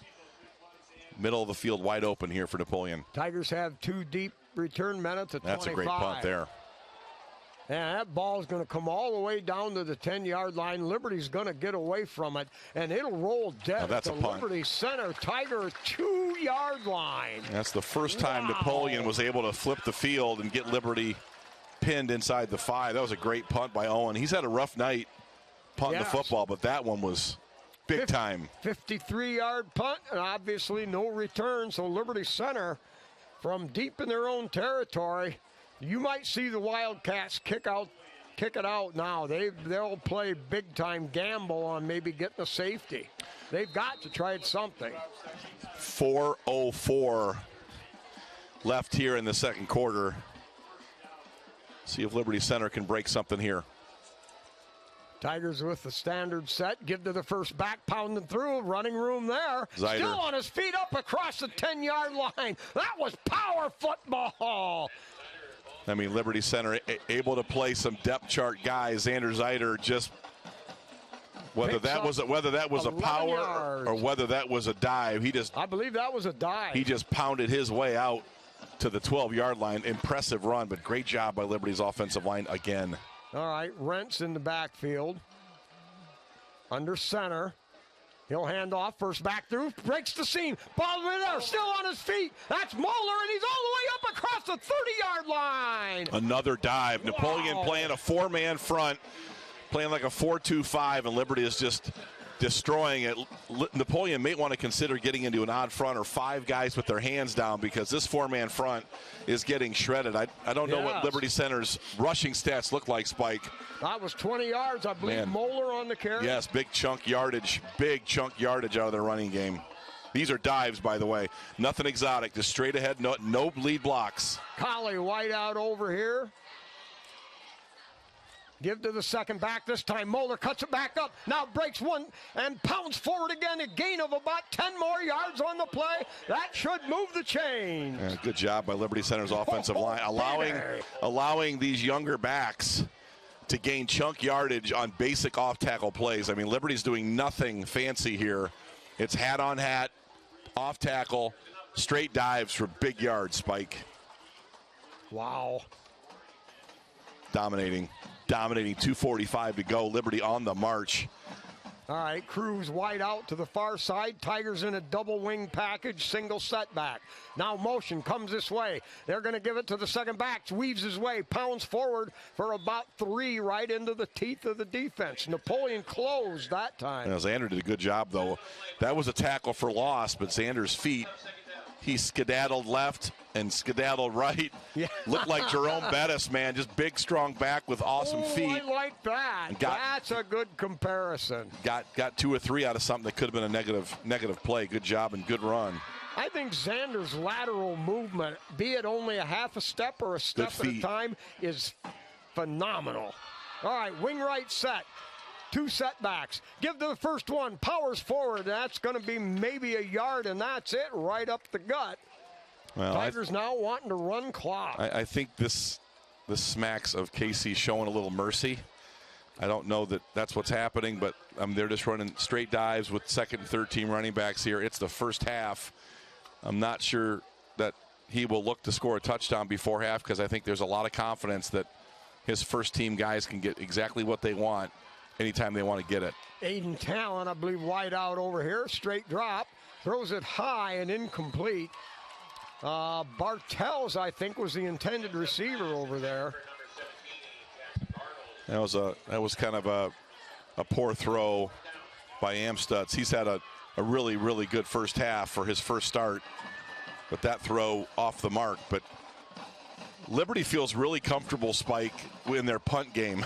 Middle of the field wide open here for Napoleon. Tigers have 2 deep return men at the 25. That's a great punt there. And that ball is going to come all the way down to the 10-yard line. Liberty's going to get away from it, and it'll roll dead at the Liberty center. Tiger 2-yard line. That's the first time Napoleon was able to flip the field and get Liberty pinned inside the 5. That was a great punt by Owen. He's had a rough night punting the football, but that one was big time. 53-yard punt, and obviously no return. So Liberty center from deep in their own territory. You might see the Wildcats kick it out now. They'll play big-time gamble on maybe getting a safety. They've got to try something. 4:04 left here in the second quarter. See if Liberty Center can break something here. Tigers with the standard set. Give to the first back, pounding through. Running room there. Zeider. Still on his feet up across the 10-yard line. That was power football. I mean, Liberty Center able to play some depth chart guys. Xander Zeider just whether that was a power yards. or whether that was a dive. I believe that was a dive. He just pounded his way out to the 12-yard line. Impressive run, but great job by Liberty's offensive line again. All right, Rentz in the backfield. Under center. He'll hand off, first back through, breaks the seam. Ball in there, still on his feet. That's Moeller, and he's all the way up across the 30-yard line. Another dive. Wow. Napoleon playing a 4-man front, playing like a 4-2-5, and Liberty is just destroying it. Napoleon may want to consider getting into an odd front or 5 guys with their hands down because this 4-man front is getting shredded. I don't know what Liberty Center's rushing stats look like, Spike. That was 20 yards, I believe. Moeller on the carry. Yes, big chunk yardage out of their running game. These are dives, by the way. Nothing exotic, just straight ahead, no lead blocks. Collie wide out over here. Give to the second back this time. Moeller cuts it back up. Now breaks one and pounds forward again. A gain of about 10 more yards on the play. That should move the chains. Yeah, good job by Liberty Center's offensive line. Allowing these younger backs to gain chunk yardage on basic off-tackle plays. I mean, Liberty's doing nothing fancy here. It's hat on hat, off-tackle, straight dives for big yards, Spike. Wow. Dominating. dominating. 2:45 to go. Liberty on the march. All right, Cruz wide out to the far side. Tigers in a double wing package, single setback. Now motion comes this way. They're going to give it to the second back. Weaves his way, pounds forward for about 3 right into the teeth of the defense. Napoleon closed that time. Xander did a good job, though. That was a tackle for loss, but Xander's feet, he skedaddled left and skedaddled right. Yeah. Looked like Jerome Bettis, man. Just big, strong back with awesome feet. I like that. That's a good comparison. Got 2 or 3 out of something that could have been a negative play. Good job and good run. I think Xander's lateral movement, be it only a half a step or a step at a time, is phenomenal. All right, wing right set. 2 setbacks. Give to the first one. Powers forward. That's going to be maybe a yard, and that's it. Right up the gut. Well, Tigers now wanting to run clock. I think this smacks of Casey showing a little mercy. I don't know that that's what's happening, but they're just running straight dives with second and third team running backs here. It's the first half. I'm not sure that he will look to score a touchdown before half because I think there's a lot of confidence that his first team guys can get exactly what they want anytime they want to get it. Aiden Talon, I believe, wide out over here. Straight drop. Throws it high and incomplete. Bartels, I think, was the intended receiver over there. That was kind of a poor throw by Amstutz. He's had a really, really good first half for his first start, but that throw off the mark. But Liberty feels really comfortable, Spike, in their punt game.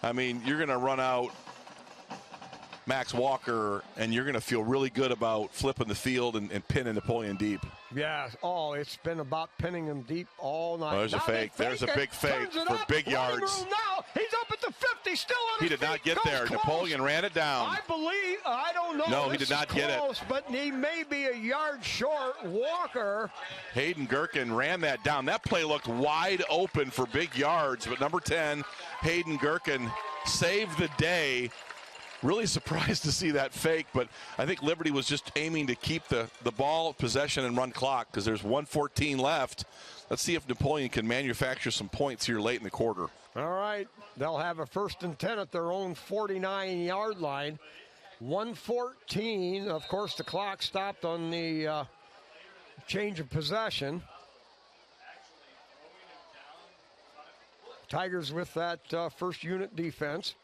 I mean, you're going to run out Max Walker, and you're going to feel really good about flipping the field and pinning Napoleon deep. Yeah. Oh, it's been about pinning him deep all night. Oh, there's a fake. There's a big fake for big yards. Now he's up at the 50, still on his He did not get there. Close. Napoleon ran it down. I don't know. No, he did not get it. But he may be a yard short. Walker. Hayden Gherkin ran that down. That play looked wide open for big yards, but number 10, Hayden Gherkin, saved the day. Really surprised to see that fake, but I think Liberty was just aiming to keep the ball, possession, and run clock because there's 1:14 left. Let's see if Napoleon can manufacture some points here late in the quarter. All right. They'll have a 1st and 10 at their own 49-yard line. 1:14. Of course, the clock stopped on the change of possession. Tigers with that first unit defense.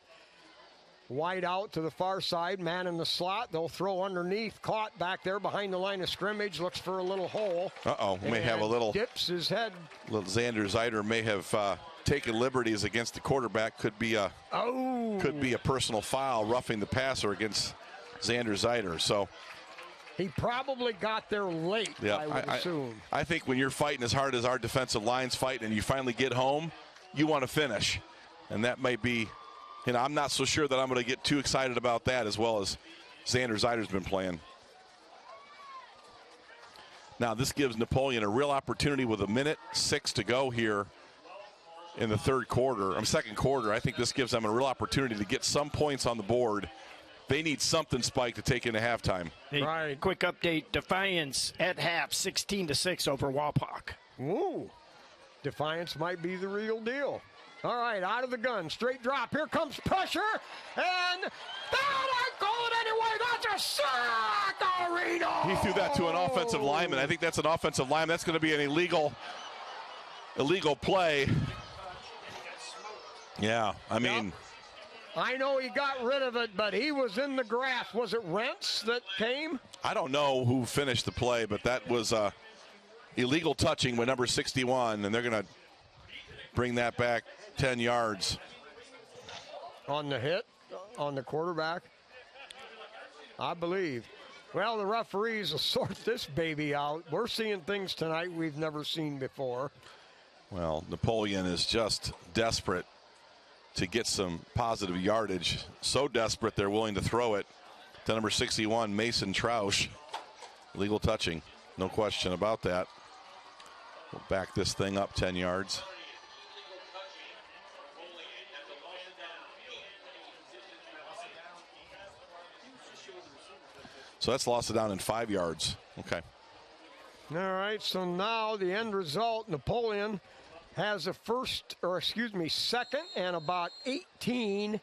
Wide out to the far side, man in the slot. They'll throw underneath, caught back there behind the line of scrimmage, looks for a little hole. May have a little. Dips his head. Little Xander Zeider may have taken liberties against the quarterback. Could be a personal foul, roughing the passer against Xander Zeider. So he probably got there late, yeah, I would assume. I think when you're fighting as hard as our defensive line's fighting and you finally get home, you want to finish. And that may be. I'm not so sure that I'm going to get too excited about that as well as Xander Zeider's been playing. Now, this gives Napoleon a real opportunity with 1:06 to go here in the second quarter. I think this gives them a real opportunity to get some points on the board. They need something, Spike, to take into halftime. Hey, right. Quick update. Defiance at half, 16-6 over Wapak. Ooh. Defiance might be the real deal. All right, out of the gun, straight drop. Here comes pressure, and I call it anyway. That's a sack, Areno. He threw that to an offensive lineman. I think that's an offensive lineman. That's going to be an illegal play. Yeah, I mean. Yep. I know he got rid of it, but he was in the grass. Was it Rents that came? I don't know who finished the play, but that was illegal touching with number 61, and they're going to bring that back 10 yards. On the hit, on the quarterback, I believe. Well, the referees will sort this baby out. We're seeing things tonight we've never seen before. Well, Napoleon is just desperate to get some positive yardage. So desperate they're willing to throw it to number 61, Mason Troush. Legal touching, no question about that. We'll back this thing up 10 yards. So that's lost it down in 5 yards. Okay. All right, so now the end result, Napoleon has a second and about 18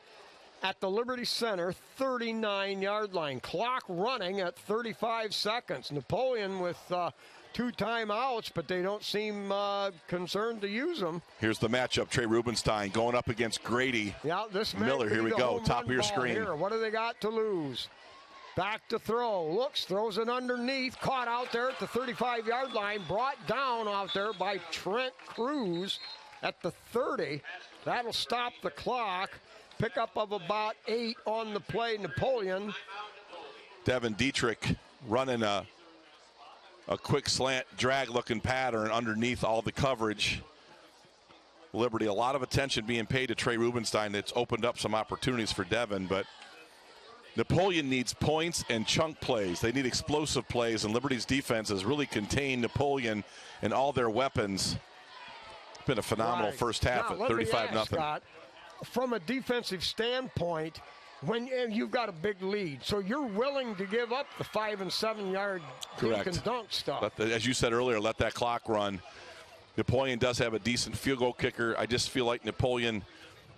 at the Liberty Center 39-yard line. Clock running at 35 seconds. Napoleon with 2 timeouts, but they don't seem concerned to use them. Here's the matchup. Trey Rubenstein going up against Grady. Yeah, this Miller. Here we go. Top of your screen. Here. What do they got to lose? Back to throw. Looks, throws it underneath. Caught out there at the 35-yard line. Brought down out there by Trent Cruz at the 30. That'll stop the clock. Pickup of about 8 on the play. Napoleon. Devin Dietrich running a quick slant drag looking pattern underneath all the coverage. Liberty, a lot of attention being paid to Trey Rubenstein. That's opened up some opportunities for Devin, but Napoleon needs points and chunk plays. They need explosive plays, and Liberty's defense has really contained Napoleon and all their weapons. It's been a phenomenal first half at 35-0. From a defensive standpoint, when you've got a big lead, so you're willing to give up the 5 and 7 yard dink and dunk stuff. As you said earlier, let that clock run. Napoleon does have a decent field goal kicker. I just feel like Napoleon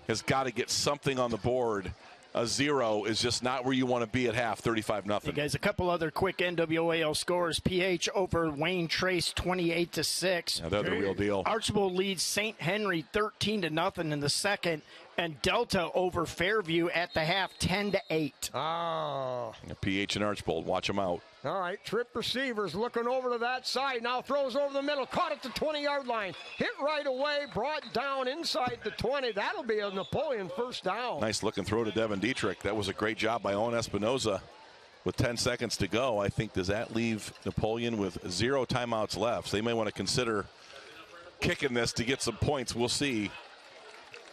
has got to get something on the board. A 0 is just not where you want to be at half, 35-0. Hey guys, a couple other quick NWAL scores. PH over Wayne Trace 28-6. Now they're the real deal. Archibald leads St. Henry 13-0 in the second. And Delta over Fairview at the half 10-8. Oh. PH and Archibald, watch them out. All right, trip receivers looking over to that side. Now throws over the middle, caught at the 20-yard line. Hit right away, brought down inside the 20. That'll be a Napoleon first down. Nice looking throw to Devin Dietrich. That was a great job by Owen Espinoza. With 10 seconds to go, I think, does that leave Napoleon with 0 timeouts left? So they may want to consider kicking this to get some points. We'll see.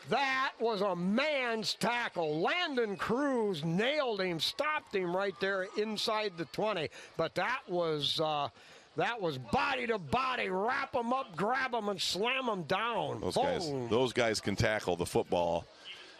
That was a man's tackle. Landon Cruz nailed him, stopped him right there inside the 20. But that was body to body. Wrap him up, grab him, and slam him down. Those guys can tackle the football.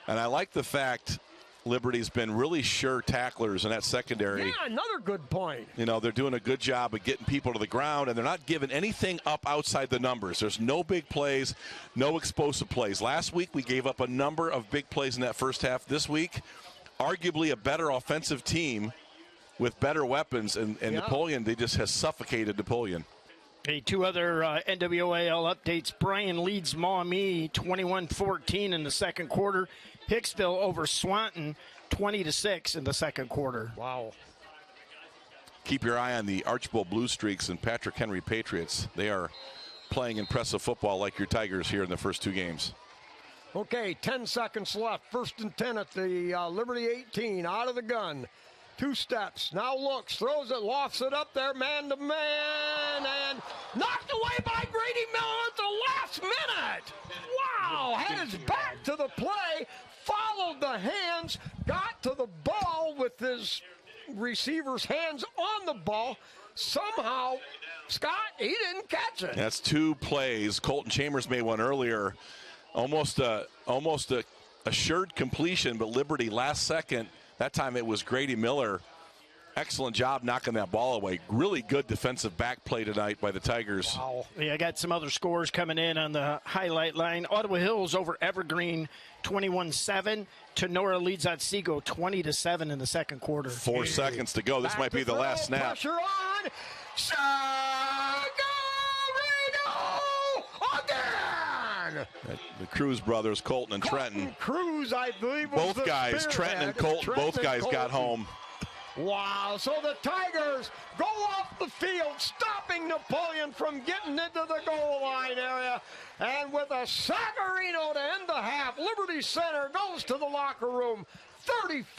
And I like the fact Liberty's been really sure tacklers in that secondary. Yeah, another good point. You know, they're doing a good job of getting people to the ground, and they're not giving anything up outside the numbers. There's no big plays, no explosive plays. Last week, we gave up a number of big plays in that first half. This week, arguably a better offensive team with better weapons, and Napoleon, they just has suffocated Napoleon. Hey, 2 other NWAL updates. Bryan leads Maumee 21-14 in the second quarter. Hicksville over Swanton 20-6 in the second quarter. Wow. Keep your eye on the Archibald Blue Streaks and Patrick Henry Patriots. They are playing impressive football like your Tigers here in the first 2 games. Okay, 10 seconds left. 1st and 10 at the Liberty 18. Out of the gun. 2 steps. Now looks, throws it, lofts it up there, man to man, and knocked away by Grady Miller at the last minute. Wow, had his back to the play, followed the hands, got to the ball with his receiver's hands on the ball. Somehow, Scott, he didn't catch it. That's 2 plays. Colton Chambers made one earlier. Almost a assured completion, but Liberty last second. That time it was Grady Miller. Excellent job knocking that ball away. Really good defensive back play tonight by the Tigers. Wow. Yeah, I got some other scores coming in on the highlight line. Ottawa Hills over Evergreen 21-7. Tenora leads Otsego 20-7 in the second quarter. 4 seconds to go. This might be the last snap. Pressure on. Again. The Cruz brothers, Colton and Trenton. Cruz, I believe, was both guys, Trenton and Colton, both guys got home. Wow, so the Tigers go off the field, stopping Napoleon from getting into the goal line area. And with a Sagarino to end the half, Liberty Center goes to the locker room 35-0.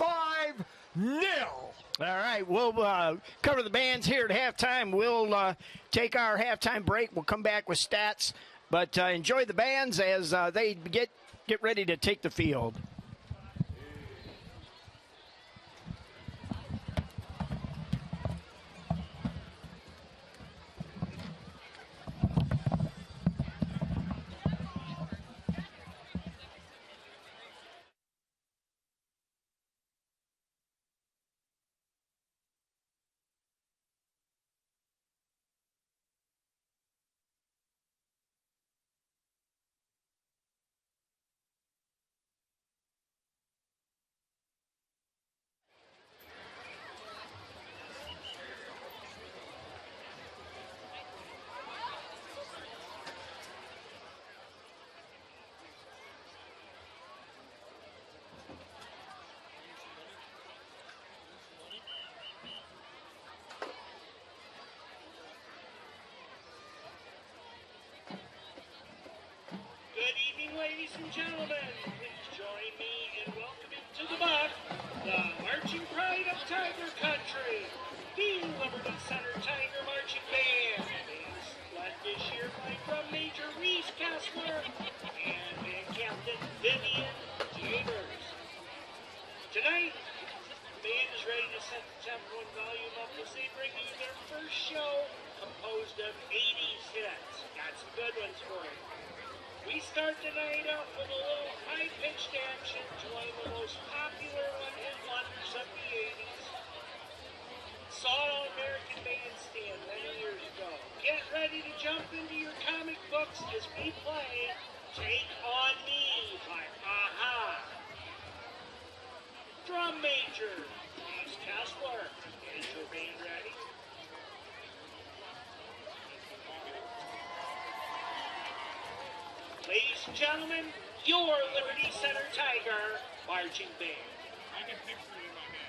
All right, we'll cover the bands here at halftime. We'll take our halftime break. We'll come back with stats. But enjoy the bands as they get ready to take the field. ladies and gentlemen, please join me in welcoming to the buck the marching pride of Tiger Country, the Liberty Center Tiger Marching Band. It's led this year by drum major Reese Kessler and band captain Vivian Chambers. Tonight, the band is ready to set the tempo and volume up as they bring you their first show composed of 80s hits. Got some good ones for you. We start the night off with a little high-pitched action to one of the most popular one-hit wonders of the 80s. Saw it on American Bandstand many years ago. Get ready to jump into your comic books as we play Take On Me by Aha. Drum major, Reese Kessler. Is your band ready? Ladies and gentlemen, your Liberty Center Tiger Marching Band. I can picture you in my head.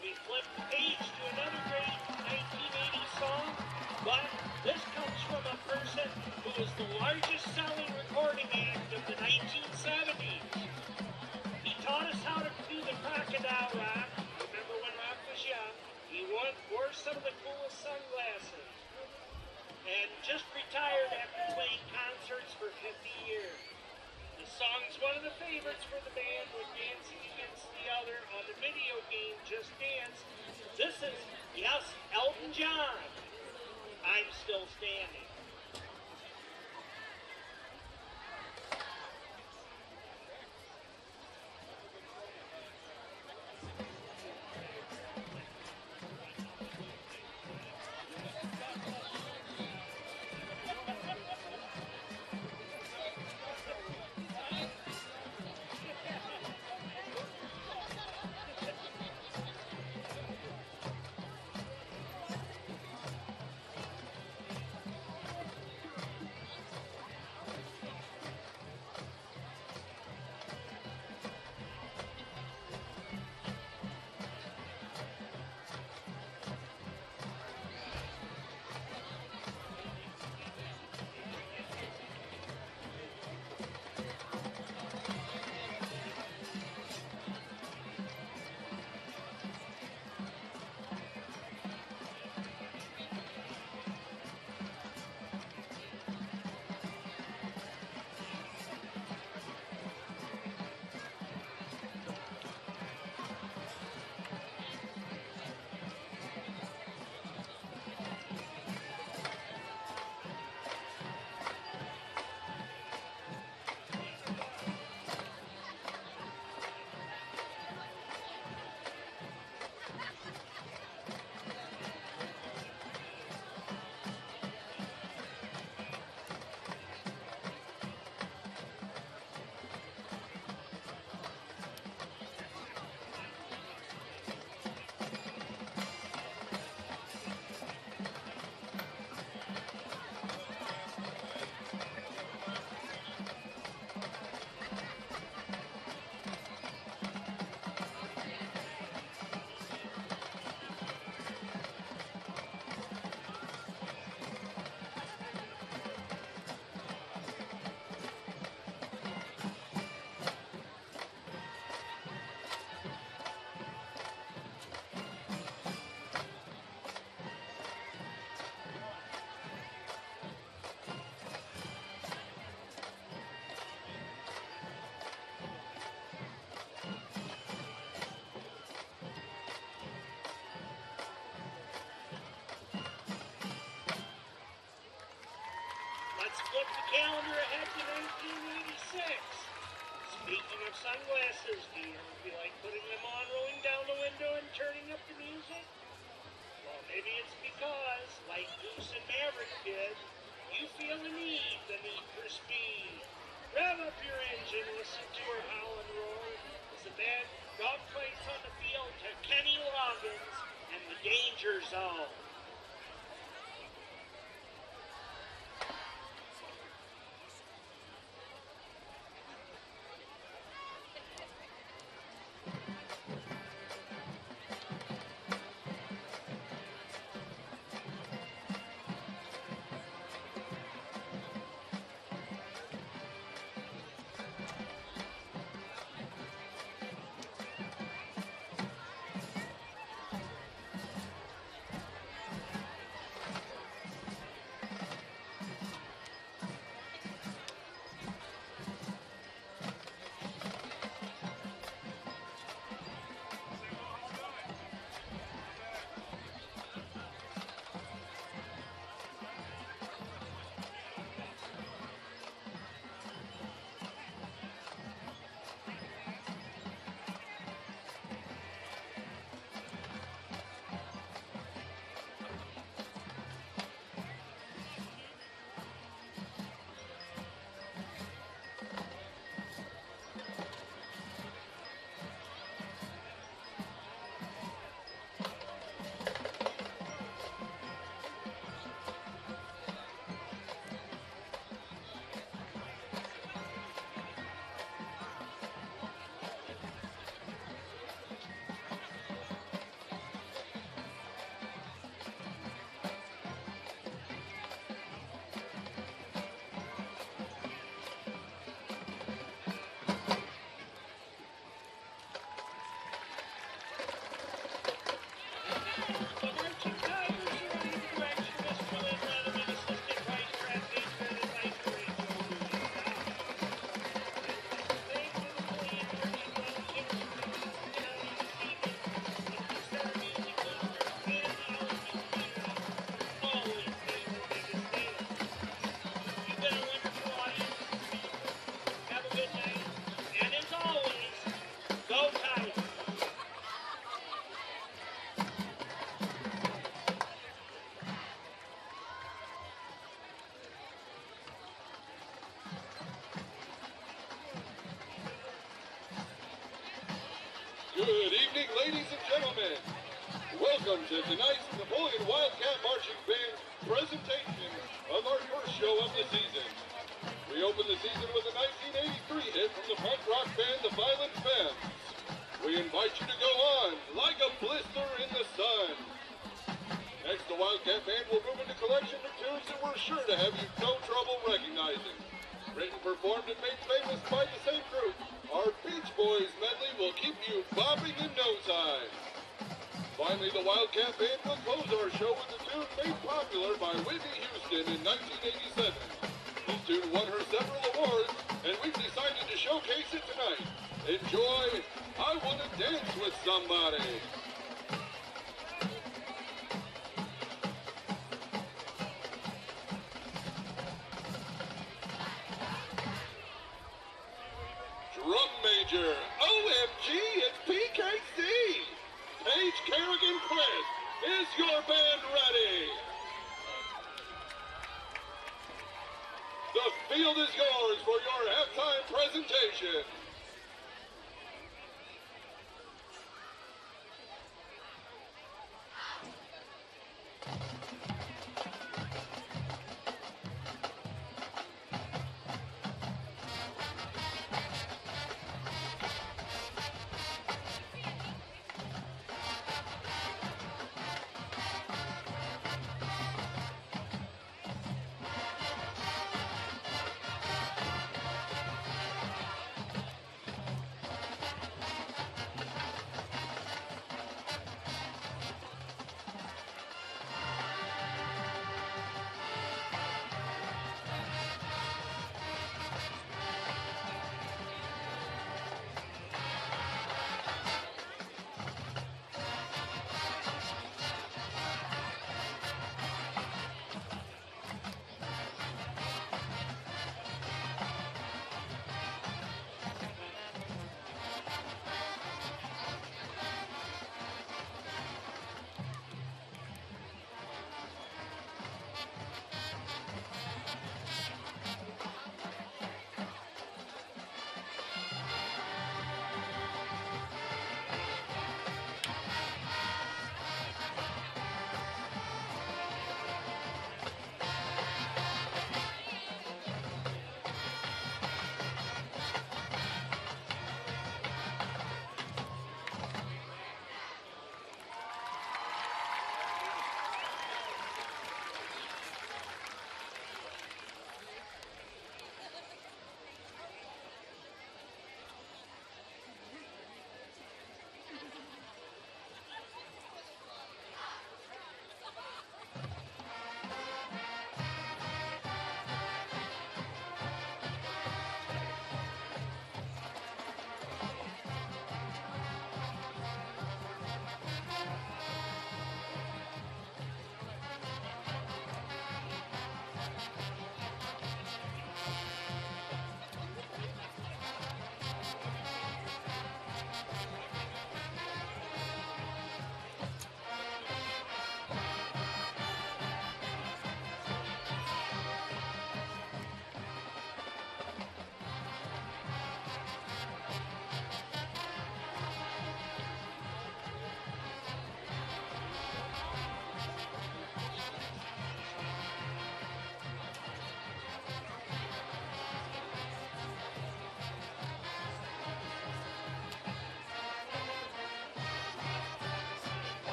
We flip the page to another great 1980 song, but this comes from a person who was the largest selling recording act of the 1970s. He taught us how to do the crocodile rock. Remember when rock was young? He wore some of the coolest sunglasses and just retired after playing concerts for 50 years. The song's one of the favorites for the band when dancing against the other on the video game Just Dance. This is, yes, Elton John. I'm Still Standing. calendar ahead to 1986. Speaking of sunglasses, do you ever feel like putting them on, rolling down the window, and turning up the music? Well, maybe it's because, like Goose and Maverick did, you feel the need for speed. Rev up your engine, listen to her howl and roar as the band dogfights on the field to Kenny Loggins and the Danger Zone. Good evening, ladies and gentlemen. Welcome to tonight's Napoleon Wildcat Marching Band presentation of our first show of the season. We opened the season with a 1983 hit from the punk rock band The Violent Femmes. We invite you to go on like a blister in the sun. Next, the Wildcat Band will move into collection of tunes that we're sure to have you no trouble recognizing. Written, performed, and made famous by the same group, our Beach Boys medley will keep you bopping in no time. Finally, the Wildcat Band will close our show with a tune made popular by Whitney Houston in 1987. This tune won her several awards, and we've decided to showcase it tonight. Enjoy I Wanna Dance with Somebody. Drum major, OMG, it's PKC! Paige, Kerrigan, Chris, is your band ready? The field is yours for your halftime presentation.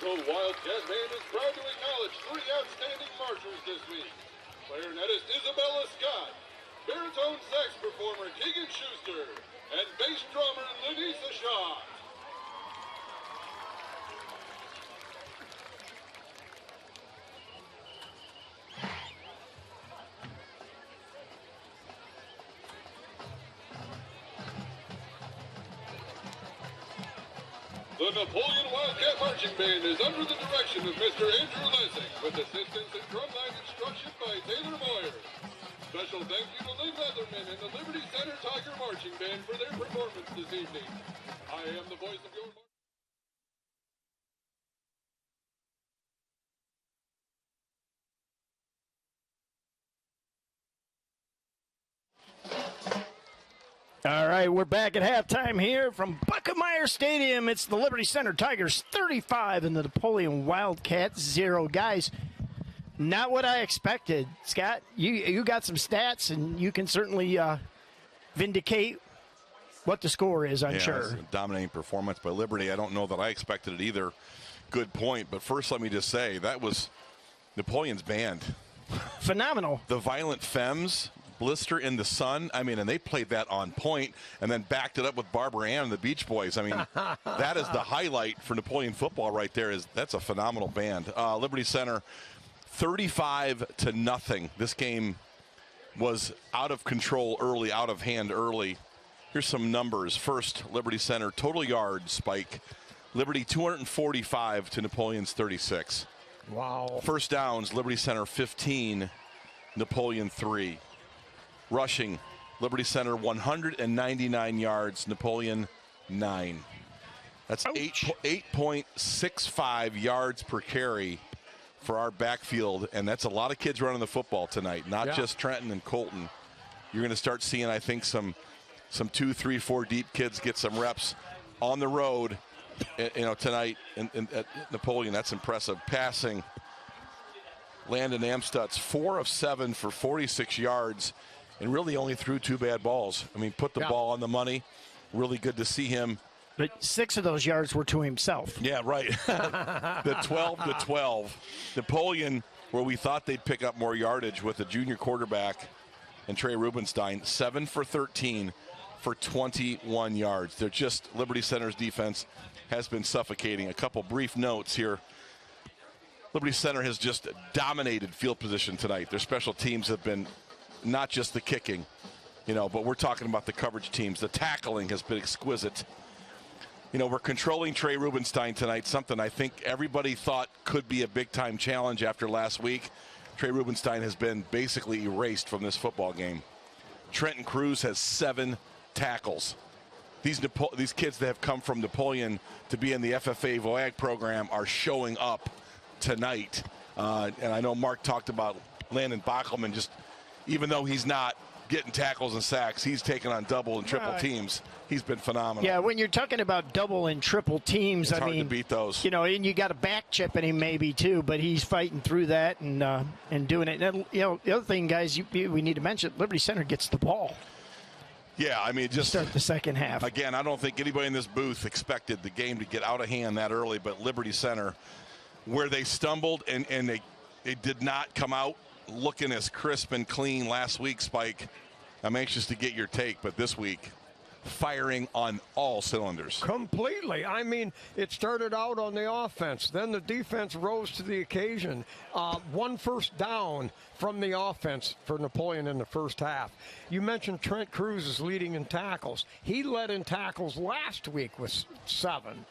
National Wildcat Band is proud to acknowledge 3 outstanding marchers this week. Clarinetist Isabella Scott, baritone sax performer Keegan Schuster, and bass drummer Lenisa Shaw. The Napoleon Wildcat Marching Band is under the direction of Mr. Andrew Lessing, with assistance and drumline instruction by Taylor Moyer. Special thank you to Lee Leatherman and the Liberty Center Tiger Marching Band for their performance this evening. I am the voice of your... All right, we're back at halftime here from Buckemeyer Stadium. It's the Liberty Center Tigers 35 and the Napoleon Wildcats 0. Guys, not what I expected. Scott, you got some stats, and you can certainly vindicate what the score is, I'm sure. It's a dominating performance by Liberty. I don't know that I expected it either. Good point. But first, let me just say, that was Napoleon's band. Phenomenal. The Violent Femmes, Blister in the Sun. I mean, and they played that on point and then backed it up with Barbara Ann and the Beach Boys. I mean, that is the highlight for Napoleon football right there. That's a phenomenal band. Liberty Center, 35-0. This game was out of control early, out of hand early. Here's some numbers. First, Liberty Center, total yards, Spike. Liberty 245 to Napoleon's 36. Wow. First downs, Liberty Center 15, Napoleon 3. Rushing, Liberty Center 199 yards, Napoleon 9. That's 8.65 yards per carry for our backfield, and that's a lot of kids running the football tonight, not just Trenton and Colton. You're going to start seeing, I think, some 2, 3, 4 deep kids get some reps on the road, tonight at Napoleon. That's impressive. Passing, Landon Amstutz 4 of 7 for 46 yards. And really only threw 2 bad balls. I mean, put the ball on the money. Really good to see him. But 6 of those yards were to himself. Yeah, right. The 12-12. Napoleon, where we thought they'd pick up more yardage with the junior quarterback and Trey Rubenstein, 7 for 13 for 21 yards. They're just, Liberty Center's defense has been suffocating. A couple brief notes here. Liberty Center has just dominated field position tonight. Their special teams have been not just the kicking, but we're talking about the coverage teams. The tackling has been exquisite. We're controlling Trey Rubenstein tonight, something I think everybody thought could be a big-time challenge after last week. Trey Rubenstein has been basically erased from this football game. Trenton Cruz has 7 tackles. These kids that have come from Napoleon to be in the FFA VOAG program are showing up tonight. And I know Mark talked about Landon Bachelman, just even though he's not getting tackles and sacks, he's taking on double and triple teams. He's been phenomenal. Yeah, when you're talking about double and triple teams, it's hard to beat those. And you got a back chip in him maybe too, but he's fighting through that and doing it. And, the other thing, guys, we need to mention, Liberty Center gets the ball. Yeah, I mean, just start the second half. Again, I don't think anybody in this booth expected the game to get out of hand that early, but Liberty Center, where they stumbled and they did not come out looking as crisp and clean last week, Spike. I'm anxious to get your take, but this week, firing on all cylinders. Completely. I mean, it started out on the offense. Then the defense rose to the occasion. 1 first down from the offense for Napoleon in the first half. You mentioned Trent Cruz is leading in tackles. He led in tackles last week with 7.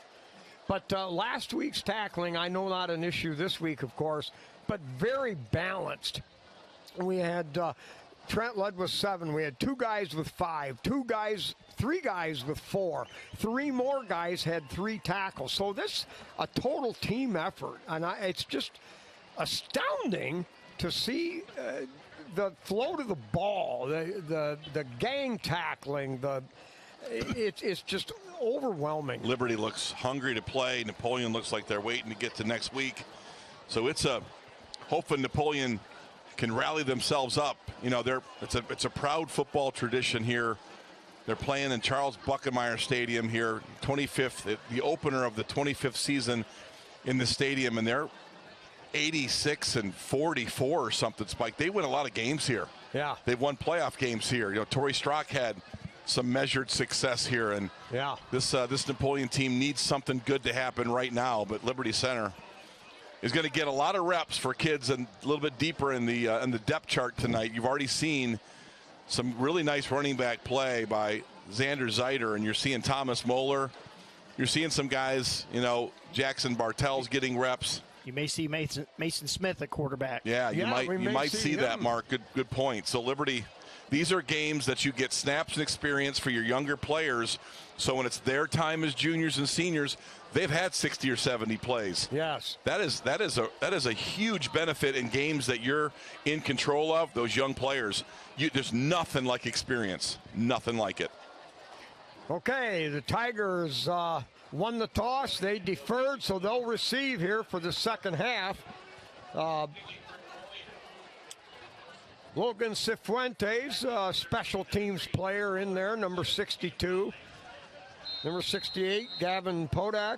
But last week's tackling, I know not an issue this week, of course, but very balanced. We had Trent led with 7. We had 2 guys with 5, 3 guys with 4. 3 more guys had 3 tackles. So this a total team effort, and it's just astounding to see the flow to the ball, the gang tackling, it's just overwhelming. Liberty looks hungry to play. Napoleon looks like they're waiting to get to next week. So it's hoping Napoleon can rally themselves up. It's a proud football tradition here. They're playing in Charles Buckemeyer Stadium here, 25th, the opener of the 25th season in the stadium, and they're 86-44 or something, Spike. They win a lot of games here. Yeah. They've won playoff games here. You know, Torrey Strock had some measured success here, and this Napoleon team needs something good to happen right now. But Liberty Center is going to get a lot of reps for kids and a little bit deeper in the depth chart tonight. You've already seen some really nice running back play by Xander Zeiter, and you're seeing Thomas Moeller. You're seeing some guys, you know, Jackson Bartell's getting reps. You may see Mason Smith at quarterback. Yeah, you might see that, Mark. Good point. So Liberty, these are games that you get snaps and experience for your younger players. So when it's their time as juniors and seniors, they've had 60 or 70 plays. Yes. That is a huge benefit in games that you're in control of. Those young players, there's nothing like experience. Nothing like it. Okay, the Tigers won the toss. They deferred, so they'll receive here for the second half. Logan Cifuentes, special teams player in there, number 62. Number 68, Gavin Podak.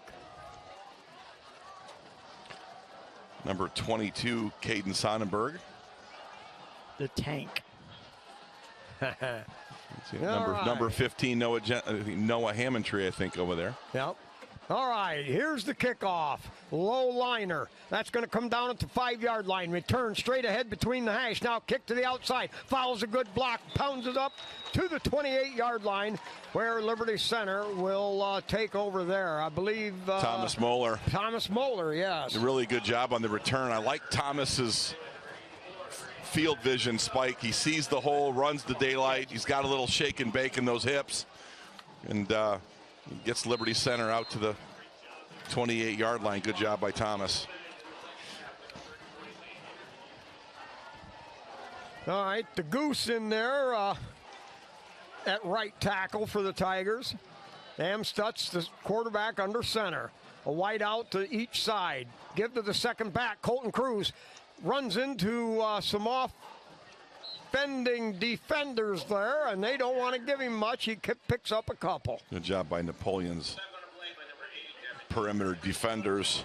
Number 22, Caden Sonnenberg. The tank. Number 15, Noah Hammondtree, I think, over there. Yep. All right, here's the kickoff. Low liner. That's going to come down at the 5-yard line. Return straight ahead between the hash. Now kick to the outside. Follows a good block. Pounds it up to the 28-yard line where Liberty Center will take over there. I believe Thomas Moeller. Thomas Moeller, yes. A really good job on the return. I like Thomas's field vision, Spike. He sees the hole, runs the daylight. He's got a little shake and bake in those hips. And gets Liberty Center out to the 28-yard line. Good job by Thomas. All right, the Goose in there at right tackle for the Tigers. Amstutz, the quarterback, under center. A wide out to each side. Give to the second back, Colton Cruz. Runs into some off-bending defenders there, and they don't want to give him much. He picks up a couple. Good job by Napoleon's perimeter defenders.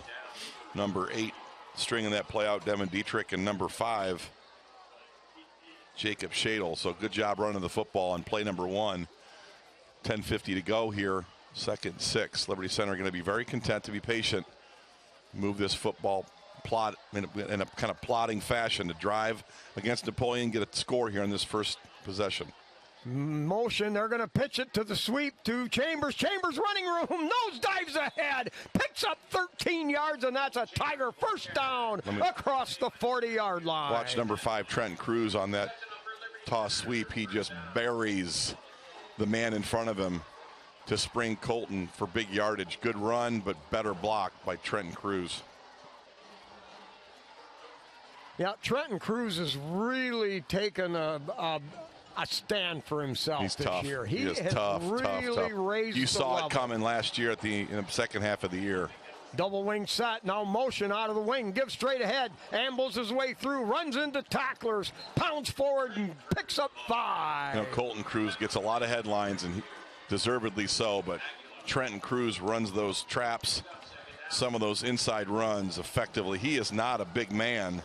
Number 8 stringing that play out, Devin Dietrich, and number 5, Jacob Shadle. So good job running the football on play number 1. 10:50 to go here, second 6. Liberty Center going to be very content to be patient. Move this football plot in a kind of plotting fashion to drive against Napoleon, get a score here in this first possession. Motion, they're going to pitch it to the sweep to Chambers. Chambers running room, nose dives ahead, picks up 13 yards, and that's a Tiger first down across the 40-yard line. Watch number 5, Trenton Cruz, on that toss sweep. He just buries the man in front of him to spring Colton for big yardage. Good run, but better block by Trenton Cruz. Yeah, Trenton Cruz has really taken a stand for himself He's this tough. year. He is has tough, really raised You the saw level. it coming last year in the second half of the year. Double wing set, now motion out of the wing, gives straight ahead, ambles his way through, runs into tacklers, pounds forward and picks up 5. You know, Colton Cruz gets a lot of headlines, and deservedly so, but Trenton Cruz runs those traps, some of those inside runs effectively. He is not a big man.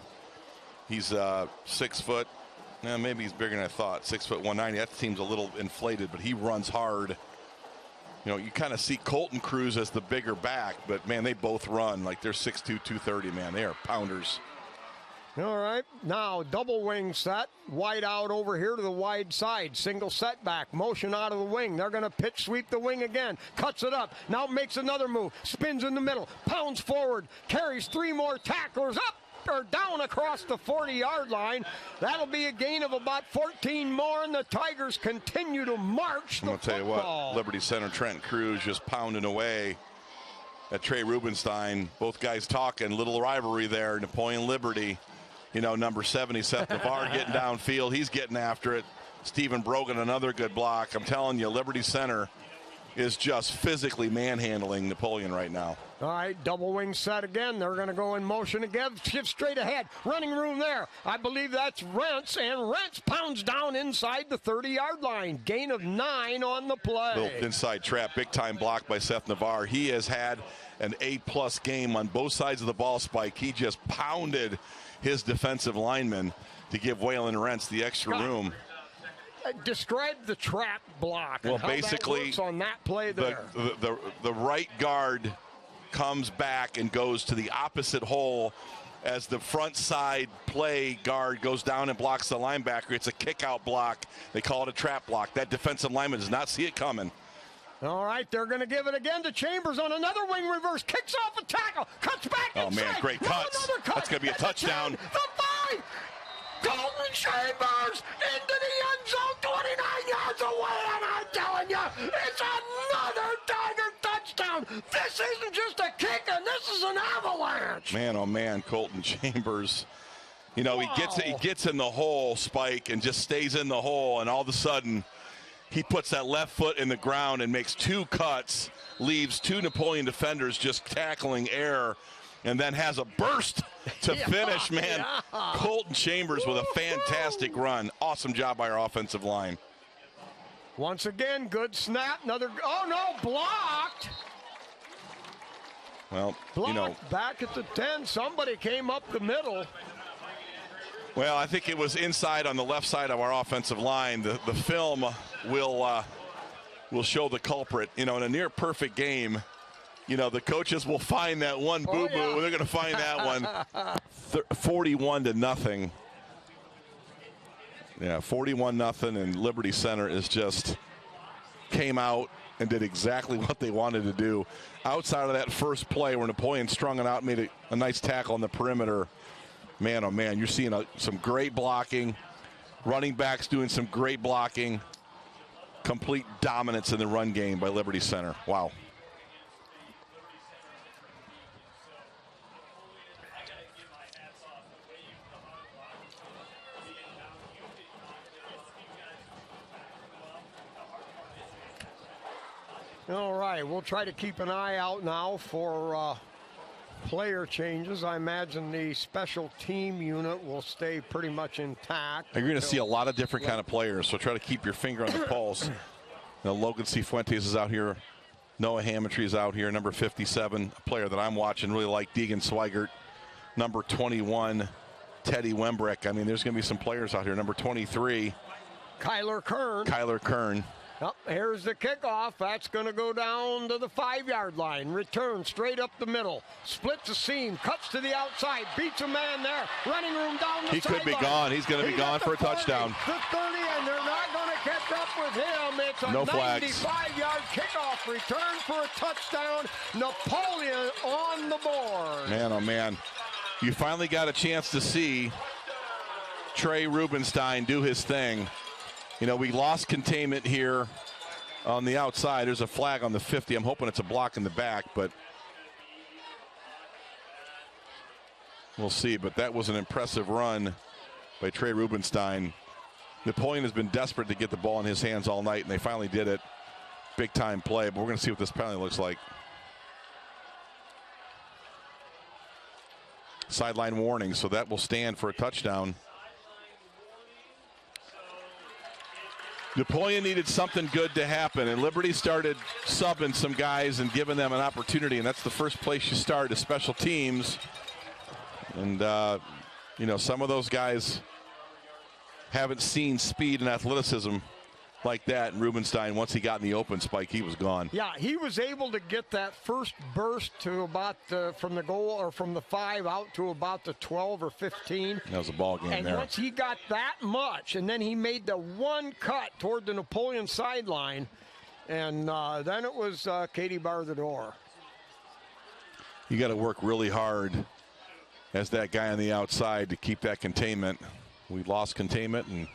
He's 6 foot. Maybe he's bigger than I thought. 6 foot 190. That seems a little inflated, but he runs hard. You know, you kind of see Colton Cruz as the bigger back, but man, they both run like they're 6'2", 230. Man, they are pounders. All right, now double wing set, wide out over here to the wide side, single setback, motion out of the wing. They're going to pitch sweep the wing again, cuts it up, now makes another move, spins in the middle, pounds forward, carries 3 more tacklers up or down across the 40-yard line. That'll be a gain of about 14 more, and the Tigers continue to march the I'm going to tell you football. what, Liberty Center, Trenton Cruz just pounding away at Trey Rubenstein. Both guys talking, little rivalry there, Napoleon Liberty. You know, number 70, Seth Navarre, getting downfield. He's getting after it. Stephen Brogan, another good block. I'm telling you, Liberty Center is just physically manhandling Napoleon right now. All right, double wing set again. They're going to go in motion again. Shift straight ahead. Running room there. I believe that's Rentz, and Rentz pounds down inside the 30-yard line. Gain of 9 on the play. Little inside trap, big time block by Seth Navarre. He has had an A-plus game on both sides of the ball, Spike. He just pounded his defensive lineman to give Waylon Rentz the extra room. Describe the trap block. Well, and how basically, that works on that play there. The right guard comes back and goes to the opposite hole as the front side play guard goes down and blocks the linebacker. It's a kick-out block. They call it a trap block. That defensive lineman does not see it coming. All right, they're going to give it again to Chambers on another wing reverse. Kicks off a tackle. Cuts back inside. Oh, man, great cuts. Cut. That's going to be a touchdown. The 5. Colton Chambers into the end zone, 29 yards away, and I'm telling you, it's another Tiger touchdown. This isn't just a kick, and this is an avalanche. Man, oh man, Colton Chambers. You know, he gets in the hole, Spike, and just stays in the hole, and all of a sudden, he puts that left foot in the ground and makes 2 cuts, leaves 2 Napoleon defenders just tackling air, and then has a burst to finish, man. Yeah. Colton Chambers with a fantastic run. Awesome job by our offensive line. Once again, good snap. Another, oh no, blocked. Well, Blocked you know. Back at the 10, somebody came up the middle. Well, I think it was inside on the left side of our offensive line. The film will show the culprit. You know, in a near perfect game, you know, the coaches will find that one boo-boo. Yeah. They're going to find that one. 41-0. Yeah, 41-0, and Liberty Center is just came out and did exactly what they wanted to do. Outside of that first play where Napoleon strung it out, made a nice tackle on the perimeter. Man, oh man, you're seeing some great blocking. Running backs doing some great blocking. Complete dominance in the run game by Liberty Center. Wow. All right, we'll try to keep an eye out now for player changes. I imagine the special team unit will stay pretty much intact. You're going to see a lot of different kind of players, so try to keep your finger on the pulse. You know, Logan Cifuentes is out here. Noah Hammontree is out here, number 57, a player that I'm watching, really like Deegan Swigert. Number 21, Teddy Wembrick. I mean, there's going to be some players out here. Number 23, Kyler Kern. Yep, here's the kickoff. That's going to go down to the 5-yard line. Return straight up the middle. Splits the seam. Cuts to the outside. Beats a man there. Running room down the sideline. He could be gone. He's going to be gone for a touchdown. The 30, and they're not going to catch up with him. It's a 95-yard kickoff. Return for a touchdown. Napoleon on the board. Man, oh man. You finally got a chance to see Trey Rubenstein do his thing. You know, we lost containment here on the outside. There's a flag on the 50. I'm hoping it's a block in the back, but we'll see. But that was an impressive run by Trey Rubenstein. Napoleon has been desperate to get the ball in his hands all night, and they finally did it. Big-time play, but we're going to see what this penalty looks like. Sideline warning, so that will stand for a touchdown. Napoleon needed something good to happen, and Liberty started subbing some guys and giving them an opportunity, and that's the first place you start is special teams. And, you know, some of those guys haven't seen speed and athleticism like that. And Rubenstein, once he got in the open, Spike, he was gone. Yeah, he was able to get that first burst to about from the goal or from the 5 out to about the 12 or 15. That was a ball game and there. Once he got that much, and then he made the one cut toward the Napoleon sideline, and then it was Katie bar the door. You got to work really hard as that guy on the outside to keep that containment. We lost containment, and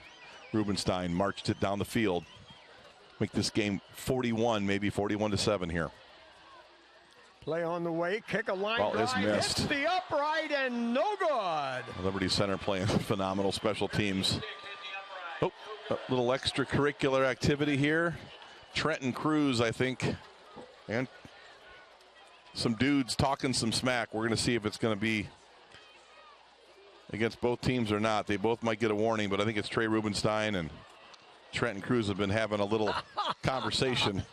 Rubenstein marched it down the field. Make this game 41, maybe 41-7 here. Play on the way, kick a line Ball drive, is missed. hits the upright and no good. Liberty Center playing phenomenal special teams. Oh, a little extracurricular activity here. Trenton Cruz, I think, and some dudes talking some smack. We're going to see if it's going to be against both teams or not. They both might get a warning, but I think it's Trey Rubenstein and Trenton Cruz have been having a little conversation.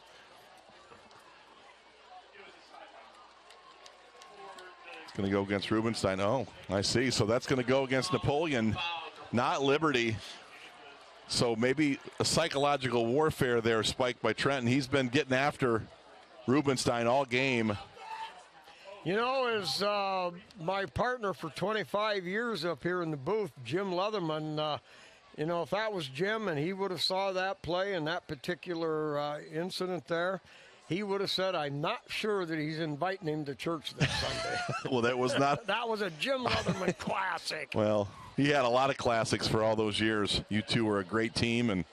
It's going to go against Rubenstein. Oh, I see. So that's going to go against Napoleon, not Liberty. So maybe a psychological warfare there spiked by Trenton. He's been getting after Rubenstein all game. You know, as my partner for 25 years up here in the booth, Jim Leatherman, you know, if that was Jim and he would have saw that play and that particular incident there, he would have said, I'm not sure that he's inviting him to church this Sunday. Well, that was not. That was a Jim Leatherman classic. Well, he had a lot of classics for all those years. You two were a great team, and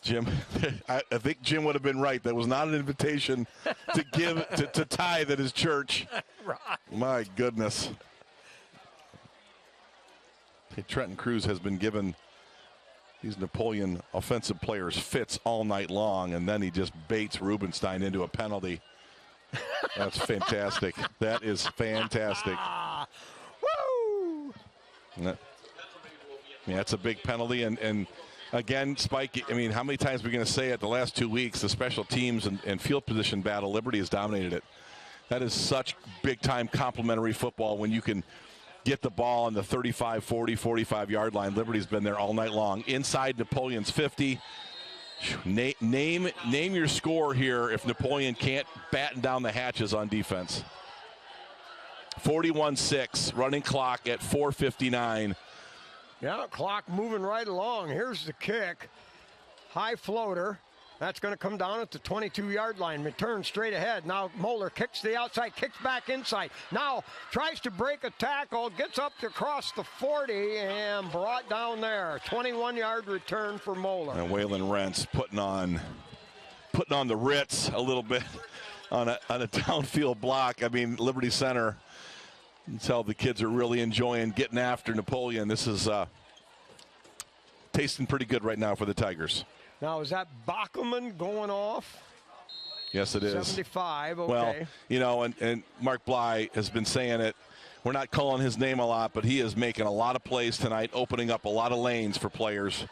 Jim, I think Jim would have been right. That was not an invitation to give to tithe at his church. Right. My goodness. Hey, Trenton Cruz has been given these Napoleon offensive players fits all night long, and then he just baits Rubenstein into a penalty. That's fantastic. That is fantastic. Woo! Yeah, it's a big penalty, and again, Spike, I mean, how many times are we going to say it the last 2 weeks, the special teams and field position battle, Liberty has dominated it. That is such big-time complimentary football when you can get the ball on the 35, 40, 45-yard line. Liberty's been there all night long. Inside Napoleon's 50. Name your score here if Napoleon can't batten down the hatches on defense. 41-6, running clock at 4:59. Yeah, clock moving right along. Here's the kick. High floater. That's going to come down at the 22-yard line. Return straight ahead. Now Moeller kicks the outside, kicks back inside. Now tries to break a tackle, gets up to across the 40 and brought down there. 21-yard return for Moeller. And Waylon Rentz putting on the Ritz a little bit on a downfield block. I mean, Liberty Center. You can tell the kids are really enjoying getting after Napoleon. This is tasting pretty good right now for the Tigers. Now, is that Backelman going off? Yes, it is. 75, okay. Well, you know, and Mark Bly has been saying it. We're not calling his name a lot, but he is making a lot of plays tonight, opening up a lot of lanes for players.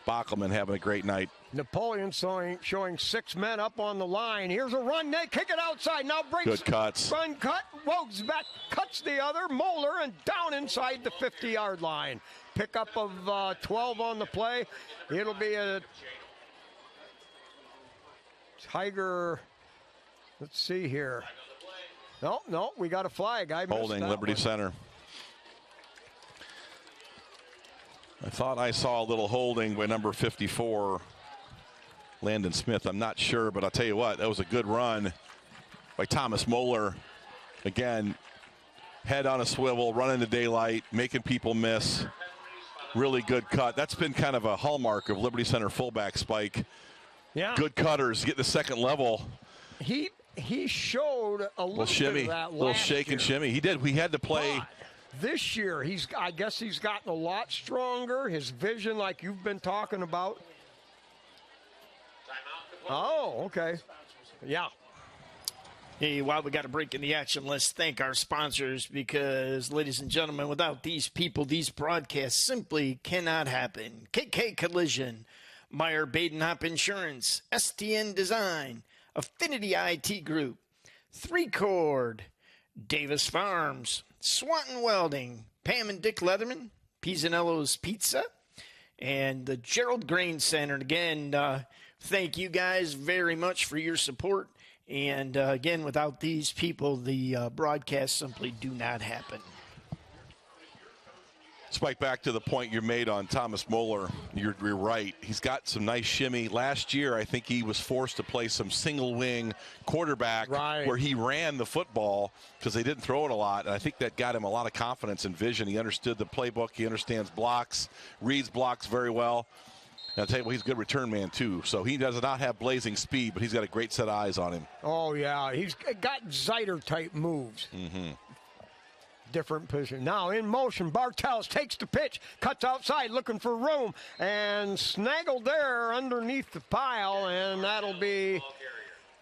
Backelman having a great night. Napoleon showing 6 men up on the line. Here's a run. They kick it outside. Now breaks. Good cuts. Run cut. Wogs back. Cuts the other. Moeller and down inside the 50-yard line. Pickup of 12 on the play. It'll be a Tiger. Let's see here. No, we got a flag. I missed Holding that Liberty one. Center. I thought I saw a little holding by number 54, Landon Smith. I'm not sure, but I'll tell you what, that was a good run by Thomas Moeller. Again, head on a swivel, running the daylight, making people miss. Really good cut. That's been kind of a hallmark of Liberty Center fullback, Spike. Yeah. Good cutters, get the second level. He showed a little shimmy, bit of that little last shake year. and shimmy. He did. We had to play. But this year, I guess he's gotten a lot stronger. His vision, like you've been talking about. Oh, okay. Yeah. Hey, while we got a break in the action, let's thank our sponsors because, ladies and gentlemen, without these people, these broadcasts simply cannot happen. KK Collision, Meyer Badenhop Insurance, STN Design, Affinity IT Group, 3Chord, Davis Farms, Swanton Welding, Pam and Dick Leatherman, Pisanello's Pizza, and the Gerald Grain Center. And again, thank you guys very much for your support. And again, without these people, the broadcasts simply do not happen. Spike, back to the point you made on Thomas Moeller. You're right. He's got some nice shimmy. Last year, I think he was forced to play some single wing quarterback where he ran the football because they didn't throw it a lot. And I think that got him a lot of confidence and vision. He understood the playbook. He understands blocks, reads blocks very well. And I'll tell you what, he's a good return man, too. So he does not have blazing speed, but he's got a great set of eyes on him. Oh, yeah. He's got Zeiter-type moves. Mm-hmm. Different position. Now in motion, Bartels takes the pitch, cuts outside, looking for room, and snaggled there underneath the pile, and that'll be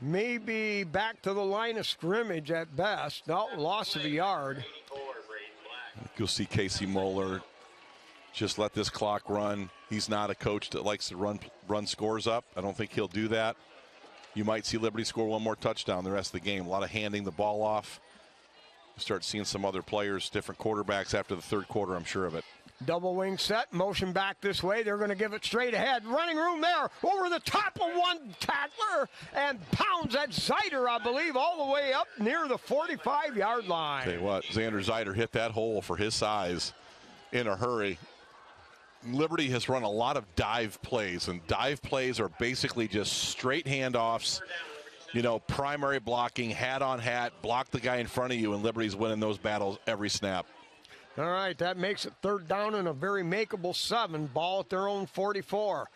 maybe back to the line of scrimmage at best. No, loss of a yard. You'll see Casey Moeller just let this clock run. He's not a coach that likes to run scores up. I don't think he'll do that. You might see Liberty score one more touchdown the rest of the game. A lot of handing the ball off. start seeing some other players, different quarterbacks after the third quarter, I'm sure of it. Double wing set, motion back this way. They're going to give it straight ahead. Running room there, over the top of one tackler, and pounds at Zeider, I believe, all the way up near the 45-yard line. Tell you what, Xander Zeider hit that hole for his size in a hurry. Liberty has run a lot of dive plays, and dive plays are basically just straight handoffs, you know, primary blocking, hat on hat, block the guy in front of you, and Liberty's winning those battles every snap. All right, that makes it third down and a very makeable 7. Ball at their own 44.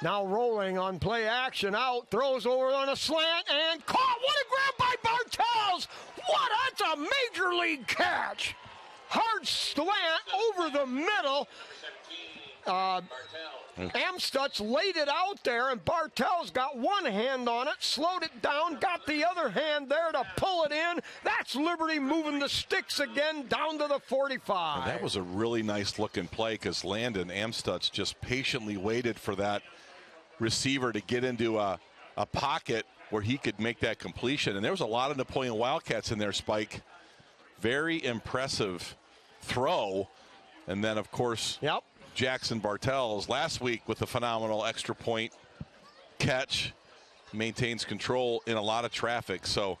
Now rolling on play action, out, throws over on a slant, and caught. What a grab by Bartels! What? That's a major league catch. Hard slant over the middle. Amstutz laid it out there, and Bartels got one hand on it, slowed it down, got the other hand there to pull it in. That's Liberty moving the sticks again down to the 45. And that was a really nice looking play because Landon Amstutz just patiently waited for that receiver to get into a pocket where he could make that completion. And there was a lot of Napoleon Wildcats in there, Spike. Very impressive throw. And then, of course, Jackson Bartels last week with a phenomenal extra point catch, maintains control in a lot of traffic. So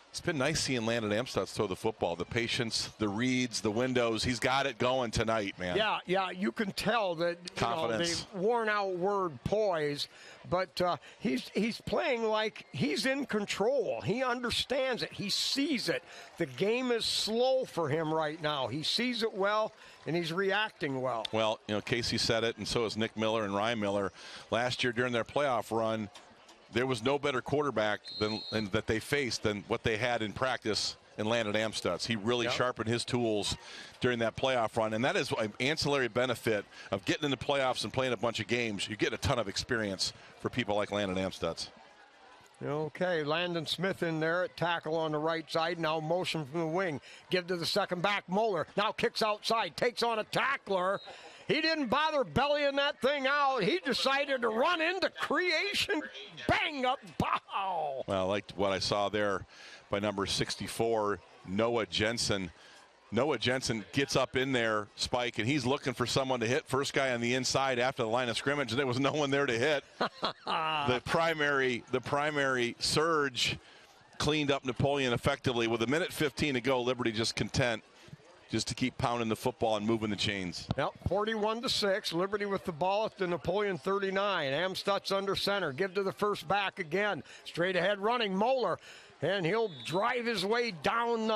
it's been nice seeing Landon Amstutz throw the football. The patience, the reads, the windows. He's got it going tonight, man. Yeah, you can tell that they've worn out word poise, but he's playing like he's in control. He understands it. He sees it. The game is slow for him right now. He sees it well, and he's reacting well. Well, you know, Casey said it, and so is Nick Miller and Ryan Miller. Last year during their playoff run, there was no better quarterback that they faced than what they had in practice in Landon Amstutz. He really sharpened his tools during that playoff run, and that is an ancillary benefit of getting in the playoffs and playing a bunch of games. You get a ton of experience for people like Landon Amstutz. Okay, Landon Smith in there at tackle on the right side. Now motion from the wing. Give to the second back, Moeller. Now kicks outside, takes on a tackler. He didn't bother bellying that thing out. He decided to run into creation. Bang up, bow. Well, I liked what I saw there by number 64, Noah Jensen. Noah Jensen gets up in there, Spike, and he's looking for someone to hit. First guy on the inside after the line of scrimmage, and there was no one there to hit. The primary surge cleaned up Napoleon effectively. With 1:15 to go, Liberty just content just to keep pounding the football and moving the chains. Yep, 41-6. Liberty with the ball at the Napoleon 39. Amstutz under center. Give to the first back again. Straight ahead running, Moeller. And he'll drive his way down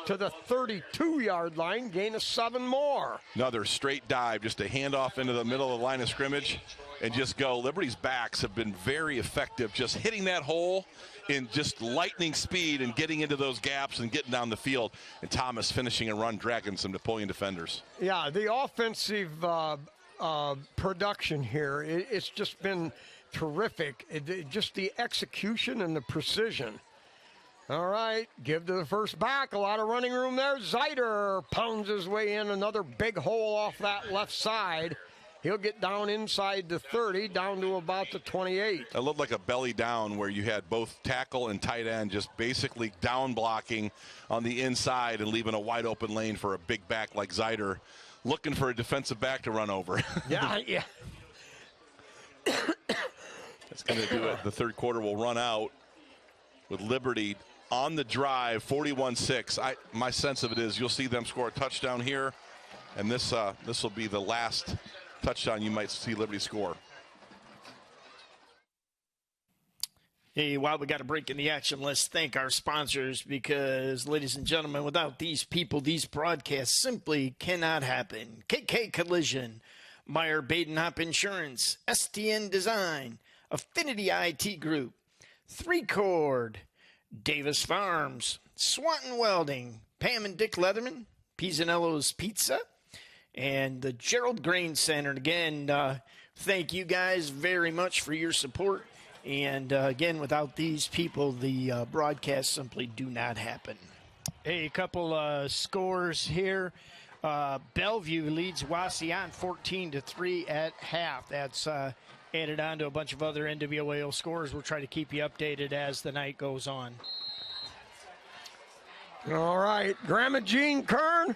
to the 32-yard line, gain of 7 more. Another straight dive, just a handoff into the middle of the line of scrimmage and just go. Liberty's backs have been very effective just hitting that hole in just lightning speed and getting into those gaps and getting down the field. And Thomas finishing a run, dragging some Napoleon defenders. Yeah, the offensive production here, it's just been terrific. Just the execution and the precision. All right, give to the first back. A lot of running room there. Zeider pounds his way in. Another big hole off that left side. He'll get down inside the 30, down to about the 28. It looked like a belly down where you had both tackle and tight end just basically down blocking on the inside and leaving a wide open lane for a big back like Zeider, looking for a defensive back to run over. Yeah. That's going to do it. The third quarter will run out with Liberty on the drive, 41-6. My sense of it is you'll see them score a touchdown here, and this will be the last touchdown you might see Liberty score. Hey, while we got a break in the action, let's thank our sponsors because, ladies and gentlemen, without these people, these broadcasts simply cannot happen. KK Collision, Meyer Badenhop Insurance, STN Design, Affinity IT Group, 3Chord, Davis Farms, Swanton Welding, Pam and Dick Leatherman, Pisanello's Pizza, and the Gerald Grain Center. And again, thank you guys very much for your support. And again, without these people, the broadcasts simply do not happen. Hey, a couple scores here. Bellevue leads Wauseon 14-3 at half. That's added on to a bunch of other NWAL scores. We'll try to keep you updated as the night goes on. All right, Grandma Jean Kern.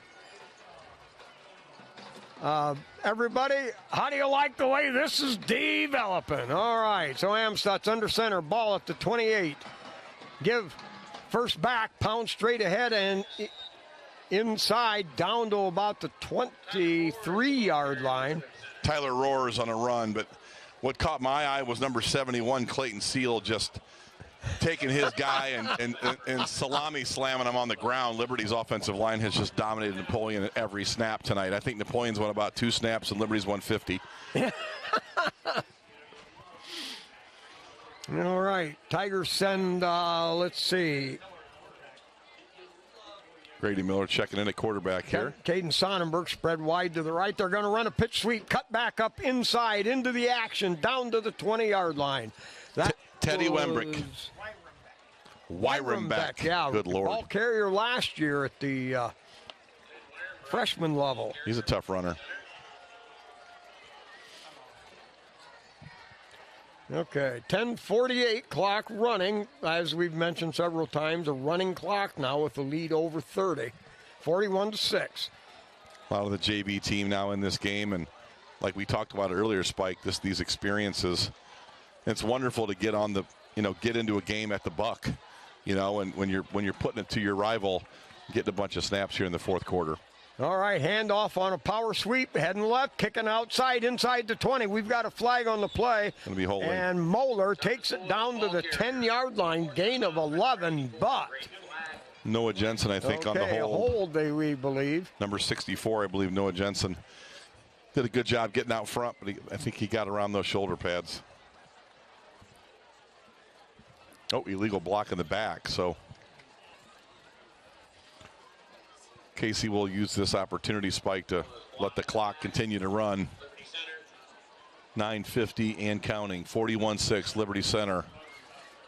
Everybody, how do you like the way this is developing? All right, so Amstutz under center, ball at the 28. Give first back, pound straight ahead and inside down to about the 23-yard line. Tyler Roars on a run, but what caught my eye was number 71, Clayton Seal, just taking his guy and salami slamming him on the ground. Liberty's offensive line has just dominated Napoleon at every snap tonight. I think Napoleon's won about 2 snaps and Liberty's won 50. All right, Tigers send, let's see. Grady Miller checking in at quarterback here. Caden Sonnenberg spread wide to the right. They're going to run a pitch sweep, cut back up inside into the action, down to the 20-yard line. Teddy Wembrick. Wyrembeck. Yeah, good Lord. Ball carrier last year at the freshman level. He's a tough runner. Okay, 10:48 clock running. As we've mentioned several times, a running clock now with the lead over 30. 41-6. A lot of the JV team now in this game, and like we talked about earlier, Spike, these experiences. It's wonderful to get on the, get into a game at the Buck, and when you're putting it to your rival, getting a bunch of snaps here in the fourth quarter. All right, handoff on a power sweep, heading left, kicking outside, inside the 20. We've got a flag on the play. Going to be holding. And Moeller takes it down to the 10-yard line, gain of 11, but Noah Jensen, I think, on the hold. Hold, we believe. Number 64, I believe, Noah Jensen. Did a good job getting out front, but I think he got around those shoulder pads. Oh, illegal block in the back, so Casey will use this opportunity, Spike, to let the clock continue to run. 9:50 and counting. 41-6, Liberty Center.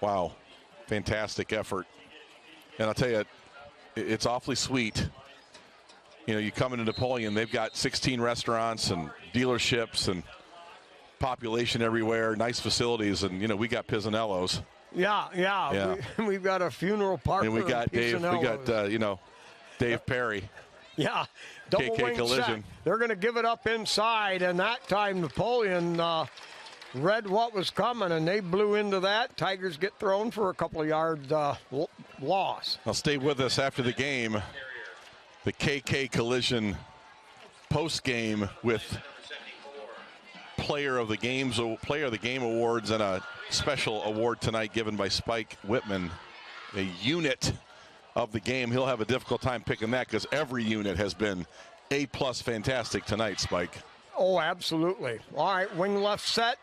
Wow, fantastic effort. And I'll tell you, it's awfully sweet. You come into Napoleon, they've got 16 restaurants and dealerships and population everywhere, nice facilities, and, we got Pizzanello's. Yeah. We've got a funeral parlor. And we got Dave. Dave Perry. Yeah, double KK wing collision. set. They're going to give it up inside, and that time Napoleon read what was coming, and they blew into that. Tigers get thrown for a couple of yard loss. I'll stay with us after the game. The KK collision post game with Player of the Game awards and a special award tonight given by Spike Whitman, a unit of the game. He'll have a difficult time picking that because every unit has been A+ fantastic tonight, Spike. Oh, absolutely. All right, wing left set.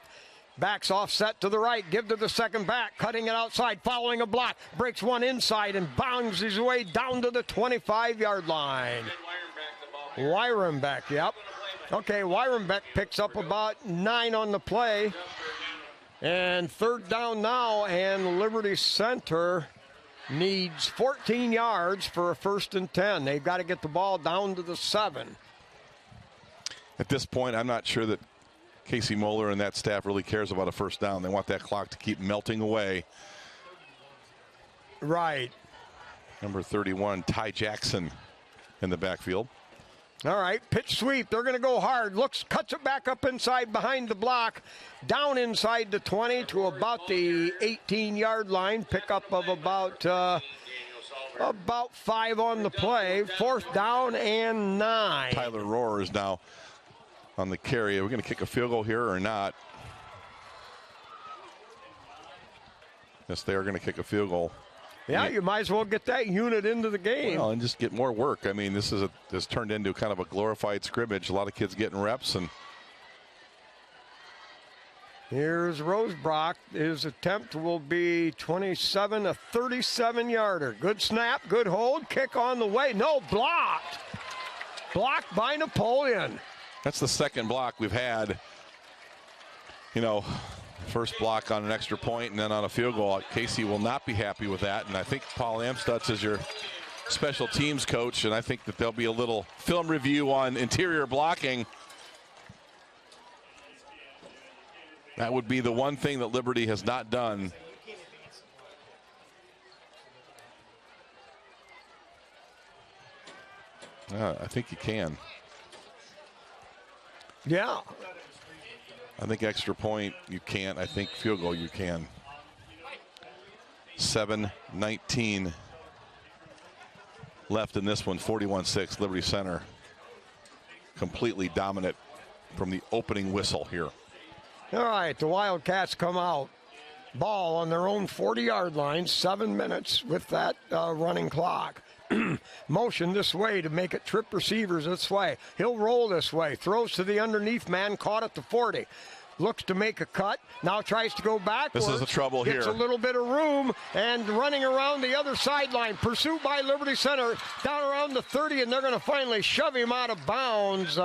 Backs off set to the right. Give to the second back. Cutting it outside. Following a block. Breaks one inside and bounds his way down to the 25-yard line. Wyrembeck, yep. Okay, Wyrembeck picks up about 9 on the play. And third down now, and Liberty Center needs 14 yards for a 1st and 10. They've got to get the ball down to the 7. At this point, I'm not sure that Casey Moeller and that staff really cares about a first down. They want that clock to keep melting away. Right. Number 31, Ty Jackson in the backfield. All right, pitch sweep. They're going to go hard. Cuts it back up inside behind the block. Down inside the 20 to about the 18-yard line. Pickup of about 5 on the play. 4th down and 9. Tyler Rohr is now on the carry. Are we going to kick a field goal here or not? Yes, they are going to kick a field goal. Yeah, you might as well get that unit into the game. Well, and just get more work. I mean, this turned into kind of a glorified scrimmage. A lot of kids getting reps. And here's Rosebrock. His attempt will be 27, a 37-yarder. Good snap, good hold, kick on the way. No, blocked. Blocked by Napoleon. That's the second block we've had. First block on an extra point and then on a field goal. Casey will not be happy with that. And I think Paul Amstutz is your special teams coach, and I think that there'll be a little film review on interior blocking. That would be the one thing that Liberty has not done. I think you can. Yeah. I think extra point you can't. I think field goal you can. 7:19 left in this one. 41-6 Liberty Center. Completely dominant from the opening whistle here. All right, the Wildcats come out. Ball on their own 40-yard line, 7 minutes with that running clock. Motion this way to make it trip receivers this way. He'll roll this way. Throws to the underneath man, caught at the 40. Looks to make a cut. Now tries to go backwards. This is the trouble here. Gets a little bit of room and running around the other sideline. Pursued by Liberty Center down around the 30, and they're going to finally shove him out of bounds.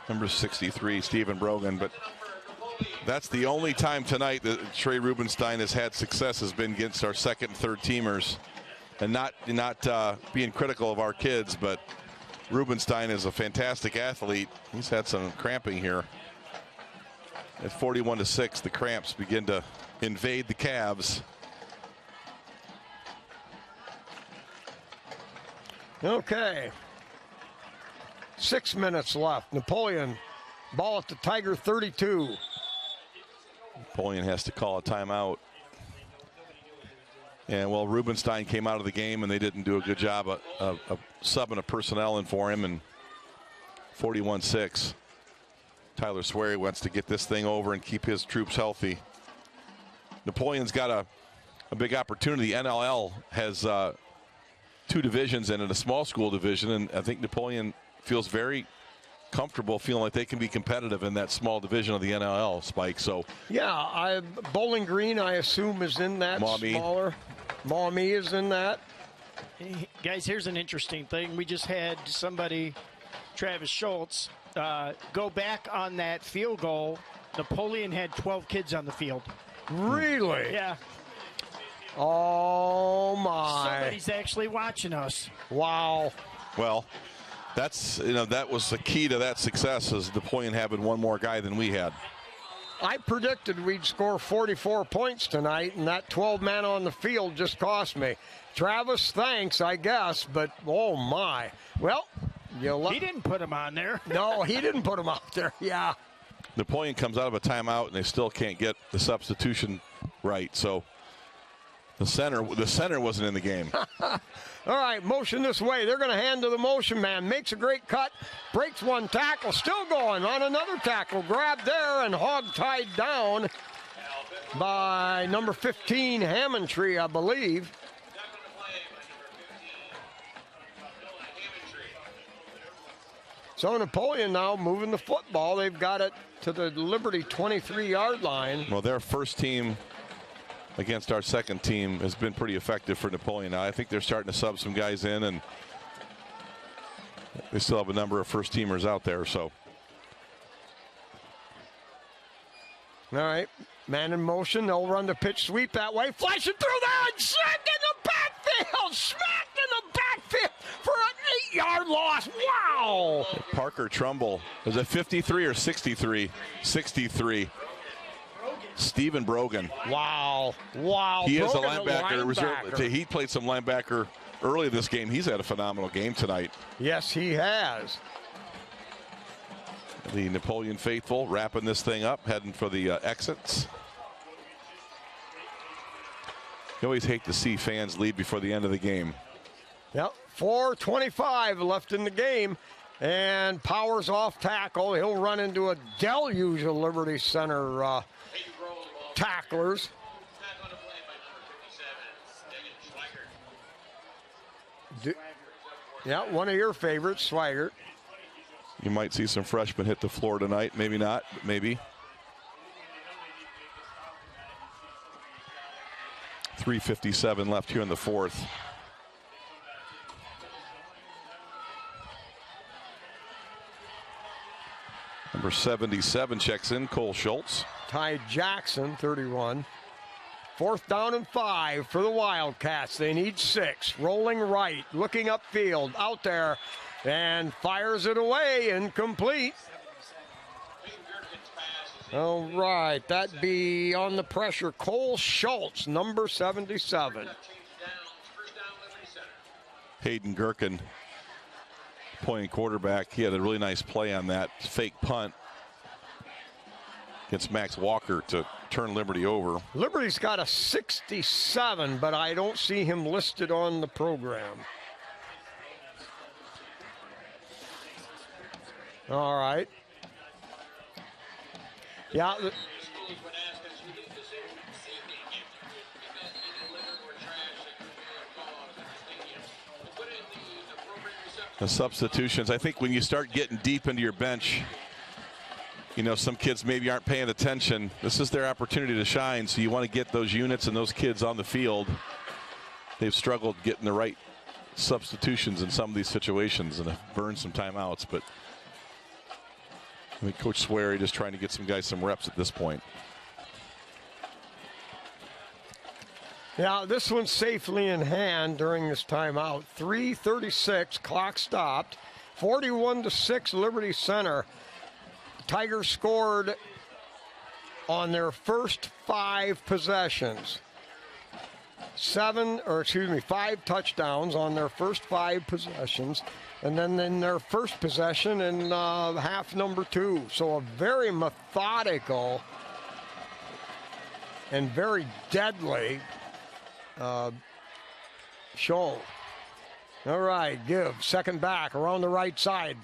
Number 63, Stephen Brogan. But that's the only time tonight that Trey Rubenstein has had success, has been against our second and third teamers. And not being critical of our kids, but Rubenstein is a fantastic athlete. He's had some cramping here. At 41-6, the cramps begin to invade the Cavs. Okay. 6 minutes left. Napoleon, ball at the Tiger 32. Napoleon has to call a timeout. And, well, Rubenstein came out of the game, and they didn't do a good job of subbing a personnel in for him. And 41-6. Tyler Swery wants to get this thing over and keep his troops healthy. Napoleon's got a big opportunity. NLL has 2 divisions in it, a small school division, and I think Napoleon feels very comfortable feeling like they can be competitive in that small division of the NLL, Spike. So yeah, Bowling Green, I assume, is in that smaller. Maumee is in that. Hey, guys, here's an interesting thing. We just had somebody, Travis Schultz, go back on that field goal. Napoleon had 12 kids on the field. Really? Yeah. Oh, my. Somebody's actually watching us. Wow. Well, that's, that was the key to that success, is Napoleon having one more guy than we had. I predicted we'd score 44 points tonight, and that 12-man on the field just cost me. Travis, thanks, I guess, but oh my. Well, he didn't put him on there. No, he didn't put him out there. Yeah. Napoleon comes out of a timeout, and they still can't get the substitution right. So the center wasn't in the game. All right, motion this way. They're going to hand to the motion man. Makes a great cut. Breaks one tackle. Still going on another tackle. Grabbed there and hog-tied down by number 15, Hammondtree, I believe. So Napoleon now moving the football. They've got it to the Liberty 23-yard line. Well, their first team against our second team has been pretty effective for Napoleon. Now, I think they're starting to sub some guys in, and they still have a number of first teamers out there. So, all right, man in motion. They'll run the pitch sweep that way, flashing through there and smacked in the backfield. Smacked in the backfield for an 8-yard loss. Wow! Parker Trumbull, was it 53 or 63? 63. Stephen Brogan. Wow. He is a linebacker. He played some linebacker early this game. He's had a phenomenal game tonight. Yes, he has. The Napoleon faithful wrapping this thing up, heading for the exits. You always hate to see fans leave before the end of the game. Yep, 4:25 left in the game. And Powers off tackle. He'll run into a deluge of Liberty Center tacklers. Yeah, one of your favorites, Swigert. You might see some freshmen hit the floor tonight. Maybe not, but maybe. 3:57 left here in the fourth. Number 77 checks in, Cole Schultz. Ty Jackson, 31. 4th down and 5 for the Wildcats. They need 6. Rolling right, looking upfield, out there, and fires it away, incomplete. All right, that'd be on the pressure. Cole Schultz, number 77. Hayden Gherkin, pointing quarterback. He had a really nice play on that fake punt against Max Walker to turn Liberty over. Liberty's got a 67, but I don't see him listed on the program. All right. Yeah. The substitutions, I think when you start getting deep into your bench, you know, some kids maybe aren't paying attention. This is their opportunity to shine, so you want to get those units and those kids on the field. They've struggled getting the right substitutions in some of these situations and have burned some timeouts, but I think Coach Swery just trying to get some guys some reps at this point. Yeah, this one's safely in hand during this timeout. 3:36, clock stopped. 41-6, Liberty Center. Tigers scored on their first 5 possessions. 5 touchdowns on their first 5 possessions. And then in their first possession in half number 2. So a very methodical and very deadly show. All right, give. Second back around the right side.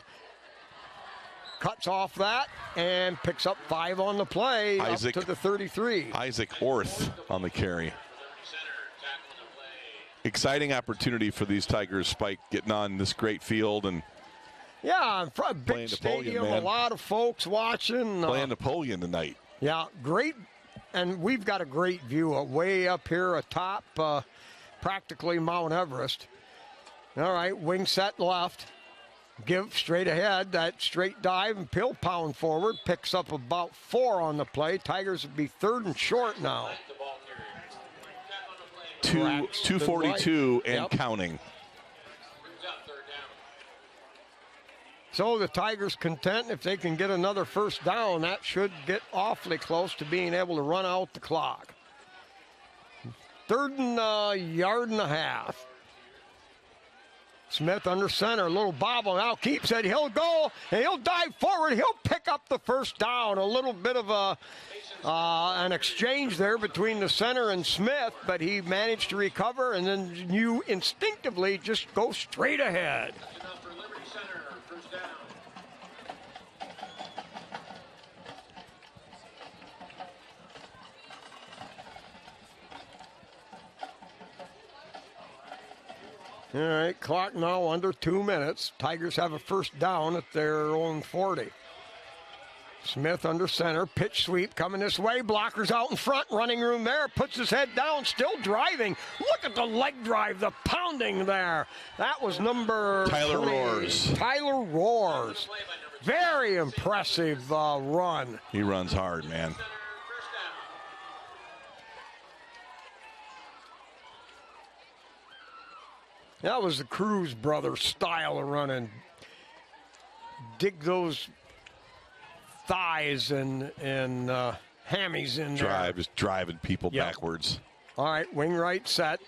Cuts off that and picks up 5 on the play up to the 33. Isaac Orth on the carry. Exciting opportunity for these Tigers, Spike, getting on this great field and yeah, in front of big stadium, a lot of folks watching. Playing Napoleon tonight. Yeah, great. And we've got a great view way up here atop practically Mount Everest. All right, wing set left. Give straight ahead, that straight dive and pill pound forward. Picks up about 4 on the play. Tigers would be 3rd and short now. 2:42 and counting. So the Tigers content if they can get another first down. That should get awfully close to being able to run out the clock. 3rd and a yard and a half. Smith under center, a little bobble now, keeps it, he'll go, and he'll dive forward, he'll pick up the first down. A little bit of an exchange there between the center and Smith, but he managed to recover, and then you instinctively just go straight ahead. All right, clock now under 2 minutes. Tigers have a first down at their own 40. Smith under center, pitch sweep coming this way. Blockers out in front, running room there. Puts his head down, still driving. Look at the leg drive, the pounding there. That was number Tyler 20. Roars. Tyler Roars. Very impressive run. He runs hard, man. That was the Cruz brothers style of running. Dig those thighs and hammies in there. Just driving people backwards. All right, wing right set.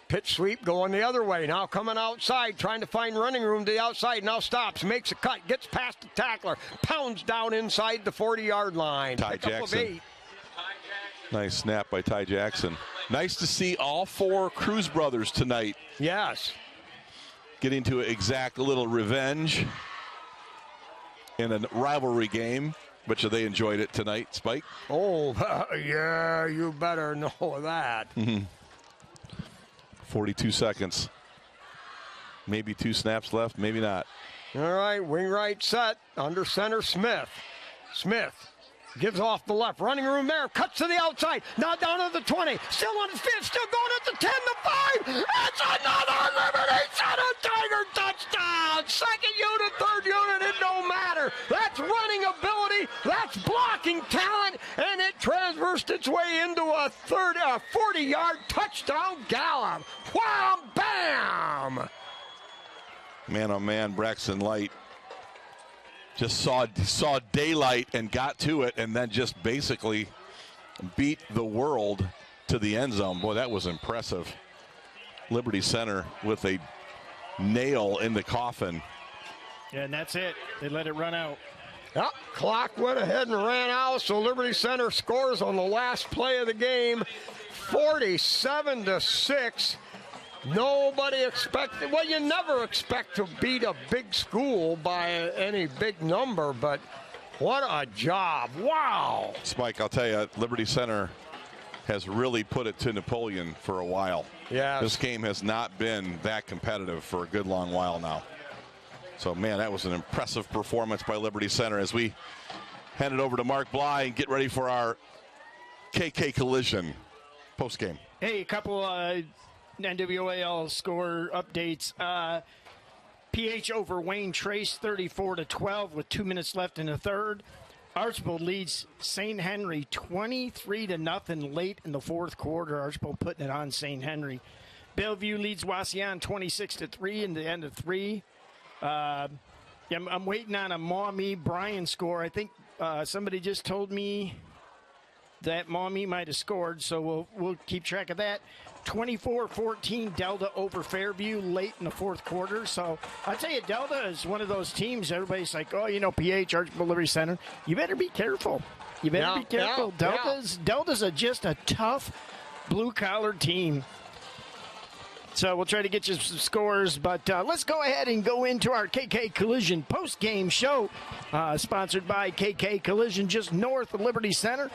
Pitch sweep going the other way. Now coming outside, trying to find running room to the outside. Now stops, makes a cut, gets past the tackler, pounds down inside the 40-yard line. Ty Jackson. Nice snap by Ty Jackson. Nice to see all 4 Cruz brothers tonight. Yes. Getting to exact a little revenge in a rivalry game. Bet you they enjoyed it tonight, Spike. Oh, yeah, you better know that. 42 seconds. Maybe 2 snaps left, maybe not. All right, wing right set. Under center, Smith. Smith gives off the left. Running room there. Cuts to the outside. Now down to the 20. Still on his feet. Still going at the 10, the 5. It's another Liberty Center Tiger touchdown. Second unit, third unit, it don't matter. That's running ability. That's blocking talent. And it transversed its way into a 40-yard touchdown gallop. Wham, bam. Man, oh man, Braxton Light just saw daylight and got to it, and then just basically beat the world to the end zone. Boy, that was impressive. Liberty Center with a nail in the coffin. Yeah, and that's it. They let it run out. Yep, clock went ahead and ran out, so Liberty Center scores on the last play of the game, 47-6. Nobody expected, well, you never expect to beat a big school by any big number, but what a job. Wow. Spike, I'll tell you, Liberty Center has really put it to Napoleon for a while. Yeah. This game has not been that competitive for a good long while now. So, man, that was an impressive performance by Liberty Center as we hand it over to Mark Bly and get ready for our KK Collision postgame. Hey, a couple NWAL score updates. PH over Wayne Trace 34-12 with 2 minutes left in the third. Archbold leads St. Henry 23-0 late in the fourth quarter. Archbold putting it on St. Henry. Bellevue leads Wauseon 26-3 in the end of three. I'm waiting on a Maumee Bryan score. I think somebody just told me that Maumee might have scored, so we'll keep track of that. 24-14 Delta over Fairview late in the fourth quarter. So I'll tell you, Delta is one of those teams. Everybody's like, oh, PH, Archbold Liberty Center. You better be careful. You better be careful. Delta's just a tough blue-collar team. So we'll try to get you some scores, but let's go ahead and go into our KK Collision post-game show, sponsored by KK Collision, just north of Liberty Center.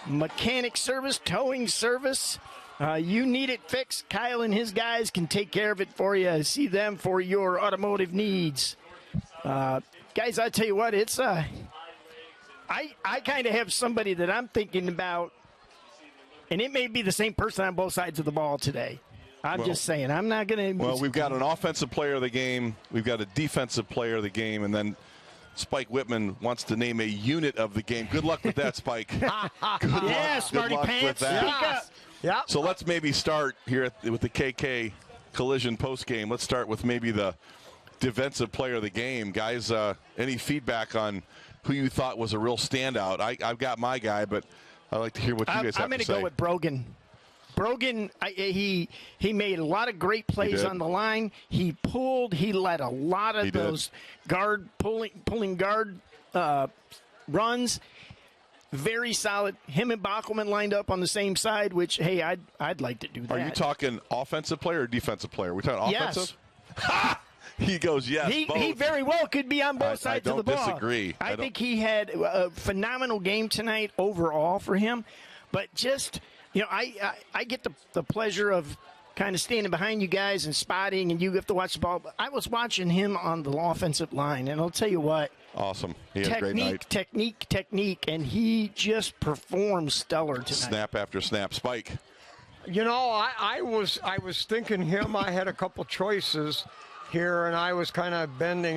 Mechanic service, towing service. You need it fixed. Kyle and his guys can take care of it for you. See them for your automotive needs. Guys, I tell you what, it's I kind of have somebody that I'm thinking about, and it may be the same person on both sides of the ball today. I'm just saying, I'm not going to. Well, we've got an offensive player of the game. We've got a defensive player of the game. And then Spike Whitman wants to name a unit of the game. Good luck with that, Spike. Smarty Pants. With that. Speak up. Yeah. So let's maybe start here with the KK Collision post game. Let's start with maybe the defensive player of the game. Guys, any feedback on who you thought was a real standout? I've got my guy, but I'd like to hear what you guys have to say. I'm going to go with Brogan. Brogan, he made a lot of great plays on the line. He pulled. He led a lot of those guard pulling guard runs. Very solid. Him and Bockelman lined up on the same side, which, hey, I'd like to do that. Are you talking offensive player or defensive player? We're talking offensive? Yes. He goes, yes, both. He very well could be on both sides of the ball. I don't disagree. I think he had a phenomenal game tonight overall for him. But just, I get the pleasure of kind of standing behind you guys and spotting, and you have to watch the ball. I was watching him on the offensive line, and I'll tell you what. Awesome. He had a great night. Technique, and he just performed stellar tonight. Snap after snap. Spike. I was thinking him. I had a couple choices here, and I was kind of bending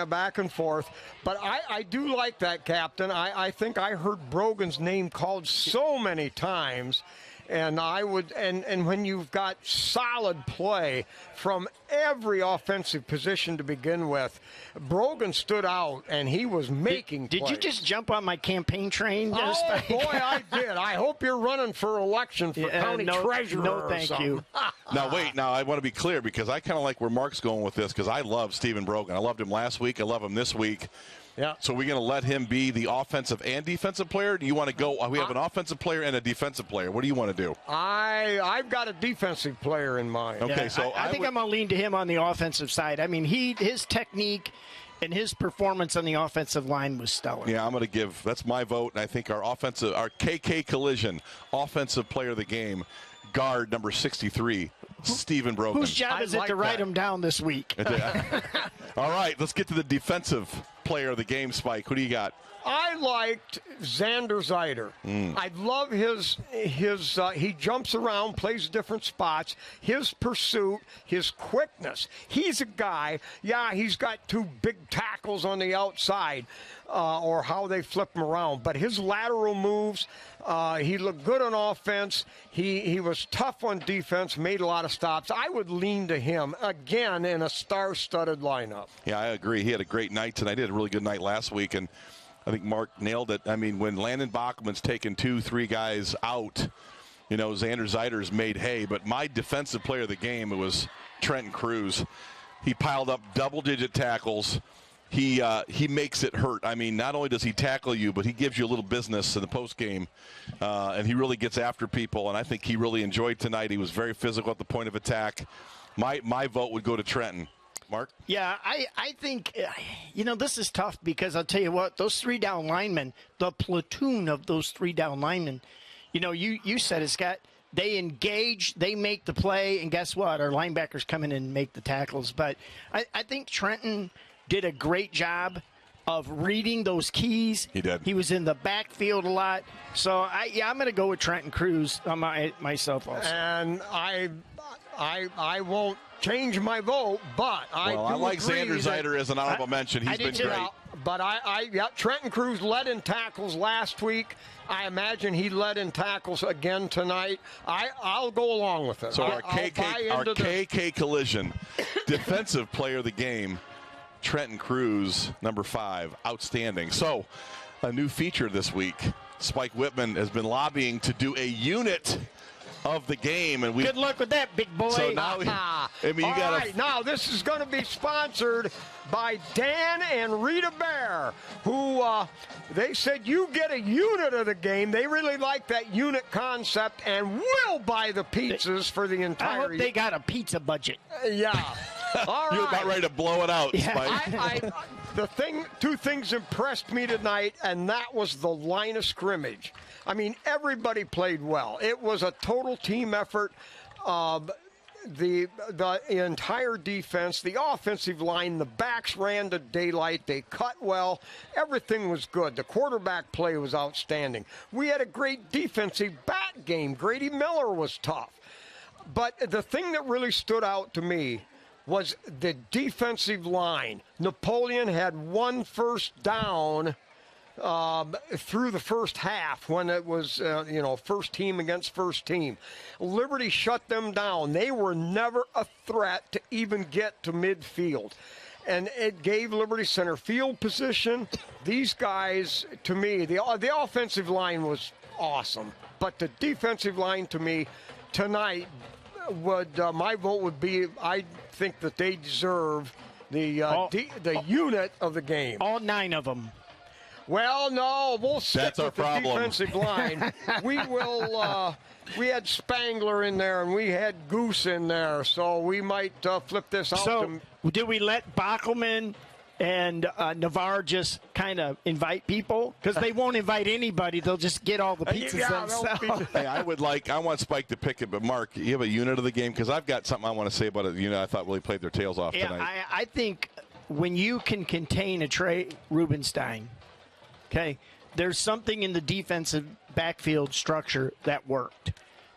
back and forth. But I do like that captain. I think I heard Brogan's name called so many times. And and when you've got solid play from every offensive position to begin with, Brogan stood out, and he was making plays. Did you just jump on my campaign train? Oh, boy, I did. I hope you're running for election for county treasurer. No, thank you. Now, wait. Now, I want to be clear because I kind of like where Mark's going with this because I love Stephen Brogan. I loved him last week. I love him this week. Yeah. So we're going to let him be the offensive and defensive player? Do you want to go? We have an offensive player and a defensive player. What do you want to do? I've got a defensive player in mind. Okay, so I think I'm going to lean to him on the offensive side. I mean, his technique and his performance on the offensive line was stellar. Yeah, I'm going to give. That's my vote, and I think our KK Collision offensive player of the game, guard number 63. Stephen Brogan. Whose job is it to write him down this week? All right, let's get to the defensive player of the game, Spike. Who do you got? I liked Xander Zeider. I love his he jumps around, plays different spots, his pursuit, his quickness. He's a guy, he's got 2 big tackles on the outside, or how they flip him around, but his lateral moves, he looked good on offense. He was tough on defense, made a lot of stops. I would lean to him again in a star-studded lineup. Yeah, I agree. He had a great night tonight. He had a really good night last week, and I think Mark nailed it. I mean, when Landon Bachman's taken 2-3 guys out, Xander Zeider's made hay. But my defensive player of the game, it was Trenton Cruz. He piled up double-digit tackles. He makes it hurt. I mean, not only does he tackle you, but he gives you a little business in the postgame, and he really gets after people. And I think he really enjoyed tonight. He was very physical at the point of attack. My vote would go to Trenton. Mark? Yeah, I think, this is tough because I'll tell you what, those 3 down linemen, the platoon of those 3 down linemen, you said it, Scott, they engage, they make the play, and guess what? Our linebackers come in and make the tackles. But I think Trenton did a great job of reading those keys. He did. He was in the backfield a lot. So, I'm going to go with Trenton Cruz on myself also. And I won't change my vote, but I like Xander Zeider as an honorable mention. He's been great. But Trenton Cruz led in tackles last week. I imagine he led in tackles again tonight. I'll go along with it. So our KK collision, defensive player of the game, Trenton Cruz, number 5, outstanding. So a new feature this week. Spike Whitman has been lobbying to do a unit of the game, and good luck with that, big boy. So now, now this is going to be sponsored by Dan and Rita Bear, who they said you get a unit of the game. They really like that unit concept, and will buy the pizzas for the entire. I hope they got a pizza budget. Yeah. All right. You're about ready to blow it out, Spike. Two things impressed me tonight, and that was the line of scrimmage. I mean, everybody played well. It was a total team effort. The entire defense, the offensive line, the backs ran to daylight. They cut well. Everything was good. The quarterback play was outstanding. We had a great defensive back game. Grady Miller was tough. But the thing that really stood out to me was the defensive line. Napoleon had 1 first down through the first half when it was, first team against first team. Liberty shut them down. They were never a threat to even get to midfield. And it gave Liberty center field position. These guys, to me, the offensive line was awesome. But the defensive line, to me, tonight, my vote would be, I think that they deserve the unit of the game. All 9 of them. Well, no, we'll stick with the defensive line. We will. We had Spangler in there, and we had Goose in there, so we might flip this out. So, did we let Bachelman and Navarre just kind of invite people? Because they won't invite anybody; they'll just get all the pizzas themselves. Hey, I want Spike to pick it, but Mark, you have a unit of the game, because I've got something I want to say about it. I thought really played their tails off tonight. I think when you can contain a Trey Rubenstein. Okay, there's something in the defensive backfield structure that worked.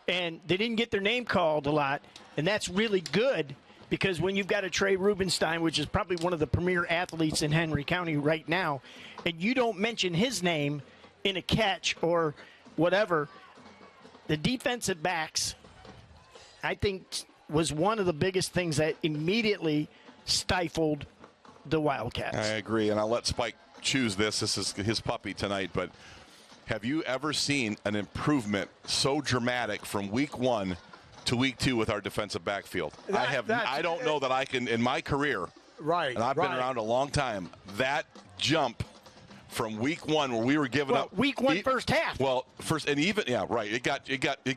And they didn't get their name called a lot, and that's really good because when you've got a Trey Rubenstein, which is probably one of the premier athletes in Henry County right now, and you don't mention his name in a catch or whatever, the defensive backs, I think, was one of the biggest things that immediately stifled the Wildcats. I agree, and I'll let Spike choose this. This is his puppy tonight, but have you ever seen an improvement so dramatic from week 1 to week 2 with our defensive backfield? I don't know that I can in my career. Right. And I've been around a long time. That jump from week 1 where we were giving up week 1 first half. Well, first and even it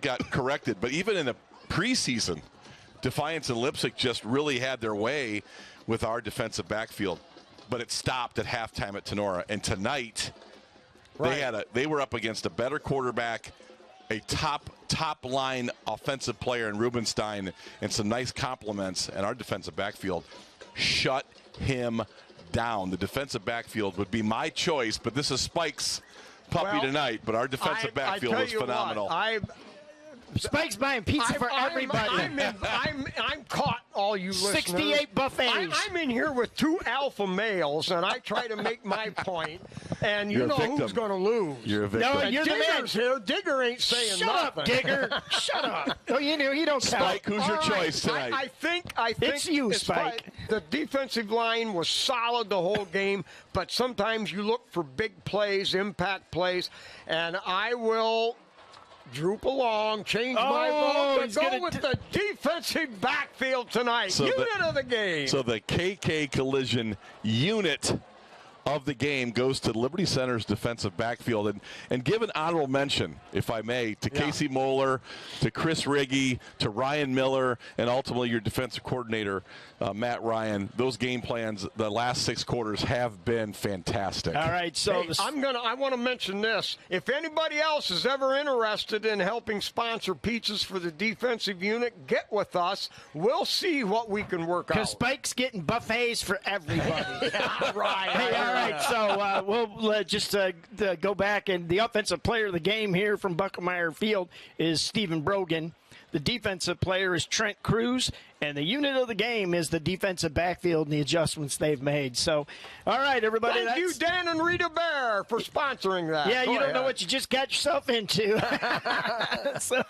got corrected, but even in the preseason, Defiance and Lipsick just really had their way with our defensive backfield. But it stopped at halftime at Tenora. And tonight, they were up against a better quarterback, a top line offensive player in Rubenstein, and some nice compliments. And our defensive backfield shut him down. The defensive backfield would be my choice, but this is Spike's puppy tonight. But our defensive backfield was phenomenal. Spike's buying pizza for everybody. I'm caught, all you listeners. 68 buffets. I'm in here with 2 alpha males, and I try to make my point, and you know who's going to lose. You're a victim. No, you're the man. Digger's here. Digger ain't saying Shut nothing. up, Digger. Shut up. Oh, you don't count. Spike, who's your choice tonight? I think It's you, Spike. The defensive line was solid the whole game, but sometimes you look for big plays, impact plays, and I will droop along, change my vote, but go with the defensive backfield tonight. Unit of the game. So the KK Collision unit of the game goes to Liberty Center's defensive backfield. And give an honorable mention, if I may, to Casey Moeller, to Chris Riggy, to Ryan Miller, and ultimately your defensive coordinator, Matt Ryan. Those game plans, the last 6 quarters, have been fantastic. All right, so I want to mention this. If anybody else is ever interested in helping sponsor pizzas for the defensive unit, get with us. We'll see what we can work out. Because Spike's getting buffets for everybody. Right. Hey, all right, so we'll just go back, and the offensive player of the game here from Buckmeyer Field is Stephen Brogan. The defensive player is Trent Cruz, and the unit of the game is the defensive backfield and the adjustments they've made. So, all right, everybody. Thank you, Dan and Rita Bear, for sponsoring that. Yeah, you don't know what you just got yourself into. So,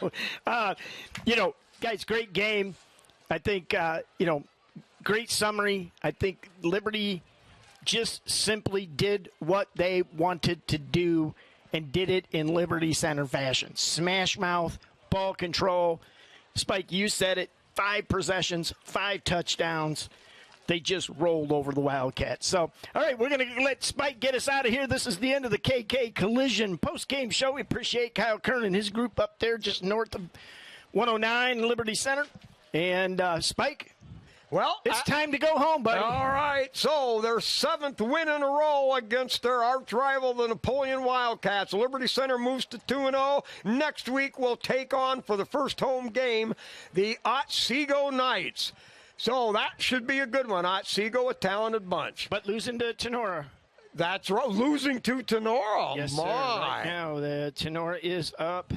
guys, great game. I think, great summary. I think Liberty just simply did what they wanted to do and did it in Liberty Center fashion. Smash mouth, ball control. Spike, you said it. 5 possessions, 5 touchdowns. They just rolled over the Wildcats. So, all right, we're going to let Spike get us out of here. This is the end of the KK Collision post-game show. We appreciate Kyle Kern and his group up there just north of 109 Liberty Center. And Spike, well, it's time to go home, buddy. All right, so their 7th win in a row against their arch rival, the Napoleon Wildcats. Liberty Center moves to 2-0. Next week, we'll take on, for the first home game, the Otsego Knights. So that should be a good one. Otsego, a talented bunch. But losing to Tenora. That's right, losing to Tenora. Yes, sir. Right now, the Tenora is up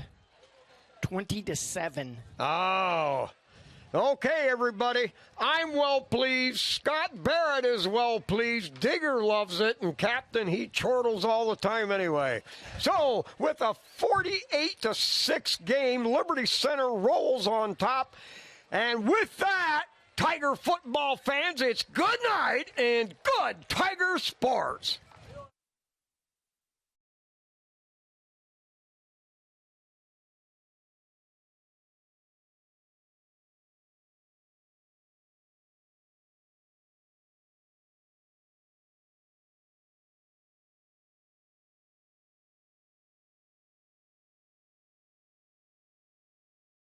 20-7. Oh. Okay, everybody. I'm well pleased. Scott Barrett is well pleased. Digger loves it. And Captain, he chortles all the time anyway. So, with a 48-6 game, Liberty Center rolls on top. And with that, Tiger football fans, it's good night and good Tiger sports.